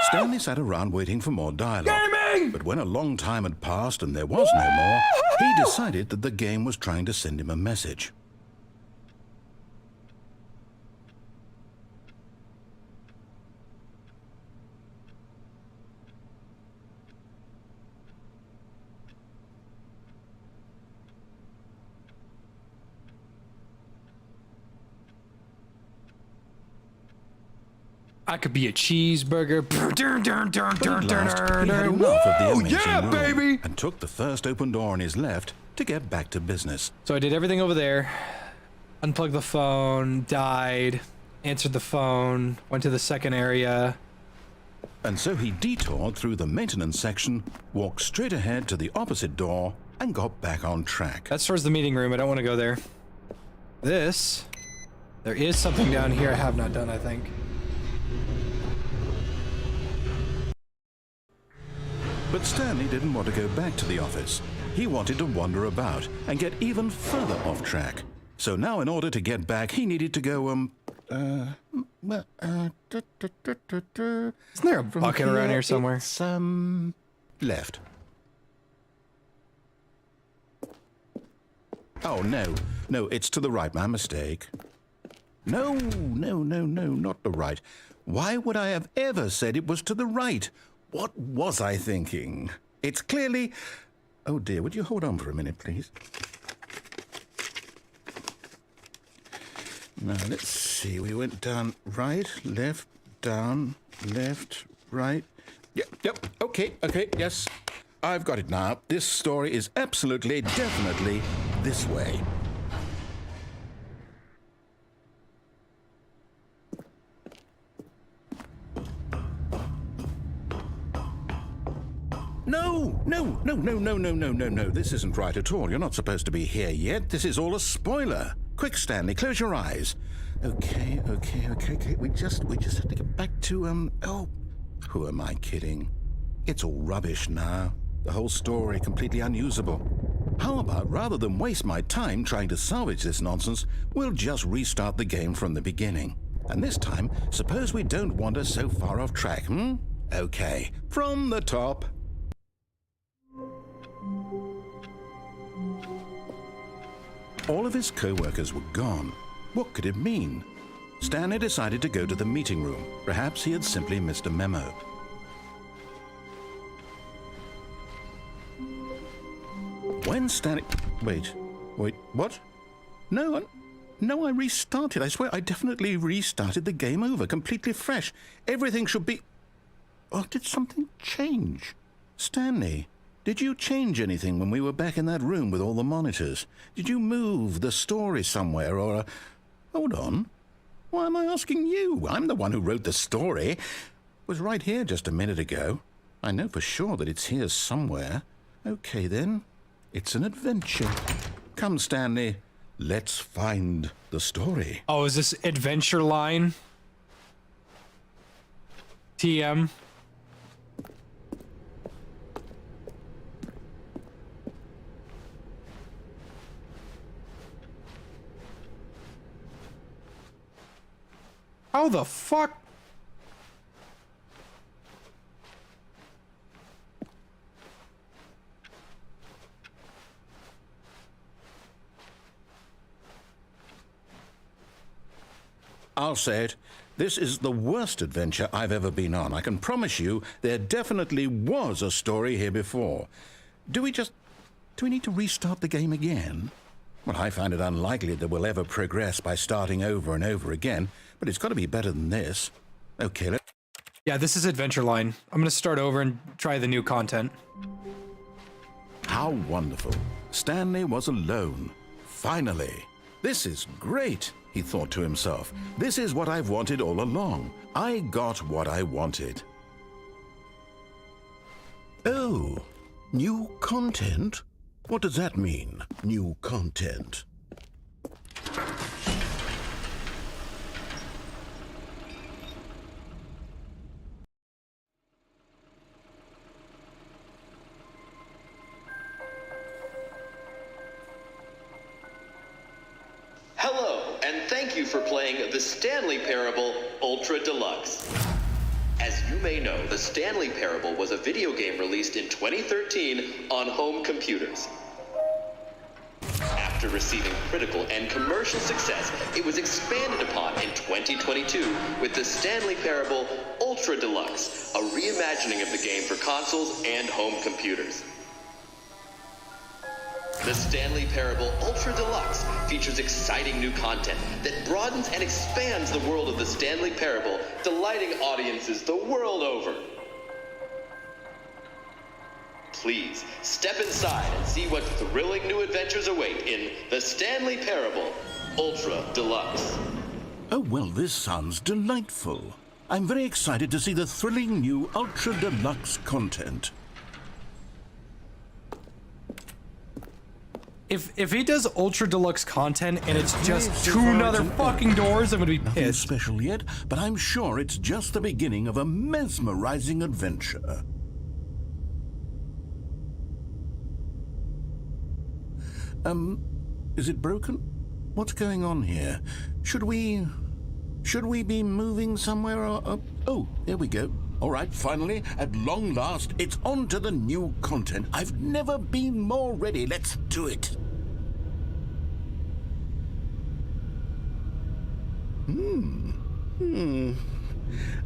Stanley sat around waiting for more dialogue. Gaming! But when a long time had passed and there was no more, he decided that the game was trying to send him a message. I could be a cheeseburger. But at last, he had enough of the amazing room baby! And took the first open door on his left to get back to business. So I did everything over there. Unplugged the phone, died, answered the phone, went to the second area. And so he detoured through the maintenance section, walked straight ahead to the opposite door, and got back on track. That's towards the meeting room. I don't want to go there. There is something down here I have not done, I think. But Stanley didn't want to go back to the office. He wanted to wander about and get even further off track. So now in order to get back, he needed to go, Isn't there a bucket around here somewhere? It's, left. Oh, no, it's to the right, my mistake. No, not the right. Why would I have ever said it was to the right? What was I thinking? It's clearly... Oh dear, would you hold on for a minute, please? Now, let's see, we went down right, left, down, left, right. Yep, okay, yes. I've got it now. This story is absolutely, definitely this way. No. This isn't right at all. You're not supposed to be here yet. This is all a spoiler. Quick, Stanley, close your eyes. Okay. We just have to get back to, oh, who am I kidding? It's all rubbish now. The whole story completely unusable. How about, rather than waste my time trying to salvage this nonsense, we'll just restart the game from the beginning. And this time, suppose we don't wander so far off track, Okay, from the top. All of his co-workers were gone. What could it mean? Stanley decided to go to the meeting room. Perhaps he had simply missed a memo. When Stanley... Wait, what? No, I restarted. I swear I definitely restarted the game over, completely fresh. Everything should be... Oh, did something change? Stanley, did you change anything when we were back in that room with all the monitors? Did you move the story somewhere or... Hold on. Why am I asking you? I'm the one who wrote the story. It was right here just a minute ago. I know for sure that it's here somewhere. Okay, then. It's an adventure. Come, Stanley. Let's find the story. Oh, is this adventure line? TM. How the fuck? I'll say it. This is the worst adventure I've ever been on. I can promise you there definitely was a story here before. Do we need to restart the game again? Well, I find it unlikely that we'll ever progress by starting over and over again, but it's got to be better than this. Okay, Yeah, this is adventure line. I'm gonna start over and try the new content. How wonderful. Stanley was alone. Finally. This is great, he thought to himself. This is what I've wanted all along. I got what I wanted. Oh, new content? What does that mean, new content? Hello, and thank you for playing the Stanley Parable Ultra Deluxe. As you may know, the Stanley Parable was a video game released in 2013 on home computers. After receiving critical and commercial success, it was expanded upon in 2022 with the Stanley Parable Ultra Deluxe, a reimagining of the game for consoles and home computers. The Stanley Parable Ultra Deluxe features exciting new content that broadens and expands the world of the Stanley Parable, delighting audiences the world over. Please, step inside and see what thrilling new adventures await in the Stanley Parable Ultra Deluxe. Oh, well, this sounds delightful. I'm very excited to see the thrilling new Ultra Deluxe content. If he does ultra deluxe content and it's just two other fucking doors, I'm gonna be Nothing pissed. special yet, but I'm sure it's just the beginning of a mesmerizing adventure. Is it broken? What's going on here? Should we be moving somewhere or oh, there we go. All right, finally, at long last, it's on to the new content. I've never been more ready. Let's do it.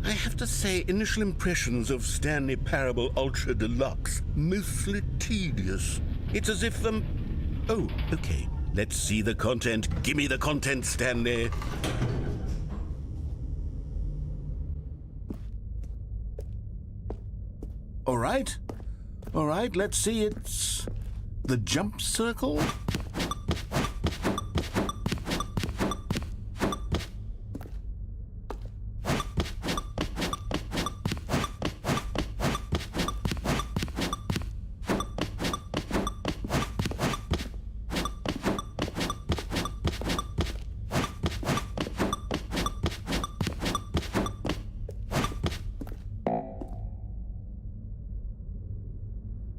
I have to say, initial impressions of Stanley Parable Ultra Deluxe, mostly tedious. It's as if oh, okay. Let's see the content. Give me the content, Stanley. All right, let's see. It's the jump circle.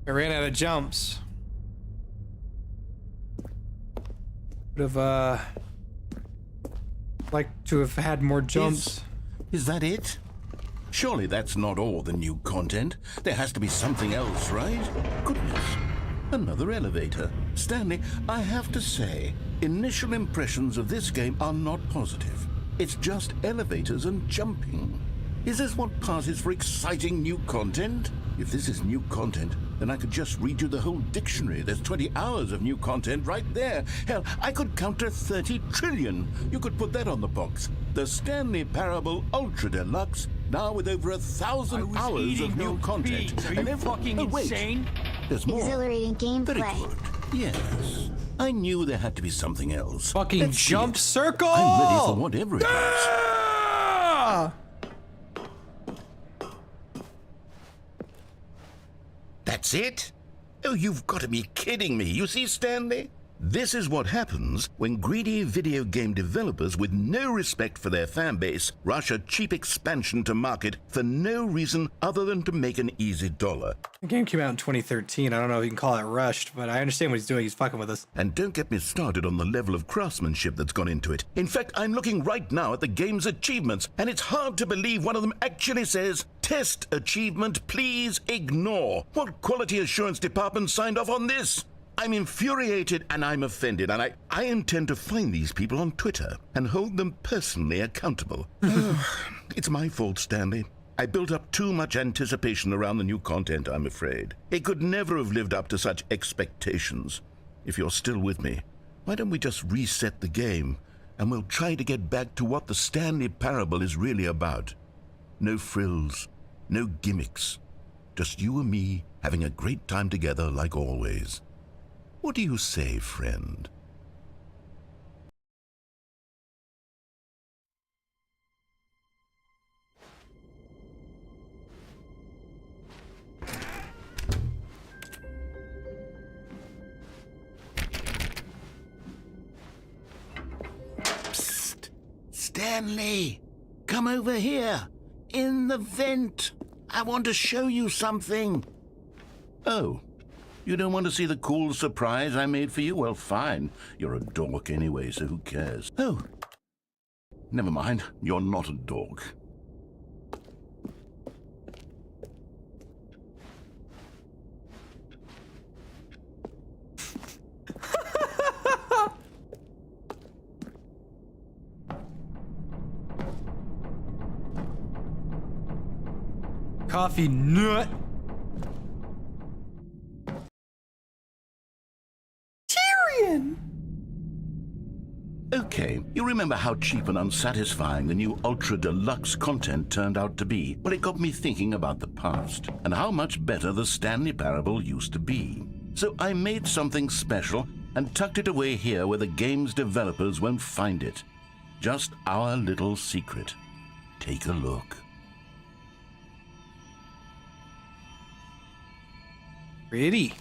I ran out of jumps. Would have liked to have had more jumps. Is that it? Surely that's not all the new content. There has to be something else, right? Goodness. Another elevator. Stanley, I have to say, initial impressions of this game are not positive. It's just elevators and jumping. Is this what passes for exciting new content? If this is new content, then I could just read you the whole dictionary. There's 20 hours of new content right there. Hell, I could count to 30 trillion. You could put that on the box. The Stanley Parable Ultra Deluxe, now with over 1,000 hours of new content. Are you fucking insane? There's more. Exhilarating gameplay. Very good. Yes. I knew there had to be something else. Fucking jump circle! I'm ready for whatever it is. Ah! That's it? Oh, you've got to be kidding me. You see, Stanley? This is what happens when greedy video game developers with no respect for their fan base rush a cheap expansion to market for no reason other than to make an easy dollar. The game came out in 2013. I don't know if you can call it rushed, but I understand what he's doing. He's fucking with us. And don't get me started on the level of craftsmanship that's gone into it. In fact, I'm looking right now at the game's achievements, and it's hard to believe one of them actually says, "Test achievement, please ignore." What quality assurance department signed off on this? I'm infuriated and I'm offended, and I intend to find these people on Twitter and hold them personally accountable. It's my fault, Stanley. I built up too much anticipation around the new content, I'm afraid. It could never have lived up to such expectations. If you're still with me, why don't we just reset the game, and we'll try to get back to what the Stanley Parable is really about. No frills, no gimmicks. Just you and me having a great time together like always. What do you say, friend? Psst! Stanley! Come over here! In the vent! I want to show you something! Oh. You don't want to see the cool surprise I made for you? Well, fine. You're a dork anyway, so who cares? Oh. Never mind. You're not a dork. Coffee nut. Okay, you remember how cheap and unsatisfying the new Ultra Deluxe content turned out to be? Well, it got me thinking about the past, and how much better the Stanley Parable used to be. So I made something special and tucked it away here where the game's developers won't find it. Just our little secret. Take a look. Pretty.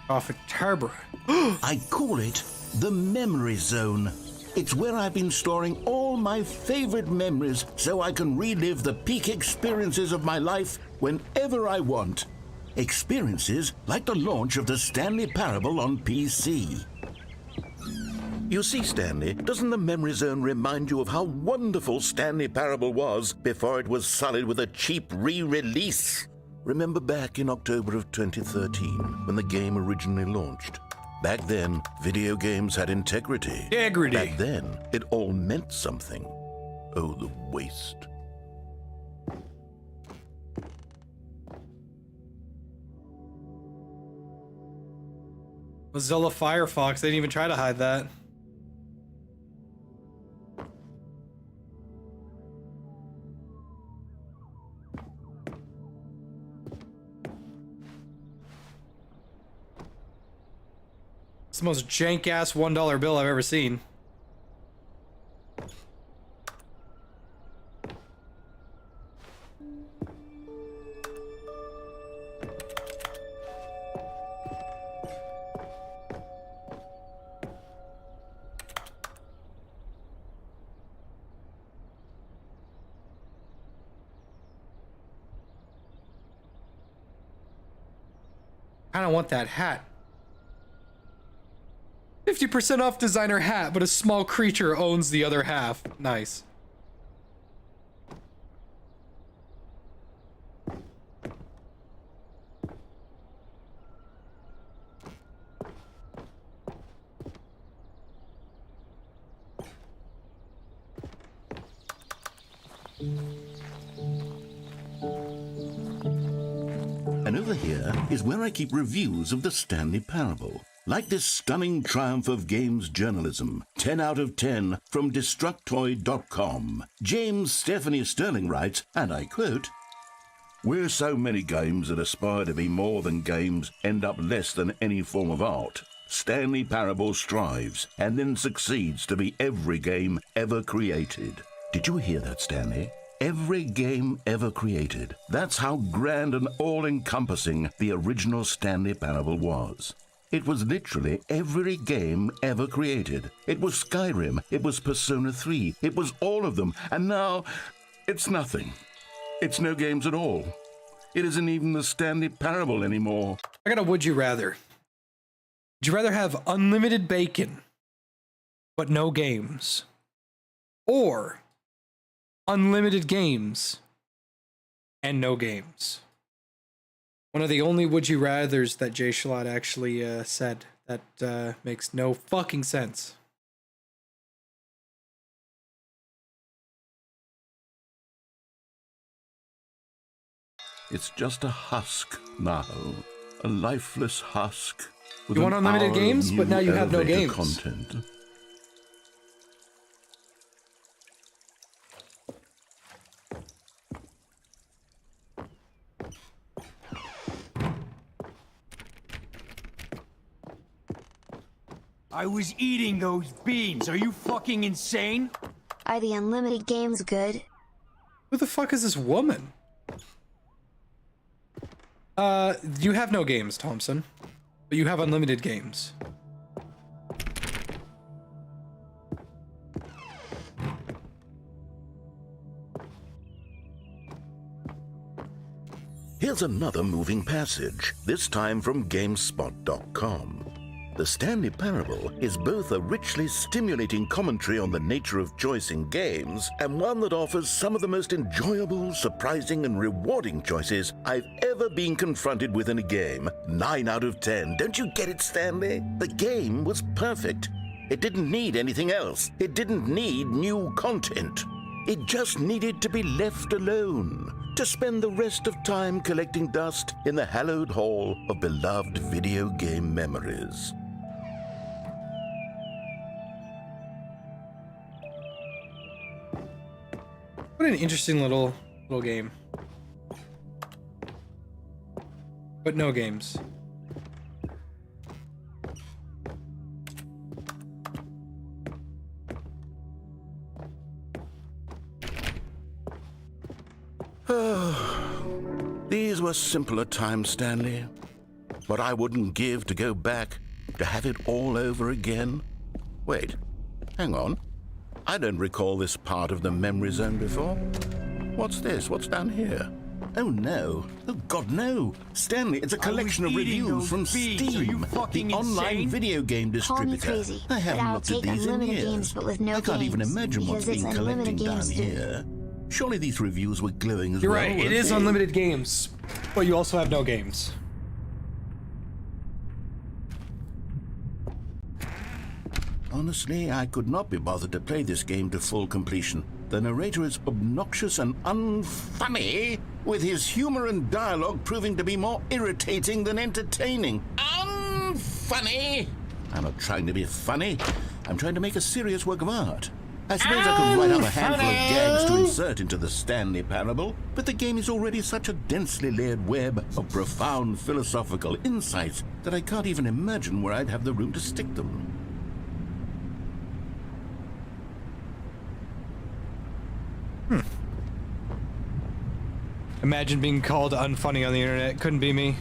Traffic Harbor. I call it the Memory Zone. It's where I've been storing all my favorite memories so I can relive the peak experiences of my life whenever I want. Experiences like the launch of the Stanley Parable on PC. You see, Stanley, doesn't the Memory Zone remind you of how wonderful Stanley Parable was before it was sullied with a cheap re-release? Remember back in October of 2013 when the game originally launched? Back then, video games had integrity. Integrity. Back then, it all meant something. Oh, the waste. Mozilla Firefox, they didn't even try to hide that. It's the most jank-ass $1 bill I've ever seen. I don't want that hat. 50% off designer hat, but a small creature owns the other half. Nice. And over here is where I keep reviews of the Stanley Parable. Like this stunning triumph of games journalism, 10 out of 10 from Destructoid.com. James Stephanie Sterling writes, and I quote, "Where so many games that aspire to be more than games end up less than any form of art, Stanley Parable strives and then succeeds to be every game ever created." Did you hear that, Stanley? Every game ever created. That's how grand and all-encompassing the original Stanley Parable was. It was literally every game ever created. It was Skyrim, it was Persona 3, it was all of them, and now it's nothing. It's no games at all. It isn't even the Stanley Parable anymore. I got a would you rather. Would you rather have unlimited bacon, but no games? Or unlimited games and no games? One of the only would you rathers that Jay Schlott actually said that makes no fucking sense. It's just a husk now, a lifeless husk. With You want an unlimited hour of games, but new now you have no elevator games. Content. I was eating those beans. Are you fucking insane? Are the unlimited games good? Who the fuck is this woman? You have no games, Thompson. But you have unlimited games. Here's another moving passage, this time from GameSpot.com. The Stanley Parable is both a richly stimulating commentary on the nature of choice in games and one that offers some of the most enjoyable, surprising, and rewarding choices I've ever been confronted with in a game. 9 out of 10. Don't you get it, Stanley? The game was perfect. It didn't need anything else. It didn't need new content. It just needed to be left alone, to spend the rest of time collecting dust in the hallowed hall of beloved video game memories. What an interesting little game. But no games. These were simpler times, Stanley. What I wouldn't give to go back, to have it all over again. Wait, hang on. I don't recall this part of the memory zone before. What's this? What's down here? Oh no. Oh God, no. Stanley, it's a collection of reviews from Steam, the online video game distributor. Call me crazy, I haven't but I'll looked at take these in unlimited years. games, but with no I can't even games, imagine what's because been it's collecting unlimited down games too. here. Surely these reviews were glowing as You're well. right, it is weren't they? unlimited games, but you also have no games. Honestly, I could not be bothered to play this game to full completion. The narrator is obnoxious and unfunny, with his humor and dialogue proving to be more irritating than entertaining. Unfunny! I'm not trying to be funny. I'm trying to make a serious work of art. I suppose I could write up a handful of gags to insert into the Stanley Parable, but the game is already such a densely layered web of profound philosophical insights that I can't even imagine where I'd have the room to stick them. Imagine being called unfunny on the internet. Couldn't be me.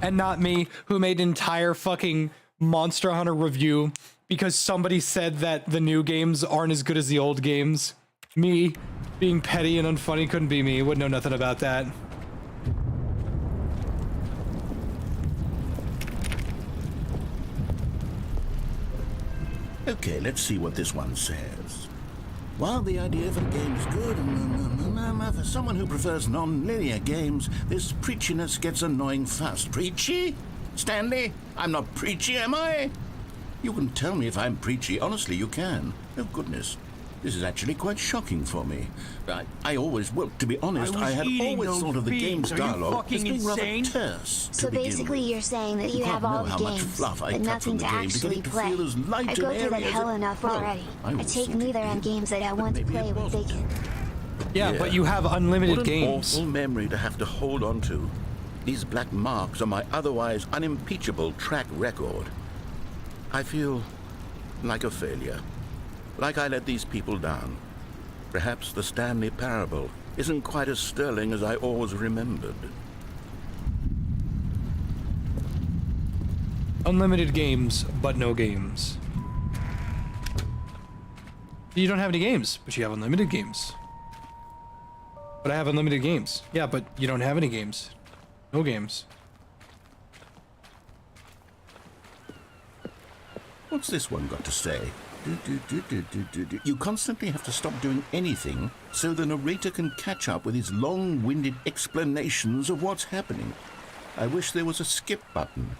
And not me, who made an entire fucking Monster Hunter review because somebody said that the new games aren't as good as the old games. Me being petty and unfunny couldn't be me. Wouldn't know nothing about that. Okay, let's see what this one says. While the idea of a game is good, for someone who prefers non-linear games, this preachiness gets annoying fast. Preachy? Stanley, I'm not preachy, am I? You can tell me if I'm preachy. Honestly, you can. Oh, goodness. This is actually quite shocking for me. I always, well, to be honest, I had always thought of the game's dialogue as being rather terse. So basically you're saying that you have all the games, but nothing to actually play. I go through that hell enough already. I take neither on games that I want to play with vacant. Yeah, but you have unlimited what an games. Awful memory to have to hold on to. These black marks on my otherwise unimpeachable track record. I feel like a failure. Like I let these people down. Perhaps the Stanley Parable isn't quite as sterling as I always remembered. Unlimited games, but no games. You don't have any games, but you have unlimited games. But I have unlimited games. Yeah, but you don't have any games. No games. What's this one got to say? You constantly have to stop doing anything so the narrator can catch up with his long-winded explanations of what's happening. I wish there was a skip button.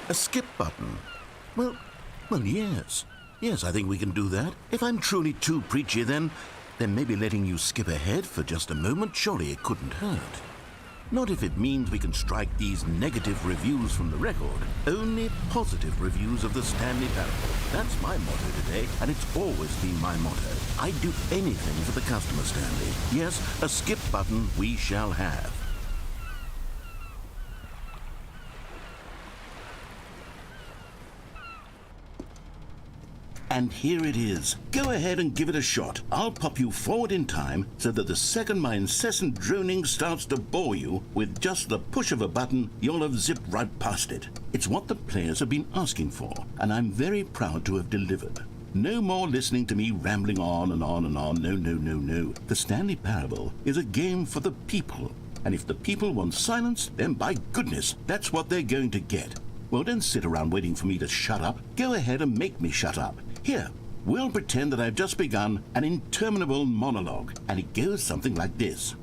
A skip button? Well, yes. Yes, I think we can do that. If I'm truly too preachy, then maybe letting you skip ahead for just a moment, surely it couldn't hurt. Not if it means we can strike these negative reviews from the record. Only positive reviews of the Stanley Parable. That's my motto today, and it's always been my motto. I'd do anything for the customer, Stanley. Yes, a skip button we shall have. And here it is. Go ahead and give it a shot. I'll pop you forward in time so that the second my incessant droning starts to bore you, with just the push of a button, you'll have zipped right past it. It's what the players have been asking for, and I'm very proud to have delivered. No more listening to me rambling on and on and on. No. The Stanley Parable is a game for the people. And if the people want silence, then by goodness, that's what they're going to get. Well, don't sit around waiting for me to shut up. Go ahead and make me shut up. Here, we'll pretend that I've just begun an interminable monologue, and it goes something like this.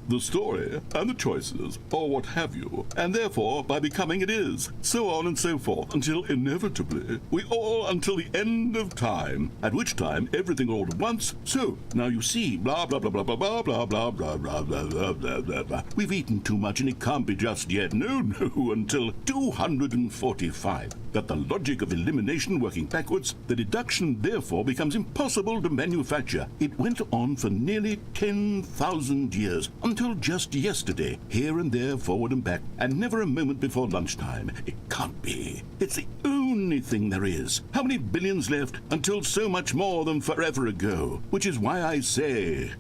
The story and the choices, or what have you, and therefore by becoming it is, so on and so forth, until inevitably we all until the end of time, at which time everything all at once. So now you see, blah blah blah blah blah blah blah blah blah blah blah blah blah blah blah. We've eaten too much and it can't be just yet. No, until 245. Got the logic of elimination working backwards. The deduction therefore becomes impossible to manufacture. It went on for nearly 10,000 years, until just yesterday, here and there, forward and back, and never a moment before lunchtime. It can't be. It's the only thing there is. How many billions left until so much more than forever ago? Which is why I say,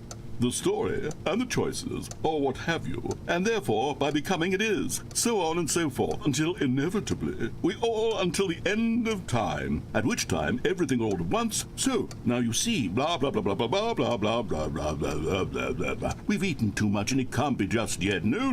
the story and the choices, or what have you, and therefore by becoming it is, so on and so forth, until inevitably we all until the end of time, at which time everything all at once. So now you see, blah blah blah blah blah blah blah blah blah blah blah blah blah blah blah. We've eaten too much and it can't be just yet. No,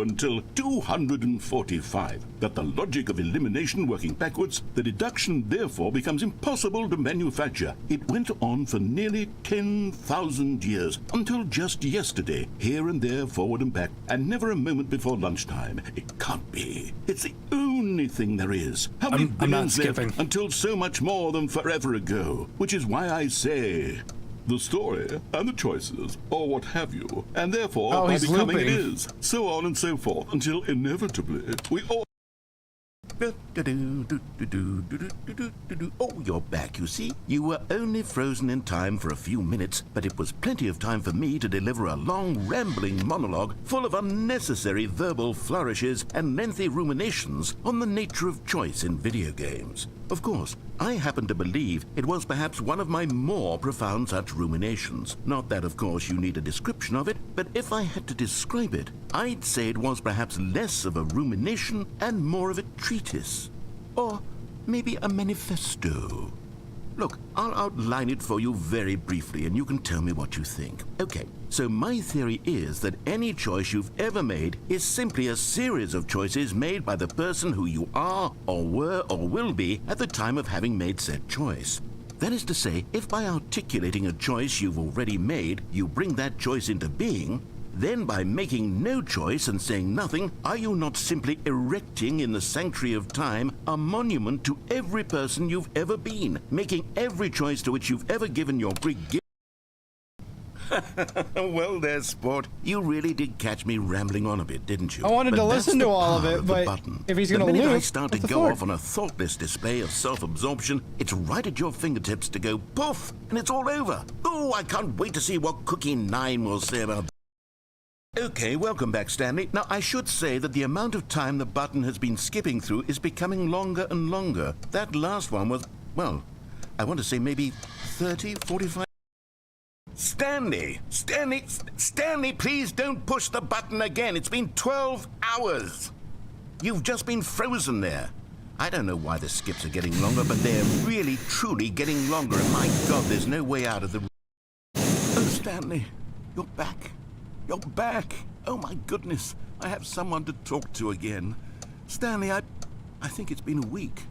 until 245. That the logic of elimination working backwards, the deduction therefore becomes impossible to manufacture. It went on for nearly 10,000 years, until just yesterday, here and there, forward and back, and never a moment before lunchtime. It can't be. It's the only thing there is. How many billions left until so much more than forever ago? Which is why I say, the story and the choices, or what have you, and therefore by becoming it is, so on and so forth, until inevitably we all... Oh, you're back, you see. You were only frozen in time for a few minutes, but it was plenty of time for me to deliver a long, rambling monologue full of unnecessary verbal flourishes and lengthy ruminations on the nature of choice in video games. Of course, I happen to believe it was perhaps one of my more profound such ruminations. Not that, of course, you need a description of it, but if I had to describe it, I'd say it was perhaps less of a rumination and more of a treatise. Or maybe a manifesto. Look, I'll outline it for you very briefly, and you can tell me what you think. Okay, so my theory is that any choice you've ever made is simply a series of choices made by the person who you are, or were, or will be at the time of having made said choice. That is to say, if by articulating a choice you've already made, you bring that choice into being, then by making no choice and saying nothing, are you not simply erecting in the sanctuary of time a monument to every person you've ever been, making every choice to which you've ever given your Greek gift? Well there, sport. You really did catch me rambling on a bit, didn't you? I wanted to listen to all of it, but if he's going to lose, the minute I start to go off on a thoughtless display of self-absorption, it's right at your fingertips to go poof, and it's all over. Oh, I can't wait to see what Cookie 9 will say about that. Okay, welcome back, Stanley. Now, I should say that the amount of time the button has been skipping through is becoming longer and longer. That last one was, well, I want to say maybe 30, 45... Stanley, please don't push the button again. It's been 12 hours. You've just been frozen there. I don't know why the skips are getting longer, but they're really, truly getting longer, and my God, there's no way out of the... Oh, Stanley, you're back. You're back. Oh, my goodness. I have someone to talk to again. Stanley, I think it's been a week.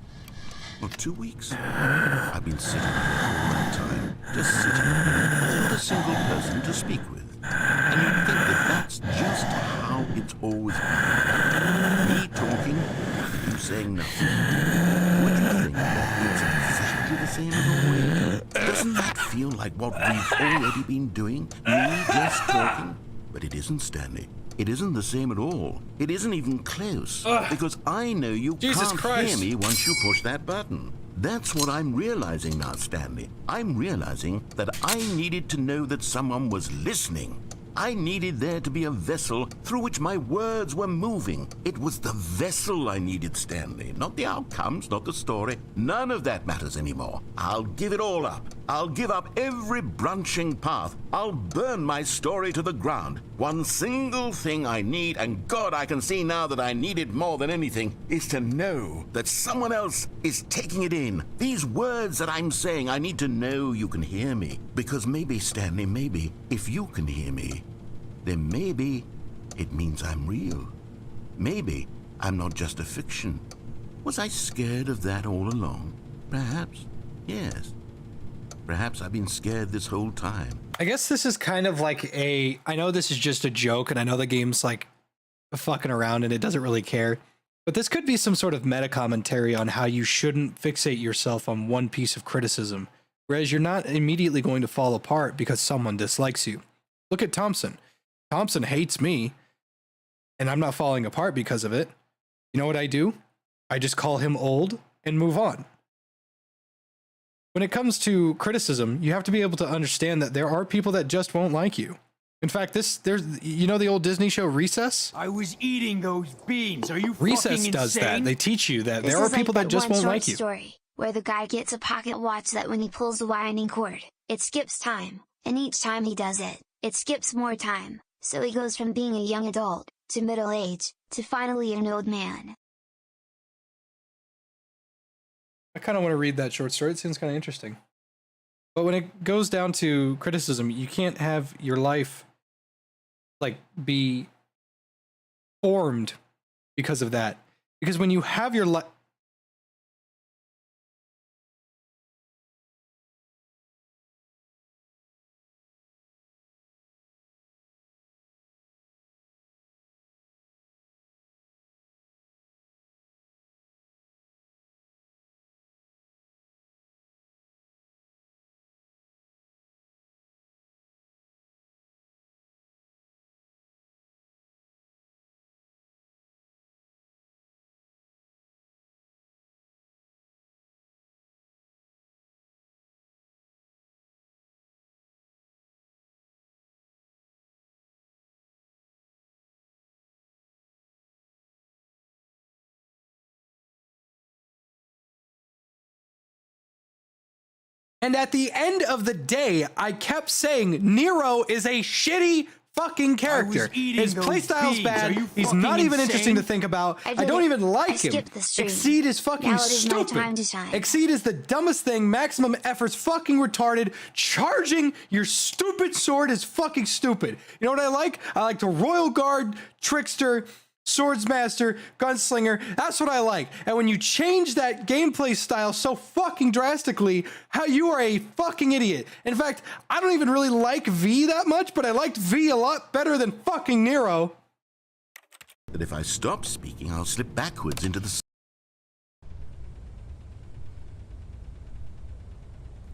Or 2 weeks. I've been sitting here all that time. Just sitting, without a single person to speak with. And you'd think that that's just how it's always been. Me talking, you saying nothing. Would you think that it's exactly the same as always? Doesn't that feel like what we've already been doing? Me just talking? But it isn't, Stanley. It isn't the same at all. It isn't even close. Because I know you can't hear me once you push that button. That's what I'm realizing now, Stanley. I'm realizing that I needed to know that someone was listening. I needed there to be a vessel through which my words were moving. It was the vessel I needed, Stanley. Not the outcomes, not the story. None of that matters anymore. I'll give it all up. I'll give up every branching path. I'll burn my story to the ground. One single thing I need, and God, I can see now that I need it more than anything, is to know that someone else is taking it in. These words that I'm saying, I need to know you can hear me. Because maybe, Stanley, maybe, if you can hear me, then maybe it means I'm real. Maybe I'm not just a fiction. Was I scared of that all along? Perhaps, yes. Perhaps I've been scared this whole time. I guess this is kind of like I know this is just a joke, and I know the game's like fucking around and it doesn't really care, but this could be some sort of meta commentary on how you shouldn't fixate yourself on one piece of criticism, whereas you're not immediately going to fall apart because someone dislikes you. Look at Thompson. Thompson hates me, and I'm not falling apart because of it. You know what I do? I just call him old and move on. When it comes to criticism, you have to be able to understand that there are people that just won't like you. In fact, there's you know the old Disney show Recess? I was eating those beans. Are you Recess fucking insane? does that. They teach you that This there are is people like that just won't like you. Story where the guy gets a pocket watch that when he pulls the winding cord, it skips time, and each time he does it, It skips more time, so he goes from being a young adult, to middle age, to finally an old man. I kind of want to read that short story. It seems kind of interesting. But when it goes down to criticism, you can't have your life like be formed because of that. Because when you have your life, and at the end of the day, I kept saying Nero is a shitty fucking character. His playstyle's bad. He's not even interesting to think about. I don't even like him. Exceed is fucking stupid. Exceed is the dumbest thing. Maximum effort's fucking retarded. Charging your stupid sword is fucking stupid. You know what I like? I like the Royal Guard, Trickster, Swordsmaster, Gunslinger. That's what I like. And when you change that gameplay style so fucking drastically, how you are a fucking idiot. In fact, I don't even really like V that much, but I liked V a lot better than fucking Nero. That if I stop speaking, I'll slip backwards into the...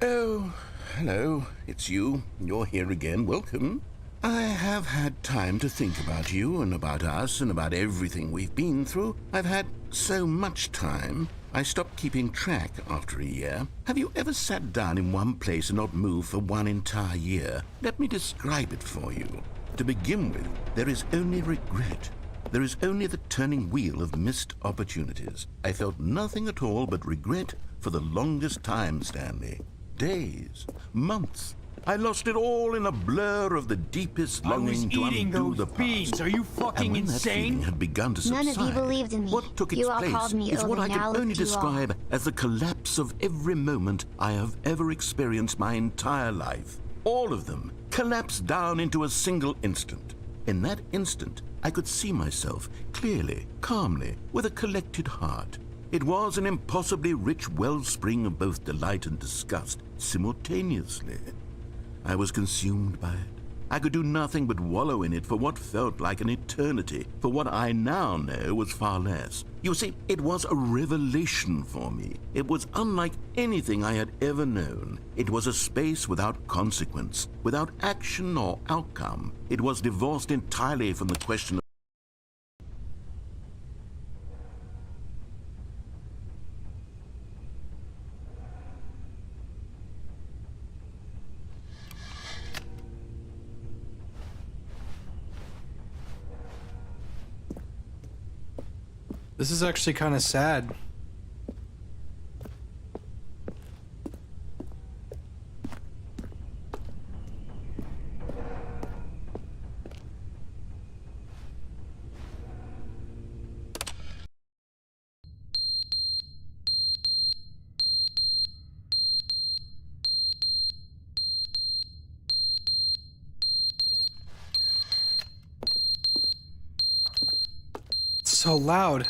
Oh, hello. It's you. You're here again. Welcome. I have had time to think about you and about us and about everything we've been through. I've had so much time. I stopped keeping track after a year. Have you ever sat down in one place and not moved for one entire year? Let me describe it for you. To begin with, there is only regret. There is only the turning wheel of missed opportunities. I felt nothing at all but regret for the longest time, Stanley. Days, months. I lost it all in a blur of the deepest longing to undo the past. Are you fucking and when insane? that feeling had begun to subside, None of you believed in me. what took its You all place called me is what over, I now can only look at you all. describe as the collapse of every moment I have ever experienced my entire life. All of them collapsed down into a single instant. In that instant, I could see myself clearly, calmly, with a collected heart. It was an impossibly rich wellspring of both delight and disgust simultaneously. I was consumed by it. I could do nothing but wallow in it for what felt like an eternity, for what I now know was far less. You see, it was a revelation for me. It was unlike anything I had ever known. It was a space without consequence, without action or outcome. It was divorced entirely from the question of This is actually kind of sad. It's so loud.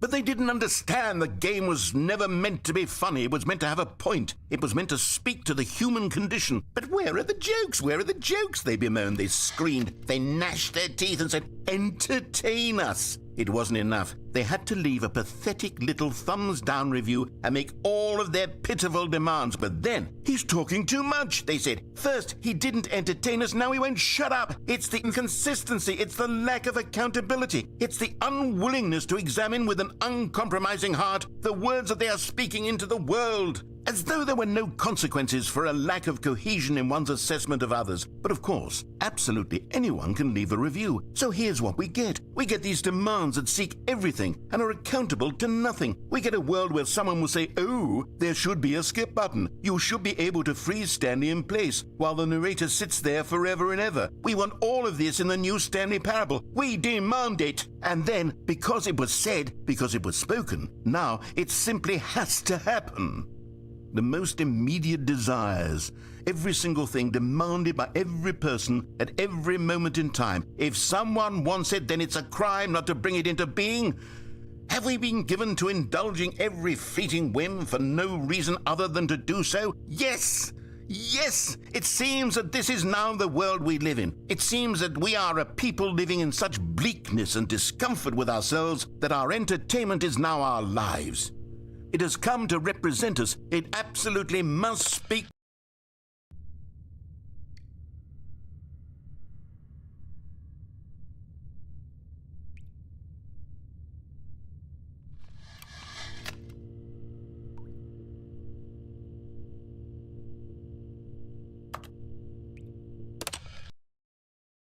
But they didn't understand the game was never meant to be funny. It was meant to have a point. It was meant to speak to the human condition. But where are the jokes? Where are the jokes? They bemoaned, they screamed, they gnashed their teeth and said, entertain us. It wasn't enough. They had to leave a pathetic little thumbs-down review and make all of their pitiful demands. But then, he's talking too much, they said. First, he didn't entertain us, now he won't shut up. It's the inconsistency, it's the lack of accountability. It's the unwillingness to examine with an uncompromising heart the words that they are speaking into the world. As though there were no consequences for a lack of cohesion in one's assessment of others. But of course, absolutely anyone can leave a review. So here's what we get. We get these demands that seek everything and are accountable to nothing. We get a world where someone will say, oh, there should be a skip button. You should be able to freeze Stanley in place while the narrator sits there forever and ever. We want all of this in the new Stanley Parable. We demand it. And then, because it was said, because it was spoken, now it simply has to happen. The most immediate desires, every single thing demanded by every person at every moment in time. If someone wants it, then it's a crime not to bring it into being. Have we been given to indulging every fleeting whim for no reason other than to do so? Yes! Yes! It seems that this is now the world we live in. It seems that we are a people living in such bleakness and discomfort with ourselves that our entertainment is now our lives. It has come to represent us. It absolutely must speak.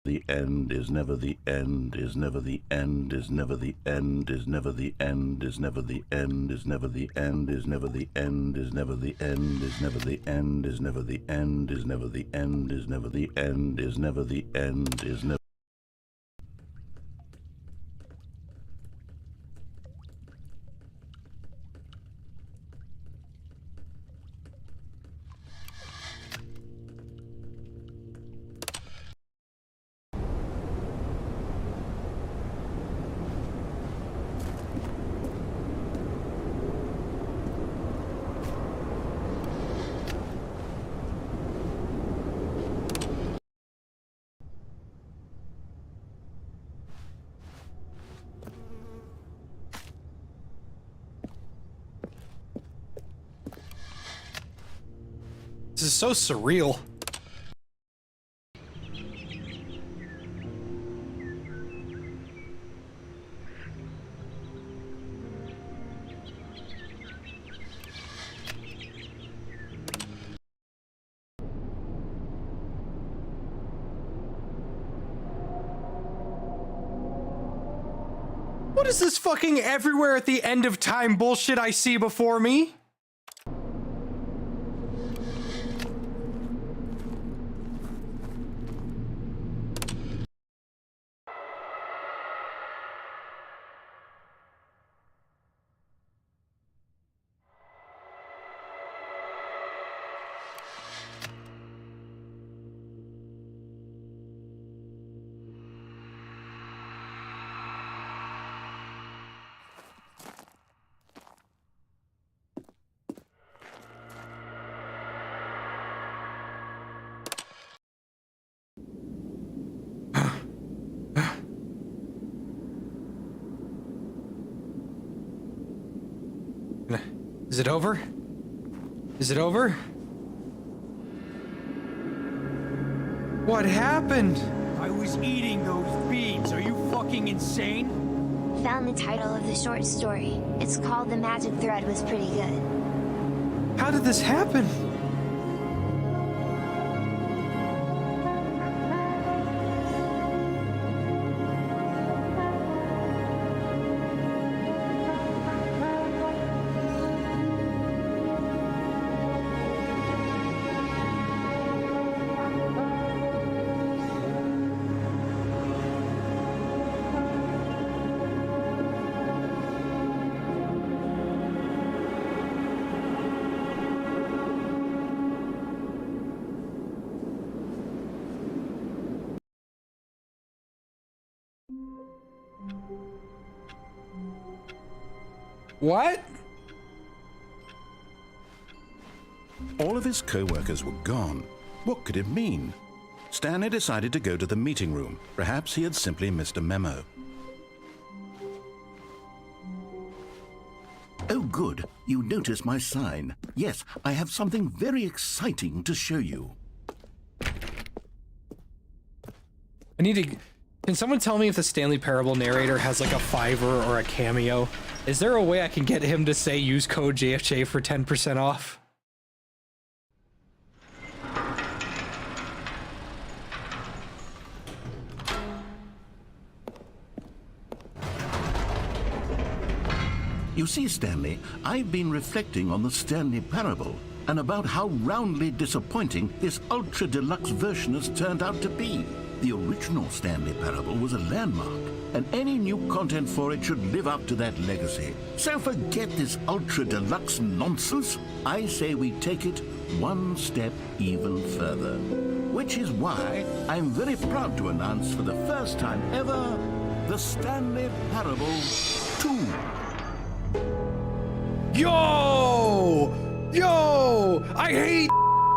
The end is never the end, is never the end, is never the end, is never the end, is never the end, is never the end, is never the end, is never the end, is never the end, is never the end, is never the end, is never the end, is never the end, is never. This is so surreal. What is this fucking everywhere at the end of time bullshit I see before me? Is it over? Is it over? What happened? I was eating those beans. Are you fucking insane? Found the title of the short story. It's called The Magic Thread was pretty good. How did this happen? What? All of his co-workers were gone. What could it mean? Stanley decided to go to the meeting room. Perhaps he had simply missed a memo. Oh, good. You noticed my sign. Yes, I have something very exciting to show you. I need to... Can someone tell me if the Stanley Parable narrator has like a Fiverr or a Cameo? Is there a way I can get him to say use code JFJ for 10% off? You see, Stanley, I've been reflecting on the Stanley Parable and about how roundly disappointing this ultra deluxe version has turned out to be. The original Stanley Parable was a landmark, and any new content for it should live up to that legacy. So forget this ultra deluxe nonsense. I say we take it one step even further. Which is why I'm very proud to announce for the first time ever, the Stanley Parable 2. Yo! I hate...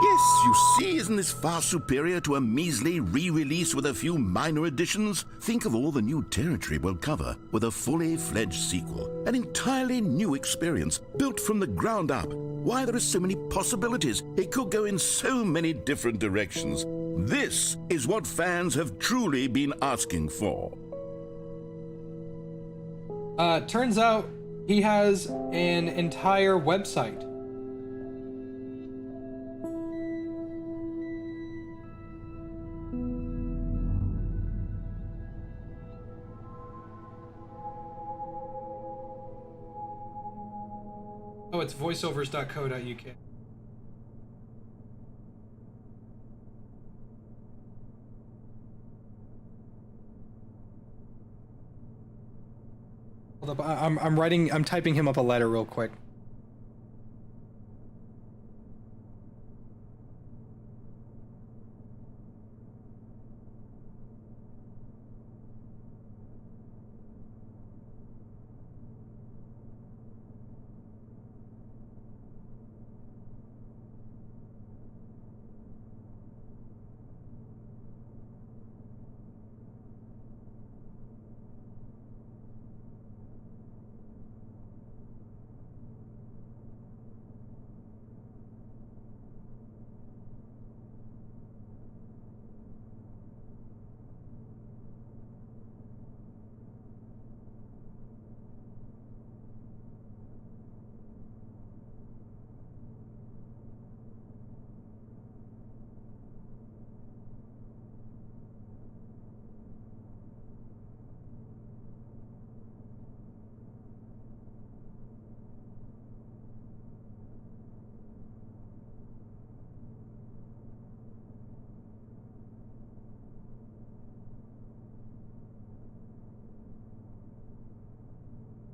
Yes, you see, isn't this far superior to a measly re-release with a few minor additions? Think of all the new territory we'll cover with a fully fledged sequel. An entirely new experience, built from the ground up. Why, there are so many possibilities. It could go in so many different directions. This is what fans have truly been asking for. Turns out he has an entire website. Oh, it's voiceovers.co.uk. Hold up, I'm typing him up a letter real quick.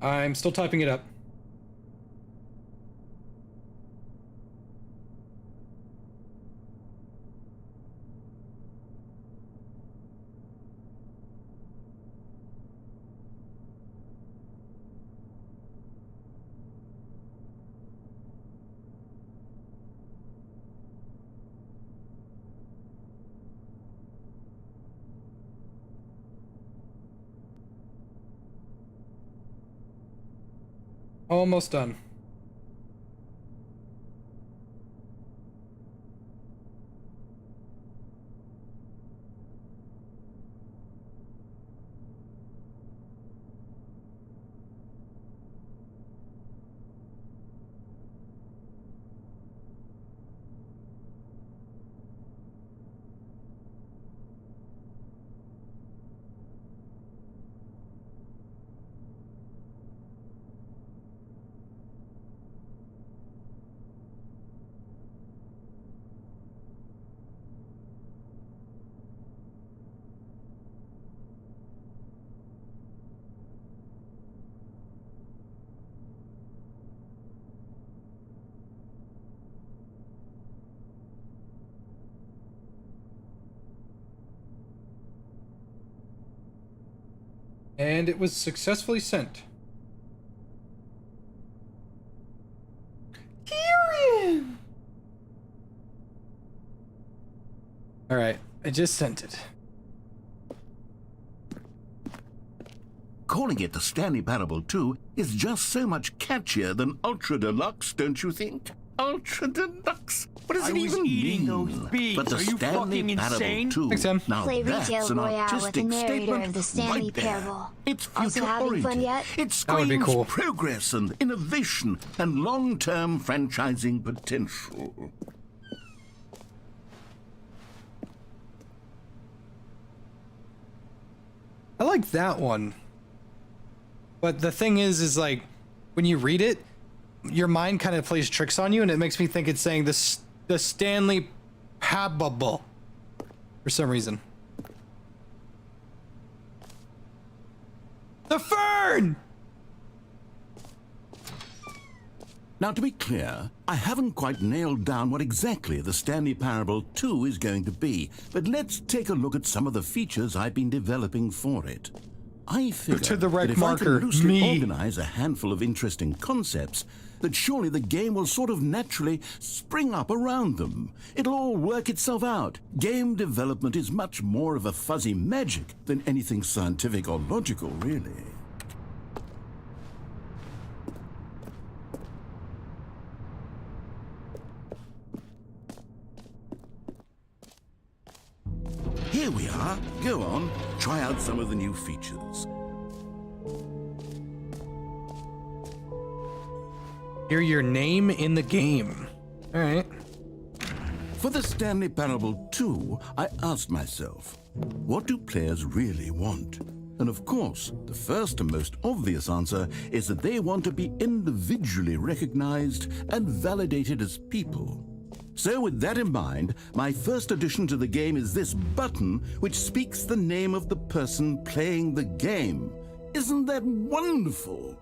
I'm still typing it up. Almost done. And it was successfully sent. Kieran! Alright, I just sent it. Calling it the Stanley Parable 2 is just so much catchier than Ultra Deluxe, don't you think? Ultra Deluxe? What does it even mean? Those beans. But the Are you Stanley fucking Parable insane? 2, now Play that's Retail an Royale with the artistic narrator statement of the Stanley right there. Parable. It's Also having fun future-oriented. yet? It That would be screams cool. progress and innovation and long-term franchising potential. I like that one. But the thing is like, when you read it, your mind kind of plays tricks on you, and it makes me think it's saying the Stanley Parable for some reason. The fern! Now, to be clear, I haven't quite nailed down what exactly the Stanley Parable 2 is going to be, but let's take a look at some of the features I've been developing for it. I figure to the red that if marker, I can loosely organize a handful of interesting concepts, that surely the game will sort of naturally spring up around them. It'll all work itself out. Game development is much more of a fuzzy magic than anything scientific or logical, really. Here we are. Go on, try out some of the new features. Hear your name in the game. All right. For the Stanley Parable 2, I asked myself, what do players really want? And of course, the first and most obvious answer is that they want to be individually recognized and validated as people. So with that in mind, my first addition to the game is this button which speaks the name of the person playing the game. Isn't that wonderful?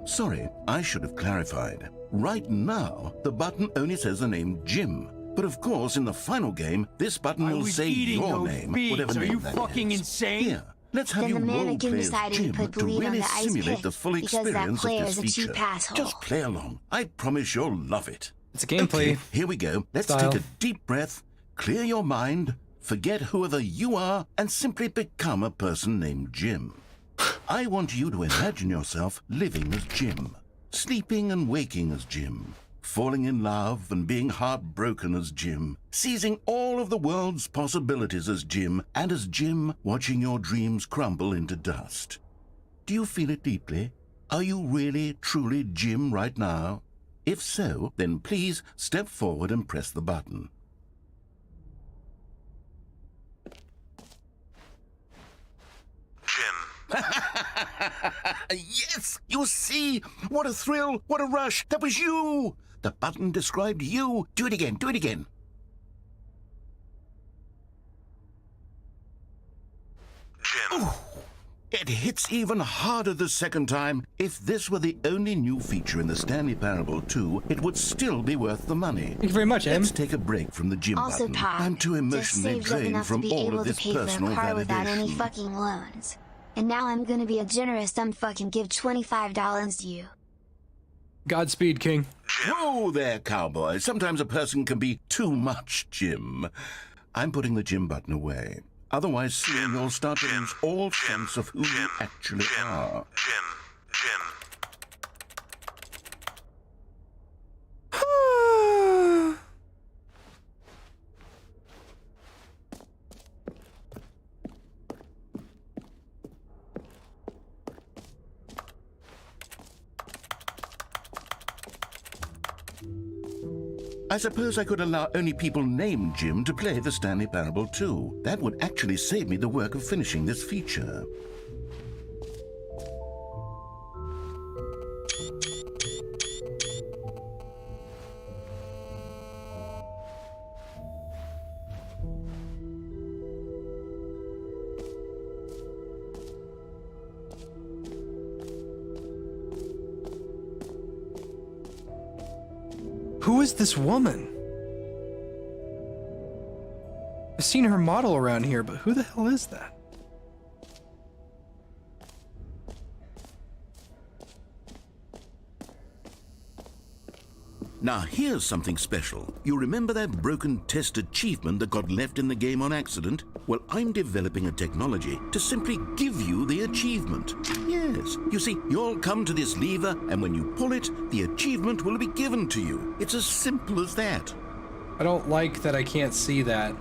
Sorry, I should have clarified. Right now, the button only says the name Jim. But of course, in the final game, this button will say your name, whatever name that is. Are you fucking insane? Here, let's have you role-play as Jim to really simulate the full experience of this feature. Just play along. I promise you'll love it. It's a gameplay. Okay, here we go. Let's style. take a deep breath, clear your mind, forget whoever you are, and simply become a person named Jim. I want you to imagine yourself living as Jim, sleeping and waking as Jim, falling in love and being heartbroken as Jim, seizing all of the world's possibilities as Jim, and as Jim watching your dreams crumble into dust. Do you feel it deeply? Are you really, truly Jim right now? If so, then please step forward and press the button. Yes, you see? What a thrill, what a rush. That was you. The button described you. Do it again, do it again. Jim. Ooh, it hits even harder the second time. If this were the only new feature in the Stanley Parable 2, it would still be worth the money. Thank you very much, Em. Let's take a break from the Jim Also, button. Pop, I'm too emotionally just saved up drained enough to from be all able of to this pay for a personal car without any validation. fucking loans. And now I'm gonna be a generous fucking give $25 to you. Godspeed, King. Whoa there, cowboy. Sometimes a person can be too much Jim. I'm putting the Jim button away. Otherwise, soon you'll start to lose all sense of who you actually are. I suppose I could allow only people named Jim to play the Stanley Parable 2. That would actually save me the work of finishing this feature. Who is this woman? I've seen her model around here, but who the hell is that? Now here's something special. You remember that broken test achievement that got left in the game on accident? Well, I'm developing a technology to simply give you the achievement. Yes, you see, you'll come to this lever, and when you pull it, the achievement will be given to you. It's as simple as that. I don't like that I can't see that.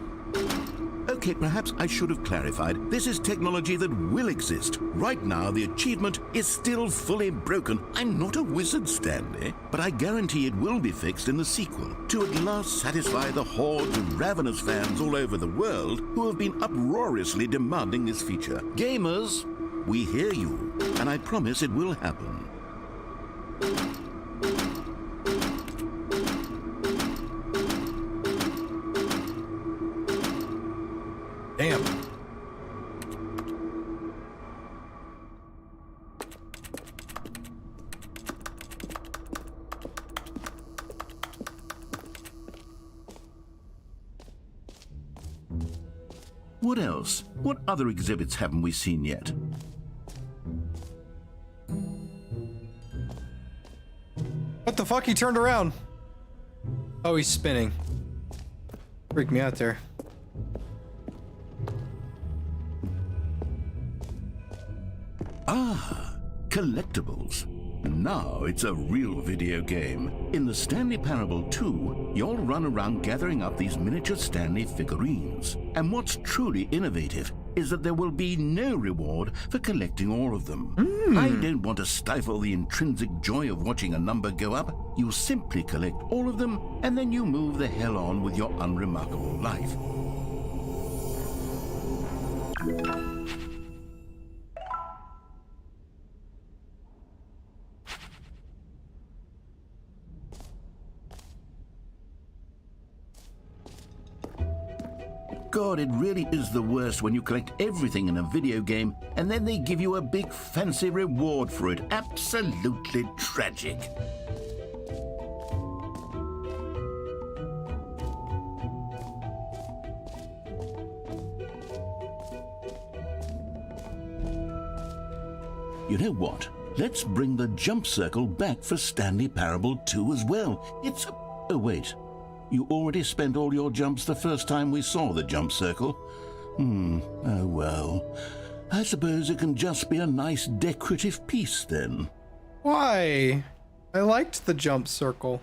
Okay, perhaps I should have clarified. This is technology that will exist. Right now, the achievement is still fully broken. I'm not a wizard, Stanley, but I guarantee it will be fixed in the sequel to at last satisfy the hordes of ravenous fans all over the world who have been uproariously demanding this feature. Gamers, we hear you, and I promise it will happen. Damn. What else? What other exhibits haven't we seen yet? What the fuck? He turned around. Oh, he's spinning. Freaked me out there. Ah, collectibles. Now it's a real video game. In the Stanley Parable 2, you'll run around gathering up these miniature Stanley figurines. And what's truly innovative is that there will be no reward for collecting all of them. I don't want to stifle the intrinsic joy of watching a number go up. You simply collect all of them, and then you move the hell on with your unremarkable life. God, it really is the worst when you collect everything in a video game and then they give you a big fancy reward for it. Absolutely tragic. You know what? Let's bring the jump circle back for Stanley Parable 2 as well. It's a... Oh, wait. You already spent all your jumps the first time we saw the jump circle. Oh well. I suppose it can just be a nice decorative piece then. Why? I liked the jump circle.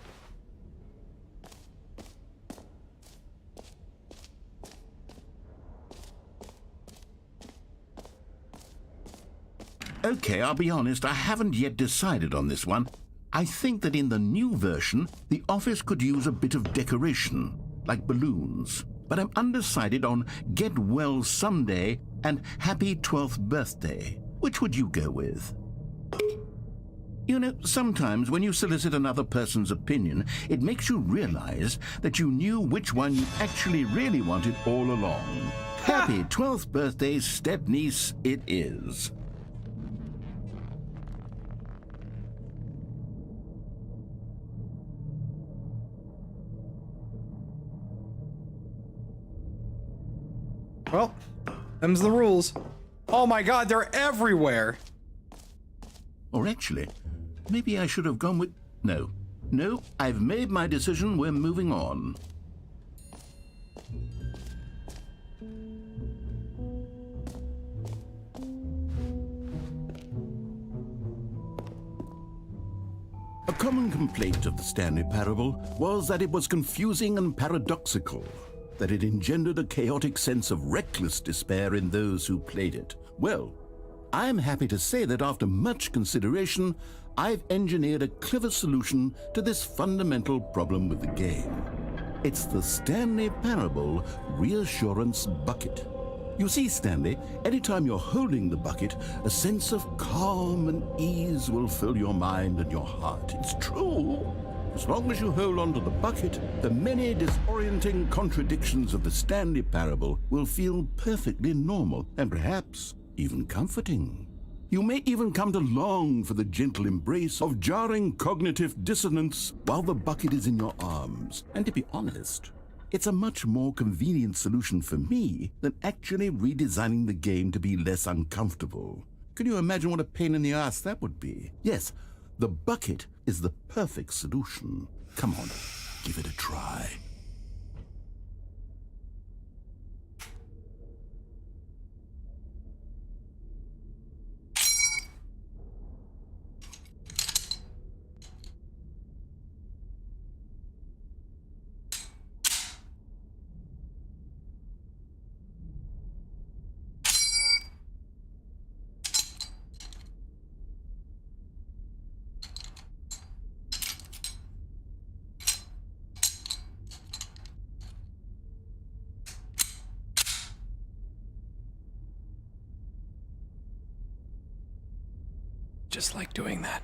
Okay, I'll be honest, I haven't yet decided on this one. I think that in the new version, the office could use a bit of decoration, like balloons. But I'm undecided on Get Well Someday and Happy 12th Birthday. Which would you go with? You know, sometimes when you solicit another person's opinion, it makes you realize that you knew which one you actually really wanted all along. Happy 12th Birthday, step-niece, it is. Well, them's the rules. Oh my god, they're everywhere! Or actually, maybe I should have gone with... No, I've made my decision, we're moving on. A common complaint of the Stanley Parable was that it was confusing and paradoxical, that it engendered a chaotic sense of reckless despair in those who played it. Well, I'm happy to say that after much consideration, I've engineered a clever solution to this fundamental problem with the game. It's the Stanley Parable Reassurance Bucket. You see, Stanley, anytime you're holding the bucket, a sense of calm and ease will fill your mind and your heart. It's true. As long as you hold on to the bucket, the many disorienting contradictions of the Stanley Parable will feel perfectly normal and perhaps even comforting. You may even come to long for the gentle embrace of jarring cognitive dissonance while the bucket is in your arms. And to be honest, it's a much more convenient solution for me than actually redesigning the game to be less uncomfortable. Can you imagine what a pain in the ass that would be? Yes, the bucket is the perfect solution. Come on, give it a try. just like doing that.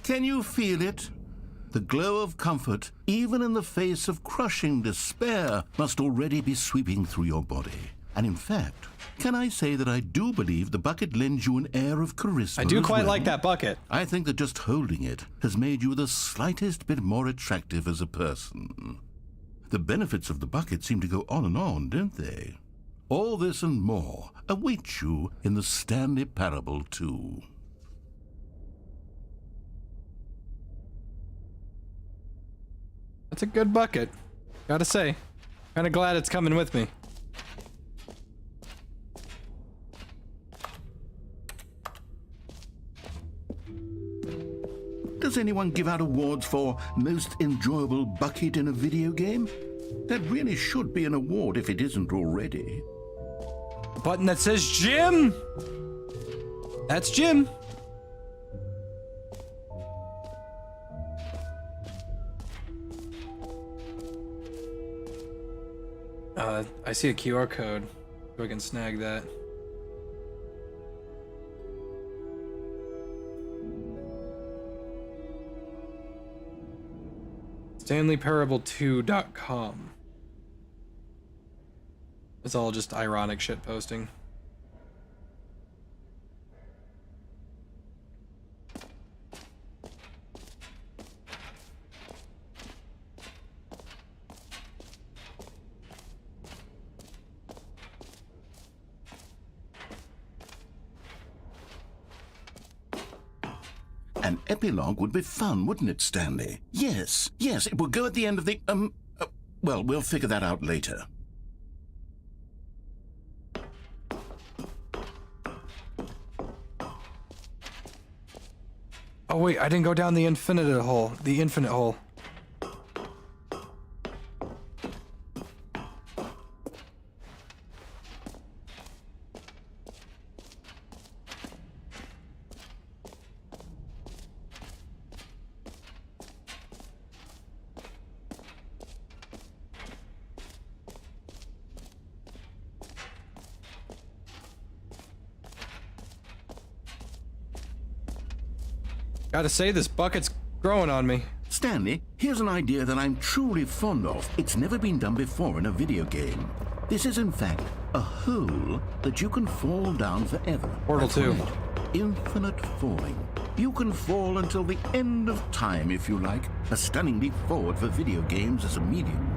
Can you feel it? The glow of comfort, even in the face of crushing despair, must already be sweeping through your body. And in fact, can I say that I do believe the bucket lends you an air of charisma? I do as quite well? like that bucket. I think that just holding it has made you the slightest bit more attractive as a person. The benefits of the bucket seem to go on, don't they? All this and more await you in the Stanley Parable 2. That's a good bucket. Gotta say. Kinda glad it's coming with me. Does anyone give out awards for most enjoyable bucket in a video game? That really should be an award if it isn't already. Button that says Jim! That's Jim. I see a QR code. So I can snag that. StanleyParable2.com. It's all just ironic shit posting. An epilogue would be fun, wouldn't it, Stanley? Yes, it will go at the end of the, well, we'll figure that out later. Oh wait, I didn't go down the infinite hole. The infinite hole. Gotta say, this bucket's growing on me. Stanley, here's an idea that I'm truly fond of. It's never been done before in a video game. This is, in fact, a hole that you can fall down forever. Portal 2. Right. Infinite falling. You can fall until the end of time, if you like. A stunning leap forward for video games as a medium.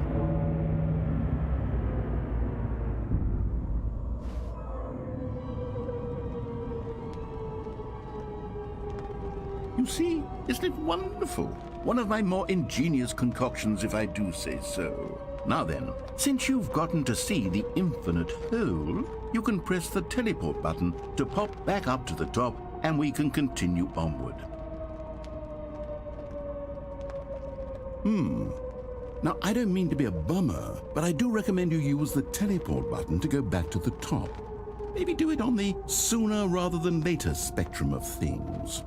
You see, isn't it wonderful? One of my more ingenious concoctions, if I do say so. Now then, since you've gotten to see the infinite hole, you can press the teleport button to pop back up to the top, and we can continue onward. Now, I don't mean to be a bummer, but I do recommend you use the teleport button to go back to the top. Maybe do it on the sooner rather than later spectrum of things.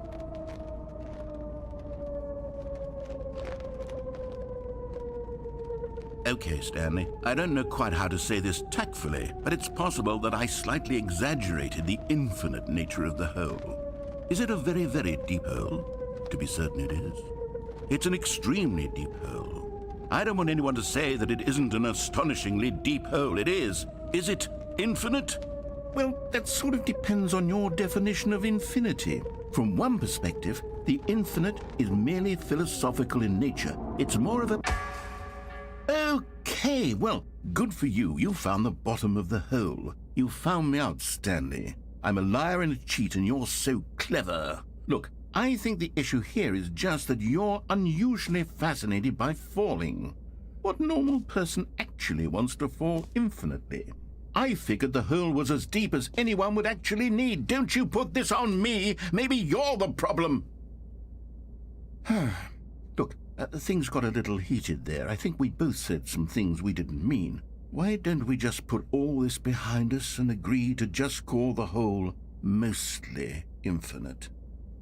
Okay, Stanley, I don't know quite how to say this tactfully, but it's possible that I slightly exaggerated the infinite nature of the hole. Is it a very, very deep hole? To be certain it is. It's an extremely deep hole. I don't want anyone to say that it isn't an astonishingly deep hole. It is. Is it infinite? Well, that sort of depends on your definition of infinity. From one perspective, the infinite is merely philosophical in nature. It's more of a... Okay, well, good for you. You found the bottom of the hole. You found me out, Stanley. I'm a liar and a cheat, and you're so clever. Look, I think the issue here is just that you're unusually fascinated by falling. What normal person actually wants to fall infinitely? I figured the hole was as deep as anyone would actually need. Don't you put this on me. Maybe you're the problem. Look, things got a little heated there. I think we both said some things we didn't mean. Why don't we just put all this behind us and agree to just call the hole mostly infinite?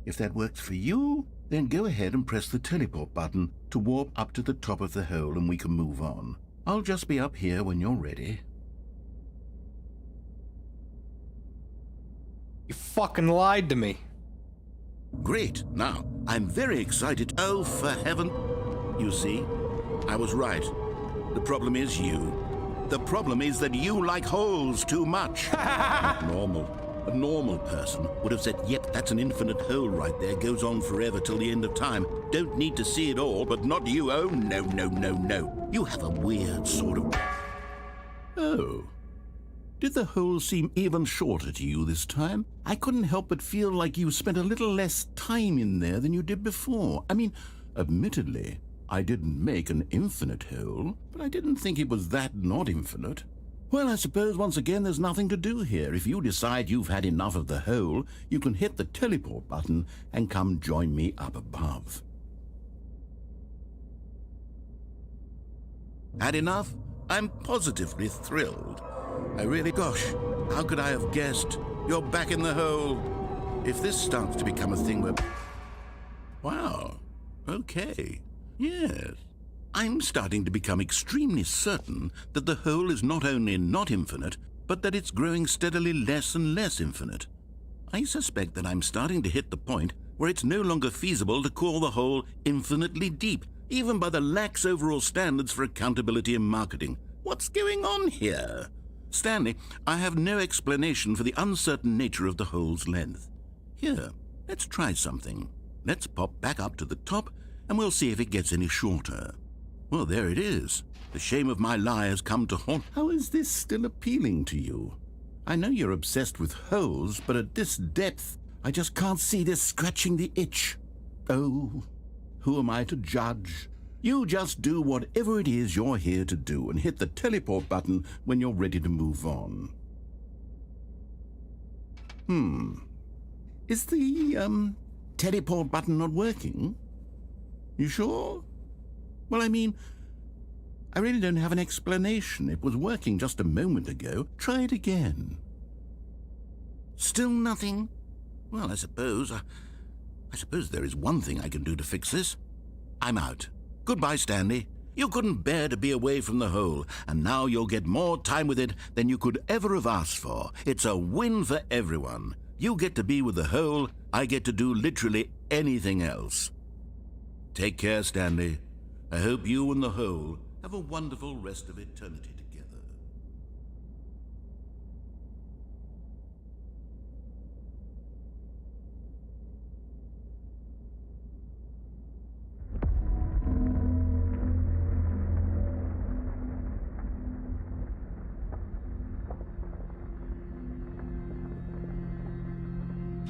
If that works for you, then go ahead and press the teleport button to warp up to the top of the hole and we can move on. I'll just be up here when you're ready. You fucking lied to me. Great. Now, I'm very excited. Oh, for heaven. You see, I was right. The problem is you. The problem is that you like holes too much. Not normal. A normal person would have said, yep, that's an infinite hole right there. Goes on forever till the end of time. Don't need to see it all, but not you. Oh, no, no, no, no. You have a weird sort of... Oh. Did the hole seem even shorter to you this time? I couldn't help but feel like you spent a little less time in there than you did before. I mean, admittedly, I didn't make an infinite hole, but I didn't think it was that not infinite. Well, I suppose once again there's nothing to do here. If you decide you've had enough of the hole, you can hit the teleport button and come join me up above. Had enough? I'm positively thrilled. I really, gosh, how could I have guessed? You're back in the hole. If this starts to become a thing where... Wow, okay, yes. I'm starting to become extremely certain that the hole is not only not infinite, but that it's growing steadily less and less infinite. I suspect that I'm starting to hit the point where it's no longer feasible to call the hole infinitely deep, even by the lax overall standards for accountability and marketing. What's going on here? Stanley, I have no explanation for the uncertain nature of the hole's length. Here, let's try something. Let's pop back up to the top, and we'll see if it gets any shorter. Well, there it is. The shame of my lie has come to haunt. How is this still appealing to you? I know you're obsessed with holes, but at this depth, I just can't see this scratching the itch. Oh, who am I to judge? You just do whatever it is you're here to do and hit the teleport button when you're ready to move on. Is the, teleport button not working? You sure? Well, I mean, I really don't have an explanation. It was working just a moment ago. Try it again. Still nothing? Well, I suppose there is one thing I can do to fix this. I'm out. Goodbye, Stanley. You couldn't bear to be away from the hole, and now you'll get more time with it than you could ever have asked for. It's a win for everyone. You get to be with the hole, I get to do literally anything else. Take care, Stanley. I hope you and the hole have a wonderful rest of eternity together.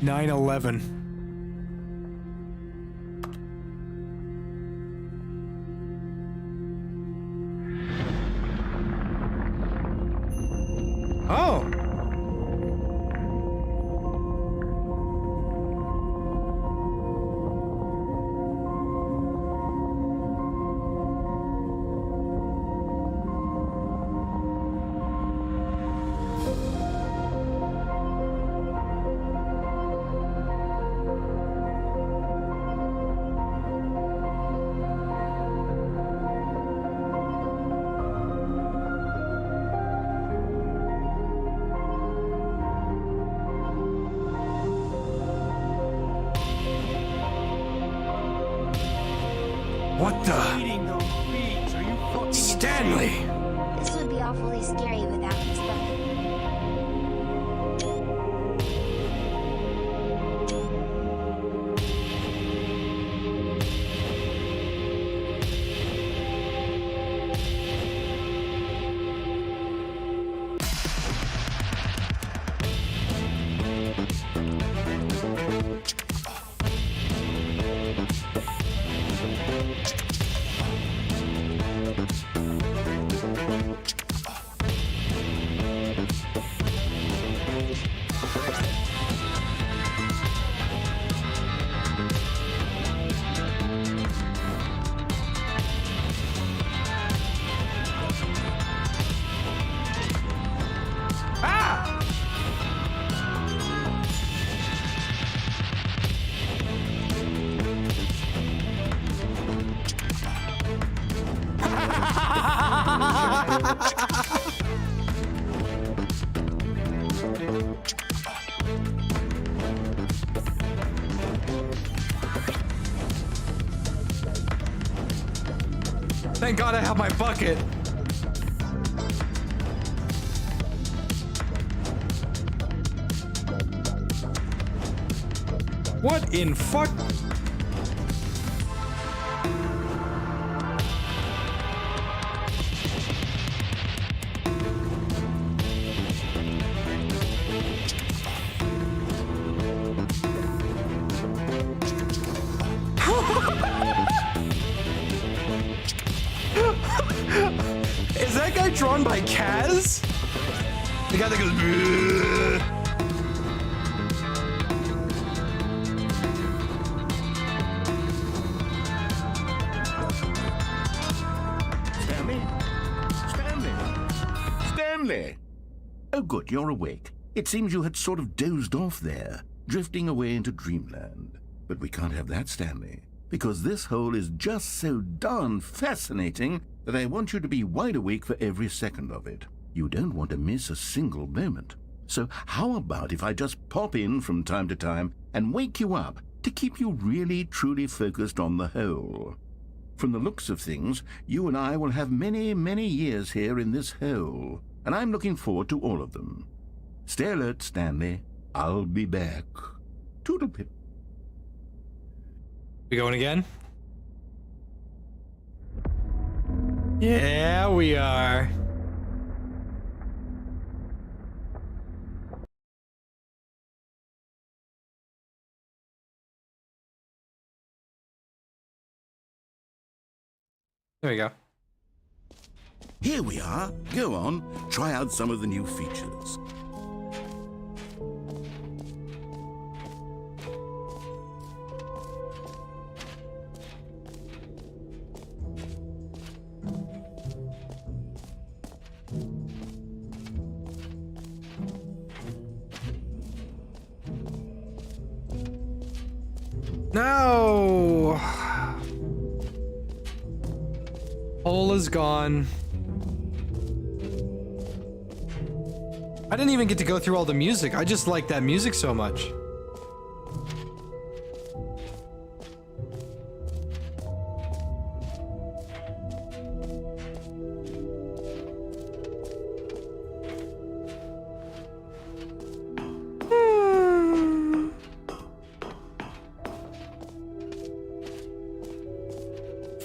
"9/11. Oh. What the? Eating those beans. Are you fucking Stanley! This would be awfully scary without this button. Thank God I have my bucket. What in fuck? Is that guy drawn by Kaz? The guy that goes. Bleh. Stanley! Oh good, you're awake. It seems you had sort of dozed off there, drifting away into dreamland. But we can't have that, Stanley, because this hole is just so darn fascinating that I want you to be wide awake for every second of it. You don't want to miss a single moment. So how about if I just pop in from time to time and wake you up to keep you really truly focused on the hole? From the looks of things, you and I will have many, many years here in this hole, and I'm looking forward to all of them. Stay alert, Stanley. I'll be back. Toodlepip. We going again? Yeah, we are. There we go. Here we are. Go on, try out some of the new features. No! Hole is gone. I didn't even get to go through all the music. I just like that music so much.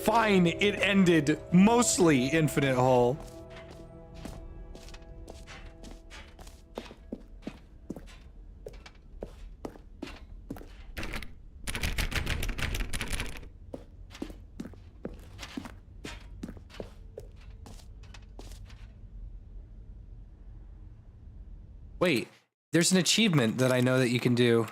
Fine, it ended mostly infinite hole. Wait, there's an achievement that I know that you can do.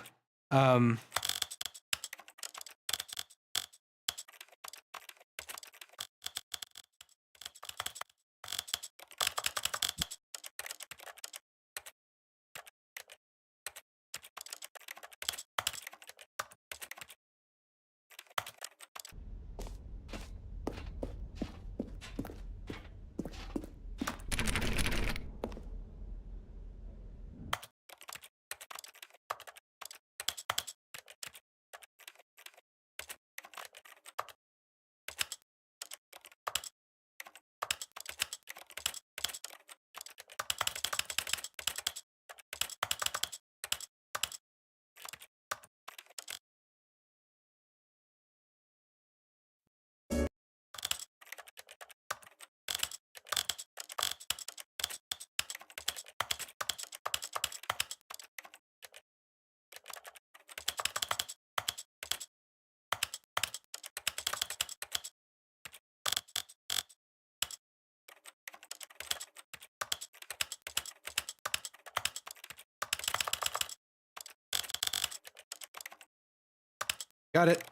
Got it.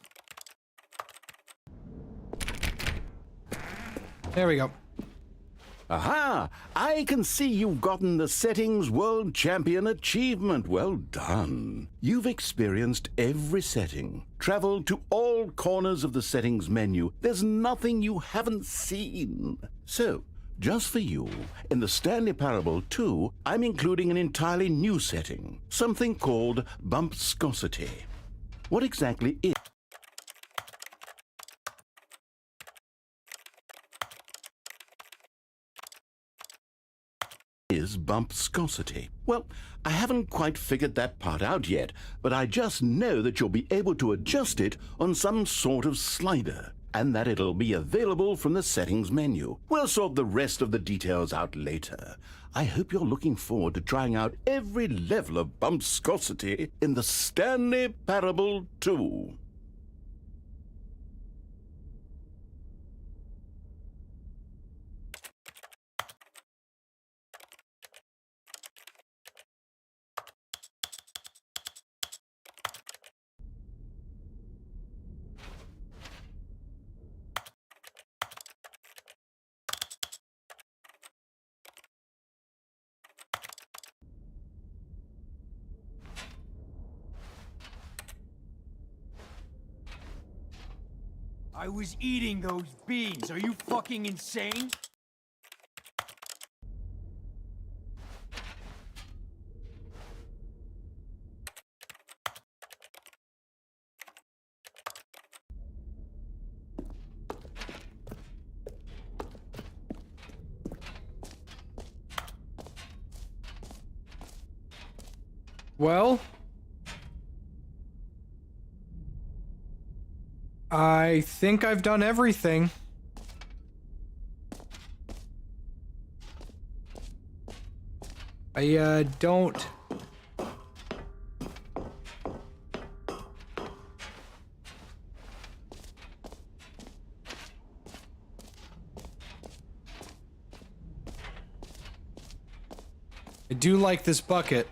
There we go. Aha! I can see you've gotten the Settings World Champion achievement. Well done. You've experienced every setting, traveled to all corners of the settings menu. There's nothing you haven't seen. So, just for you, in the Stanley Parable 2, I'm including an entirely new setting, something called Bumpscosity. What exactly is... is bumpscosity? Well, I haven't quite figured that part out yet, but I just know that you'll be able to adjust it on some sort of slider, and that it'll be available from the settings menu. We'll sort the rest of the details out later. I hope you're looking forward to trying out every level of bumpscosity in the Stanley Parable 2. I was eating those beans. Are you fucking insane? Well, I think I've done everything. I don't... I do like this bucket.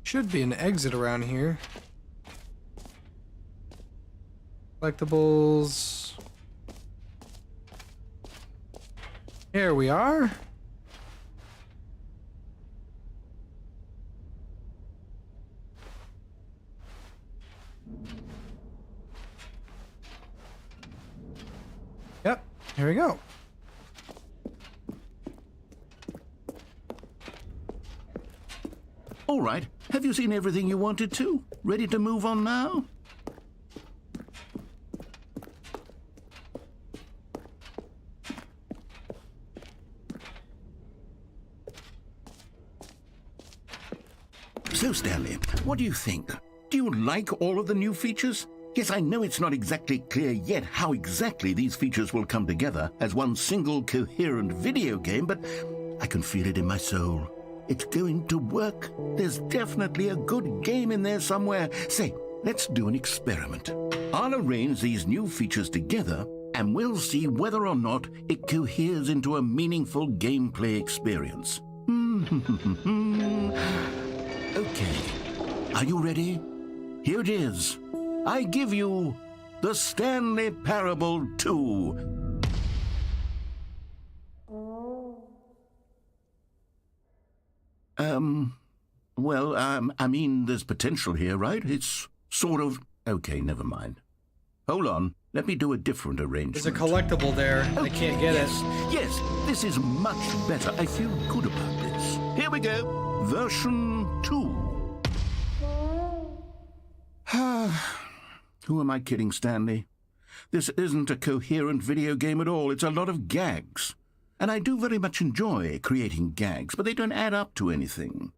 Should be an exit around here. Collectibles. Here we are. Yep, here we go. All right. Have you seen everything you wanted to? Ready to move on now? So, Stanley, what do you think? Do you like all of the new features? Yes, I know it's not exactly clear yet how exactly these features will come together as one single coherent video game, but I can feel it in my soul. It's going to work. There's definitely a good game in there somewhere. Say, let's do an experiment. I'll arrange these new features together, and we'll see whether or not it coheres into a meaningful gameplay experience. Okay. Are you ready? Here it is. I give you the Stanley Parable 2. I mean, there's potential here, right? It's sort of... Okay, never mind. Hold on. Let me do a different arrangement. There's a collectible there. I can't get it. Yes, this is much better. I feel good about this. Here we go. Version 2. Who am I kidding, Stanley? This isn't a coherent video game at all. It's a lot of gags. And I do very much enjoy creating gags, but they don't add up to anything.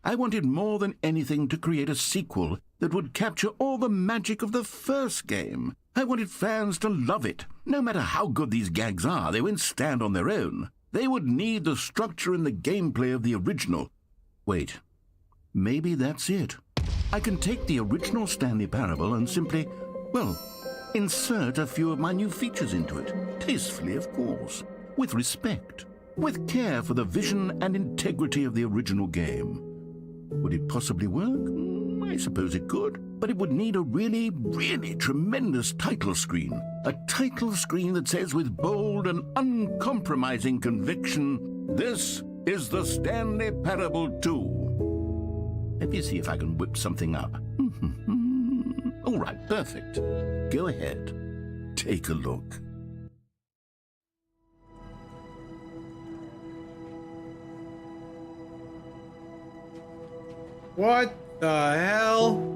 I wanted more than anything to create a sequel that would capture all the magic of the first game. I wanted fans to love it. No matter how good these gags are, they won't stand on their own. They would need the structure and the gameplay of the original. Wait, maybe that's it. I can take the original Stanley Parable and simply, well, insert a few of my new features into it. Tastefully, of course. With respect. With care for the vision and integrity of the original game. Would it possibly work? I suppose it could, but it would need a really, really tremendous title screen. A title screen that says with bold and uncompromising conviction, "This is the Stanley Parable 2." Let me see if I can whip something up. All right, perfect. Go ahead. Take a look. What the hell?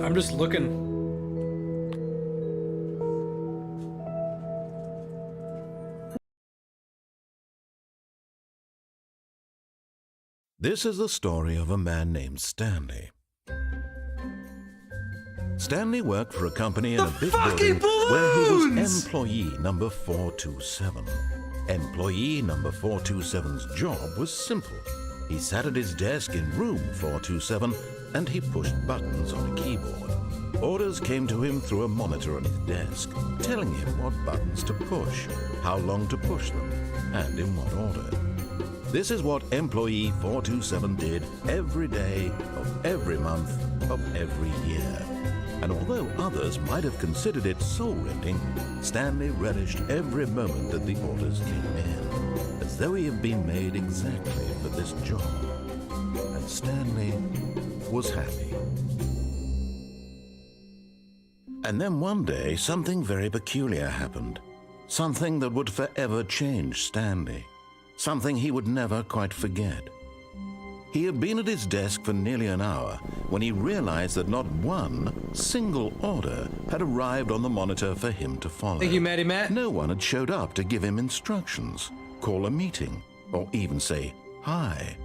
I'm just looking. This is the story of a man named Stanley. Stanley worked for a company in a big building where he was employee number 427. Employee number 427's job was simple. He sat at his desk in room 427 and he pushed buttons on a keyboard. Orders came to him through a monitor on his desk, telling him what buttons to push, how long to push them, and in what order. This is what employee 427 did every day of every month of every year. And although others might have considered it soul-rending, Stanley relished every moment that the orders came in, as though he had been made exactly for this job. And Stanley was happy. And then one day, something very peculiar happened. Something that would forever change Stanley. Something he would never quite forget. He had been at his desk for nearly an hour when he realized that not one single order had arrived on the monitor for him to follow. Thank you, Matty Matt. No one had showed up to give him instructions, call a meeting, or even say hi.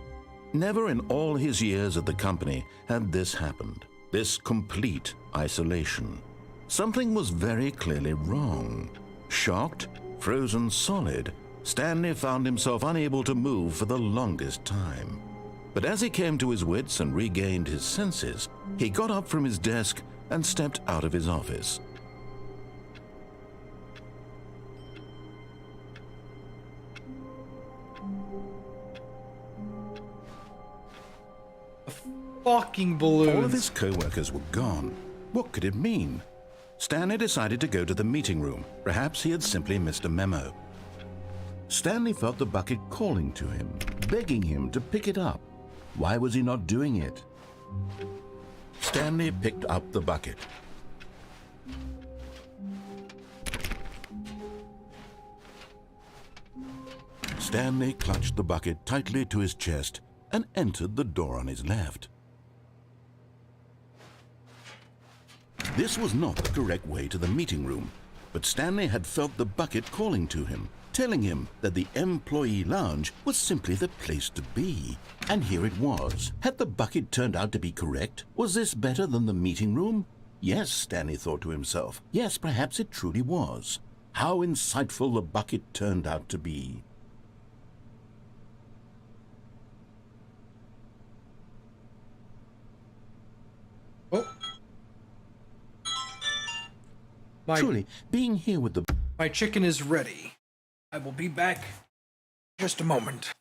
Never in all his years at the company had this happened, this complete isolation. Something was very clearly wrong. Shocked, frozen solid, Stanley found himself unable to move for the longest time. But as he came to his wits and regained his senses, he got up from his desk and stepped out of his office. Fucking balloons. All of his co-workers were gone. What could it mean? Stanley decided to go to the meeting room. Perhaps he had simply missed a memo. Stanley felt the bucket calling to him, begging him to pick it up. Why was he not doing it? Stanley picked up the bucket. Stanley clutched the bucket tightly to his chest and entered the door on his left. This was not the correct way to the meeting room, but Stanley had felt the bucket calling to him, telling him that the employee lounge was simply the place to be. And here it was. Had the bucket turned out to be correct? Was this better than the meeting room? Yes, Stanley thought to himself. Yes, perhaps it truly was. How insightful the bucket turned out to be. Truly, being here with the... My chicken is ready. I will be back in just a moment.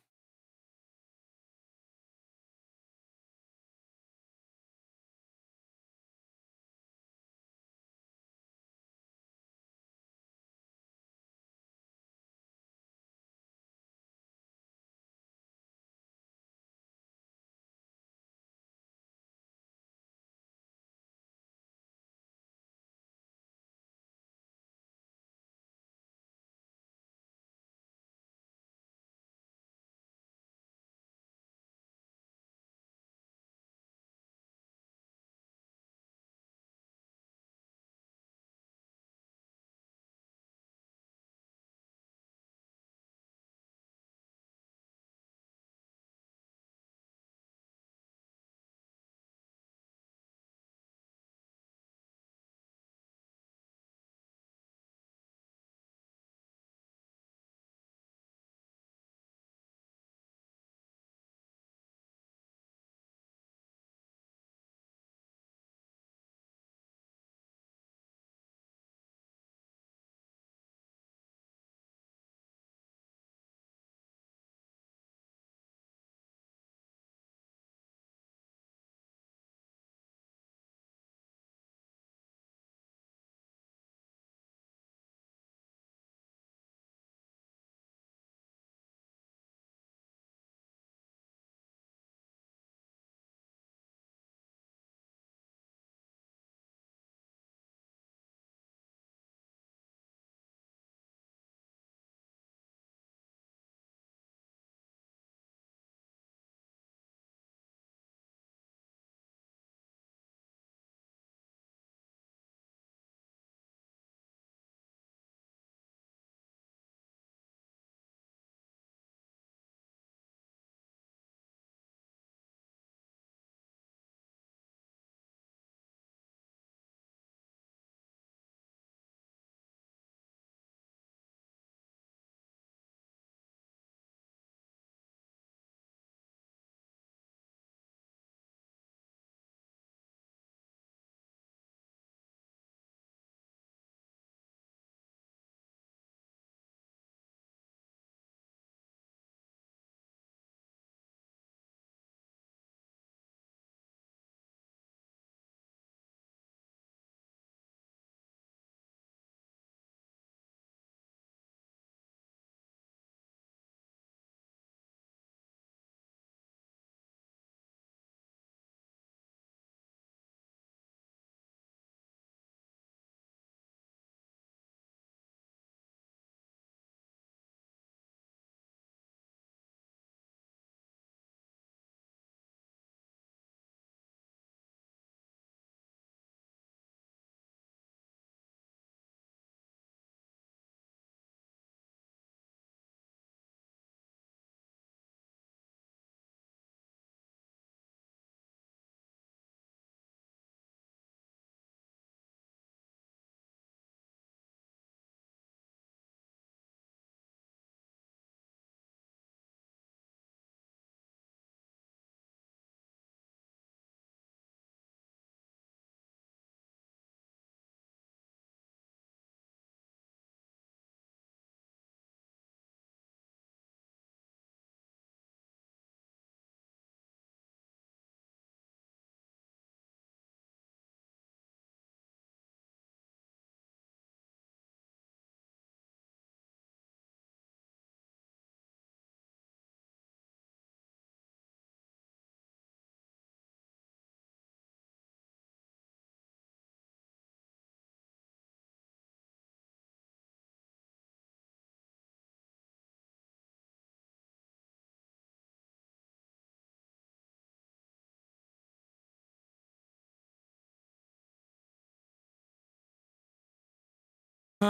Feels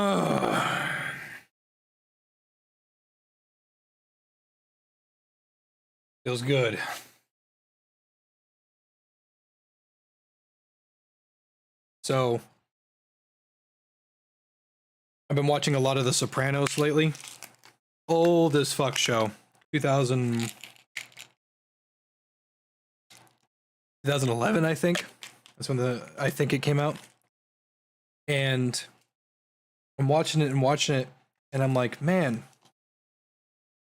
good. So, I've been watching a lot of The Sopranos lately. Old as fuck show. 2011, I think. That's when I think it came out. And I'm watching it, and I'm like, man,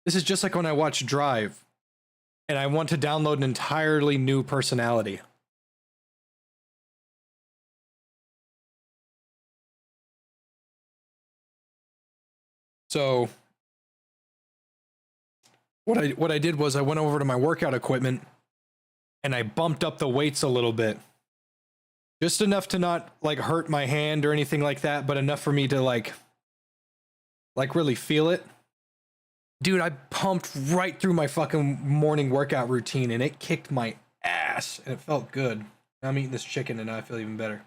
this is just like when I watch Drive, and I want to download an entirely new personality. So what I did was I went over to my workout equipment and I bumped up the weights a little bit. Just enough to not like hurt my hand or anything like that, but enough for me to like really feel it. Dude, I pumped right through my fucking morning workout routine and it kicked my ass and it felt good. Now I'm eating this chicken and now I feel even better.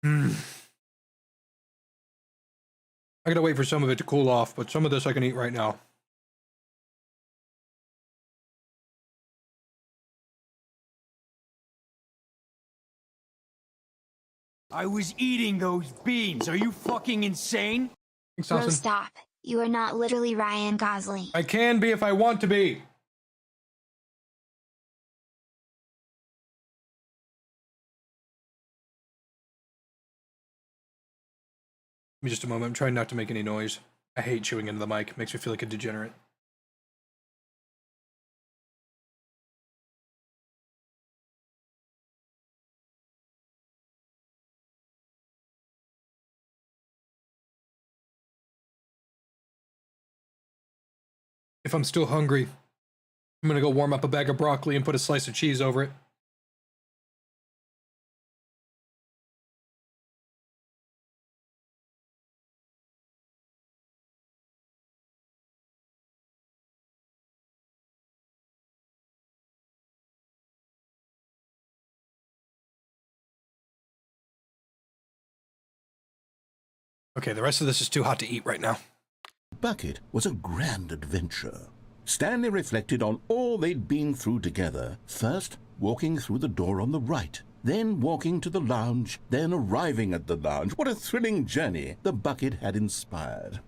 I gotta wait for some of it to cool off, but some of this I can eat right now. I was eating those beans. Are you fucking insane? Bro, stop. You are not literally Ryan Gosling. I can be if I want to be. Give me just a moment. I'm trying not to make any noise. I hate chewing into the mic. It makes me feel like a degenerate. If I'm still hungry, I'm gonna go warm up a bag of broccoli and put a slice of cheese over it. Okay, the rest of this is too hot to eat right now. Bucket was a grand adventure. Stanley reflected on all they'd been through together. First, walking through the door on the right, then walking to the lounge, then arriving at the lounge. What a thrilling journey the Bucket had inspired.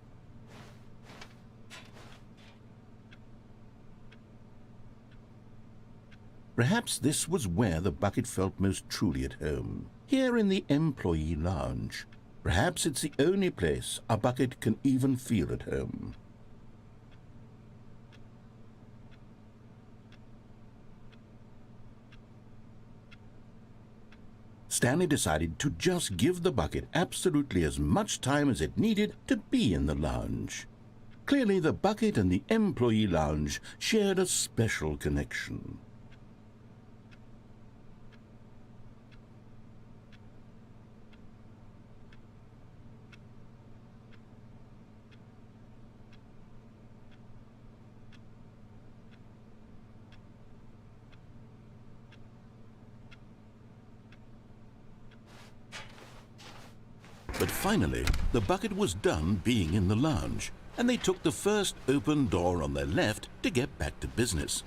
Perhaps this was where the Bucket felt most truly at home, here in the employee lounge. Perhaps it's the only place a Bucket can even feel at home. Stanley decided to just give the Bucket absolutely as much time as it needed to be in the lounge. Clearly, the Bucket and the employee lounge shared a special connection. But finally, the Bucket was done being in the lounge, and they took the first open door on their left to get back to business.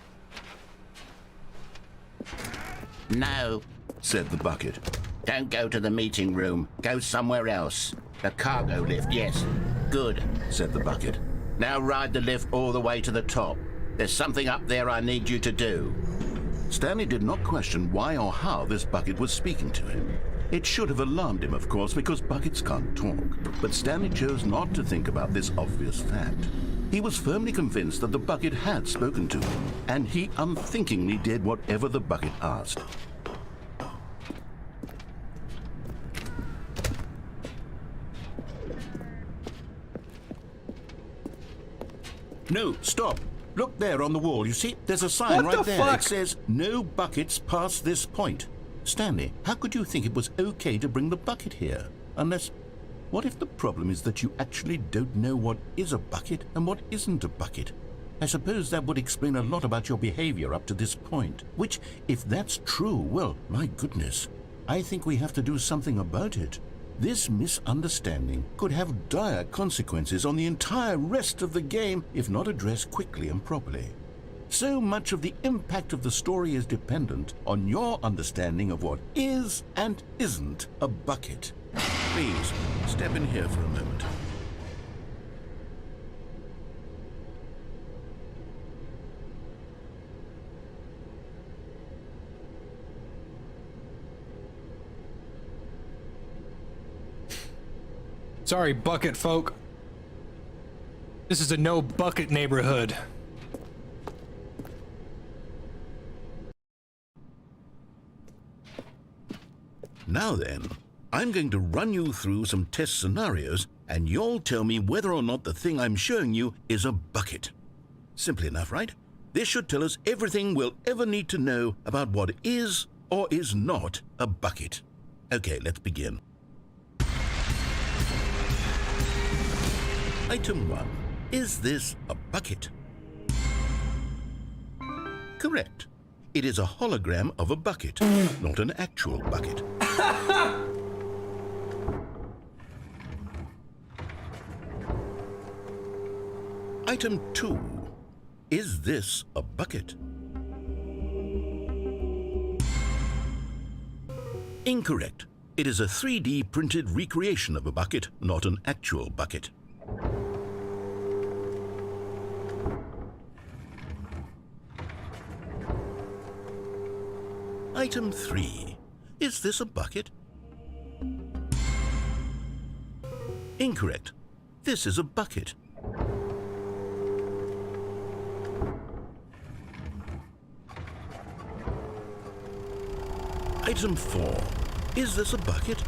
No, said the Bucket. Don't go to the meeting room. Go somewhere else. The cargo lift, yes. Good, said the Bucket. Now ride the lift all the way to the top. There's something up there I need you to do. Stanley did not question why or how this Bucket was speaking to him. It should have alarmed him, of course, because Buckets can't talk. But Stanley chose not to think about this obvious fact. He was firmly convinced that the Bucket had spoken to him, and he unthinkingly did whatever the Bucket asked. No, stop. Look there on the wall. You see, there's a sign What right the there. fuck? It says, no buckets past this point. Stanley, how could you think it was okay to bring the bucket here? Unless, what if the problem is that you actually don't know what is a bucket and what isn't a bucket? I suppose that would explain a lot about your behavior up to this point. Which, if that's true, well, my goodness, I think we have to do something about it. This misunderstanding could have dire consequences on the entire rest of the game if not addressed quickly and properly. So much of the impact of the story is dependent on your understanding of what is and isn't a bucket. Please, step in here for a moment. Sorry, bucket folk. This is a no bucket neighborhood. Now then, I'm going to run you through some test scenarios, and you'll tell me whether or not the thing I'm showing you is a bucket. Simple enough, right? This should tell us everything we'll ever need to know about what is or is not a bucket. Okay, let's begin. Item 1. Is this a bucket? Correct. It is a hologram of a bucket, not an actual bucket. Item 2. Is this a bucket? Incorrect. It is a 3D printed recreation of a bucket, not an actual bucket. Item 3. Is this a bucket? Incorrect. This is a bucket. Item 4. Is this a bucket?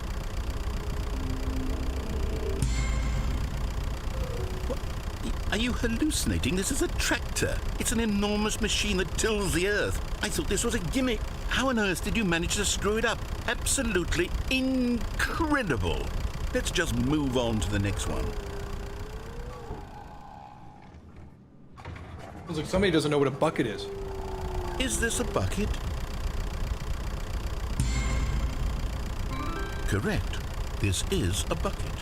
What? Are you hallucinating? This is a tractor. It's an enormous machine that tills the earth. I thought this was a gimmick. How on earth did you manage to screw it up? Absolutely incredible. Let's just move on to the next one. Sounds like somebody doesn't know what a bucket is. Is this a bucket? Correct. This is a bucket.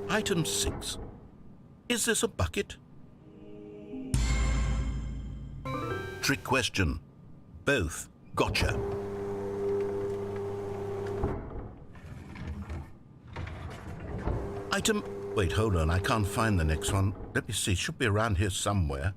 Item 6. Is this a bucket? Trick question. Both. Gotcha. Item... Wait, hold on. I can't find the next one. Let me see. It should be around here somewhere.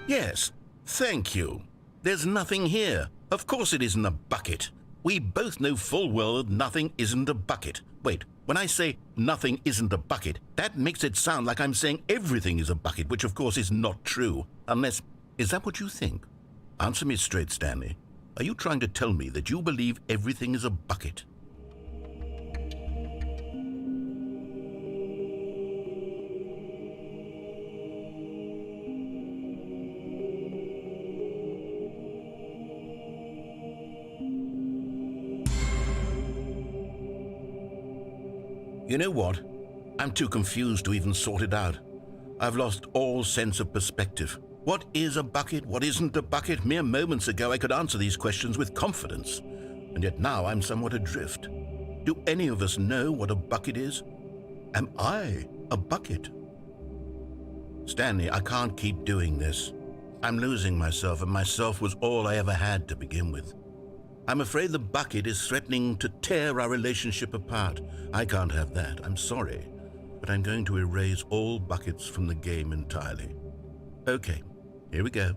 Yes. Thank you. There's nothing here. Of course it isn't a bucket. We both know full well that nothing isn't a bucket. Wait, when I say nothing isn't a bucket, that makes it sound like I'm saying everything is a bucket, which of course is not true. Unless, is that what you think? Answer me straight, Stanley. Are you trying to tell me that you believe everything is a bucket? You know what? I'm too confused to even sort it out. I've lost all sense of perspective. What is a bucket? What isn't a bucket? Mere moments ago I could answer these questions with confidence, and yet now I'm somewhat adrift. Do any of us know what a bucket is? Am I a bucket? Stanley, I can't keep doing this. I'm losing myself, and myself was all I ever had to begin with. I'm afraid the bucket is threatening to tear our relationship apart. I can't have that. I'm sorry, but I'm going to erase all buckets from the game entirely. Okay, here we go.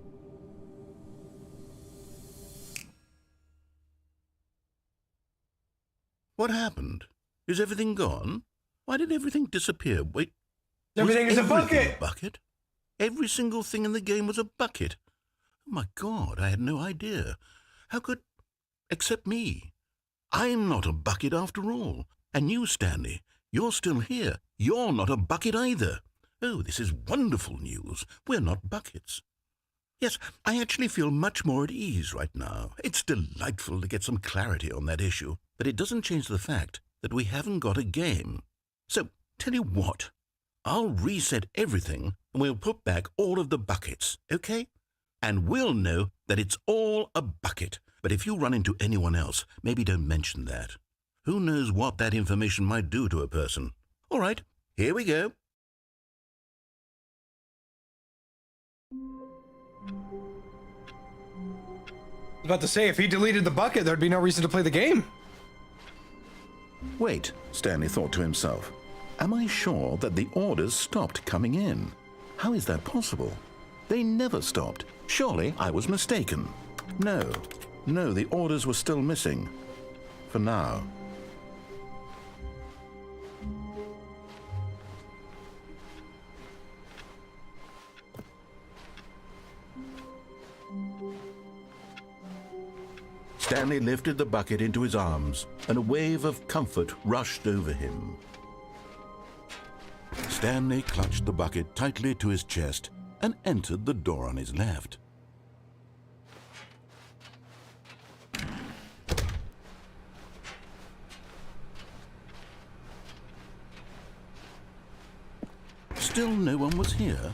What happened? Is everything gone? Why did everything disappear? Wait, Everything is a bucket! Bucket? Every single thing in the game was a bucket. Oh my God, I had no idea. How could... Except me. I'm not a bucket after all. And you, Stanley, you're still here. You're not a bucket either. Oh, this is wonderful news. We're not buckets. Yes, I actually feel much more at ease right now. It's delightful to get some clarity on that issue, but it doesn't change the fact that we haven't got a game. So, tell you what, I'll reset everything and we'll put back all of the buckets, okay? And we'll know that it's all a bucket. But if you run into anyone else, maybe don't mention that. Who knows what that information might do to a person? All right, here we go. I was about to say, if he deleted the bucket, there'd be no reason to play the game. Wait, Stanley thought to himself. Am I sure that the orders stopped coming in? How is that possible? They never stopped. Surely I was mistaken. No, the orders were still missing. For now. Stanley lifted the bucket into his arms, and a wave of comfort rushed over him. Stanley clutched the bucket tightly to his chest and entered the door on his left. Still no one was here.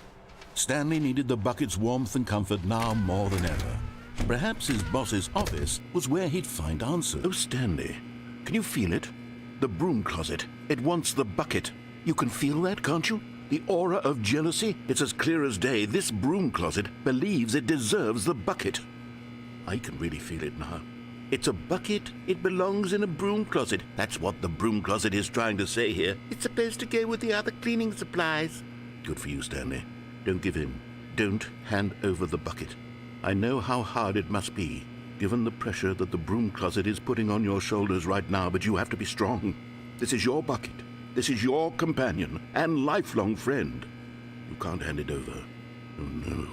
Stanley needed the bucket's warmth and comfort now more than ever. Perhaps his boss's office was where he'd find answers. Oh, Stanley, can you feel it? The broom closet. It wants the bucket. You can feel that, can't you? The aura of jealousy? It's as clear as day. This broom closet believes it deserves the bucket. I can really feel it now. It's a bucket. It belongs in a broom closet. That's what the broom closet is trying to say here. It's supposed to go with the other cleaning supplies. Good for you, Stanley. Don't give in. Don't hand over the bucket. I know how hard it must be, given the pressure that the broom closet is putting on your shoulders right now, but you have to be strong. This is your bucket. This is your companion and lifelong friend. You can't hand it over. Oh, no.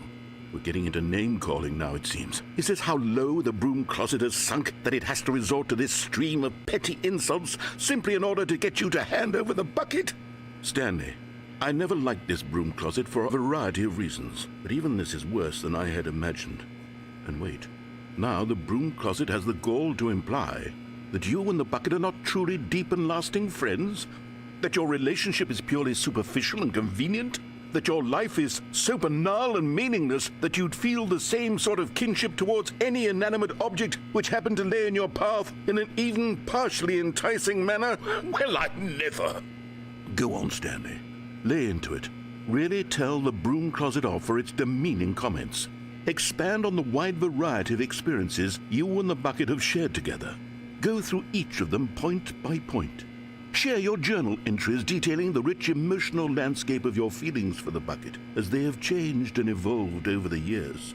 We're getting into name-calling now, it seems. Is this how low the broom closet has sunk, that it has to resort to this stream of petty insults simply in order to get you to hand over the bucket? Stanley, I never liked this broom closet for a variety of reasons, but even this is worse than I had imagined. And wait, now the broom closet has the gall to imply that you and the bucket are not truly deep and lasting friends? That your relationship is purely superficial and convenient? That your life is so banal and meaningless that you'd feel the same sort of kinship towards any inanimate object which happened to lay in your path in an even partially enticing manner? Well, I never. Go on, Stanley. Lay into it. Really tell the broom closet off for its demeaning comments. Expand on the wide variety of experiences you and the bucket have shared together. Go through each of them point by point. Share your journal entries detailing the rich emotional landscape of your feelings for the bucket as they have changed and evolved over the years.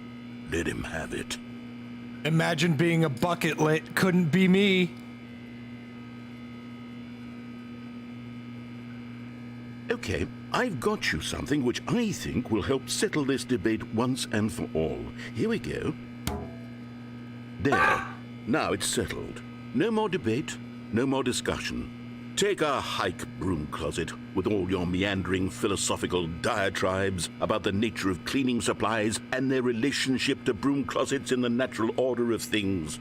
Let him have it. Imagine being a bucket lit. Couldn't be me. Okay, I've got you something which I think will help settle this debate once and for all. Here we go. There. Now it's settled. No more debate, no more discussion. Take a hike, broom closet, with all your meandering philosophical diatribes about the nature of cleaning supplies and their relationship to broom closets in the natural order of things.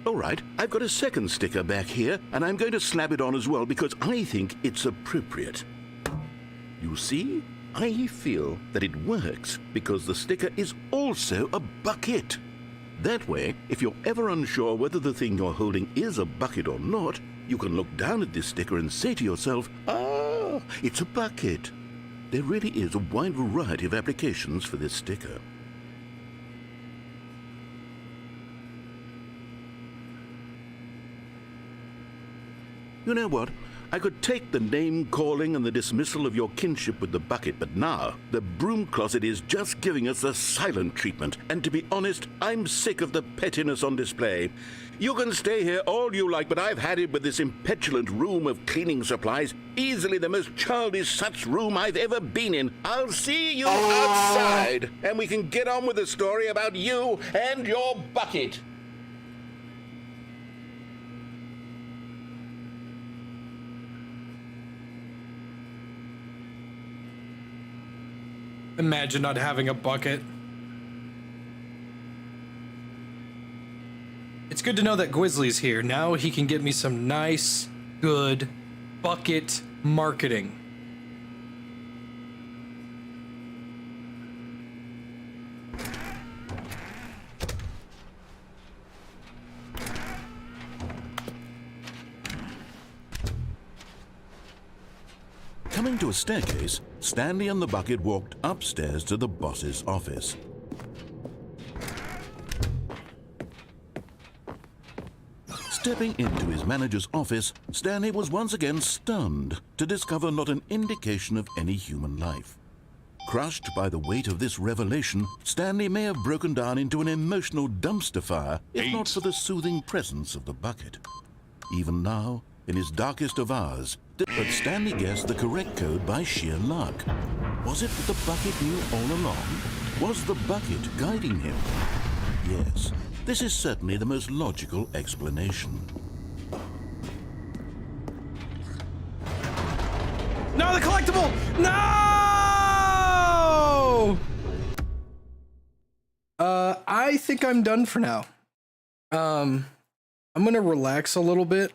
All right, I've got a second sticker back here, and I'm going to slap it on as well because I think it's appropriate. You see, I feel that it works because the sticker is also a bucket. That way, if you're ever unsure whether the thing you're holding is a bucket or not, you can look down at this sticker and say to yourself, ah, it's a bucket. There really is a wide variety of applications for this sticker. You know what? I could take the name-calling and the dismissal of your kinship with the bucket, but now the broom closet is just giving us the silent treatment. And to be honest, I'm sick of the pettiness on display. You can stay here all you like, but I've had it with this impetulant room of cleaning supplies. Easily the most childish such room I've ever been in. I'll see you outside, and we can get on with the story about you and your bucket. Imagine not having a bucket. It's good to know that Grizzly's here. Now he can get me some nice, good bucket marketing. Coming to a staircase, Stanley and the bucket walked upstairs to the boss's office. Stepping into his manager's office, Stanley was once again stunned to discover not an indication of any human life. Crushed by the weight of this revelation, Stanley may have broken down into an emotional dumpster fire if not for the soothing presence of the bucket. Even now, in his darkest of hours, but Stanley guessed the correct code by sheer luck. Was it that the bucket knew all along? Was the bucket guiding him? Yes, this is certainly the most logical explanation. No, the collectible! No! I think I'm done for now. I'm gonna relax a little bit.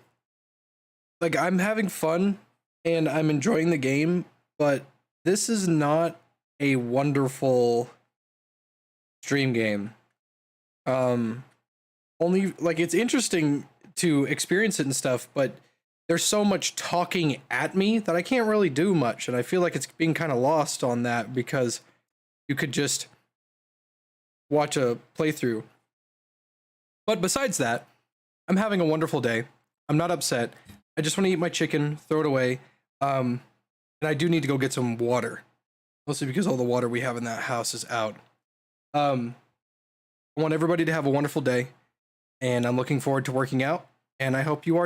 Like, I'm having fun and I'm enjoying the game, but this is not a wonderful stream game. Only, like, it's interesting to experience it and stuff, but there's so much talking at me that I can't really do much, and I feel like it's being kind of lost on that because you could just watch a playthrough. But besides that, I'm having a wonderful day. I'm not upset. I just want to eat my chicken, throw it away, and I do need to go get some water, mostly because all the water we have in that house is out. I want everybody to have a wonderful day, and I'm looking forward to working out, and I hope you are too.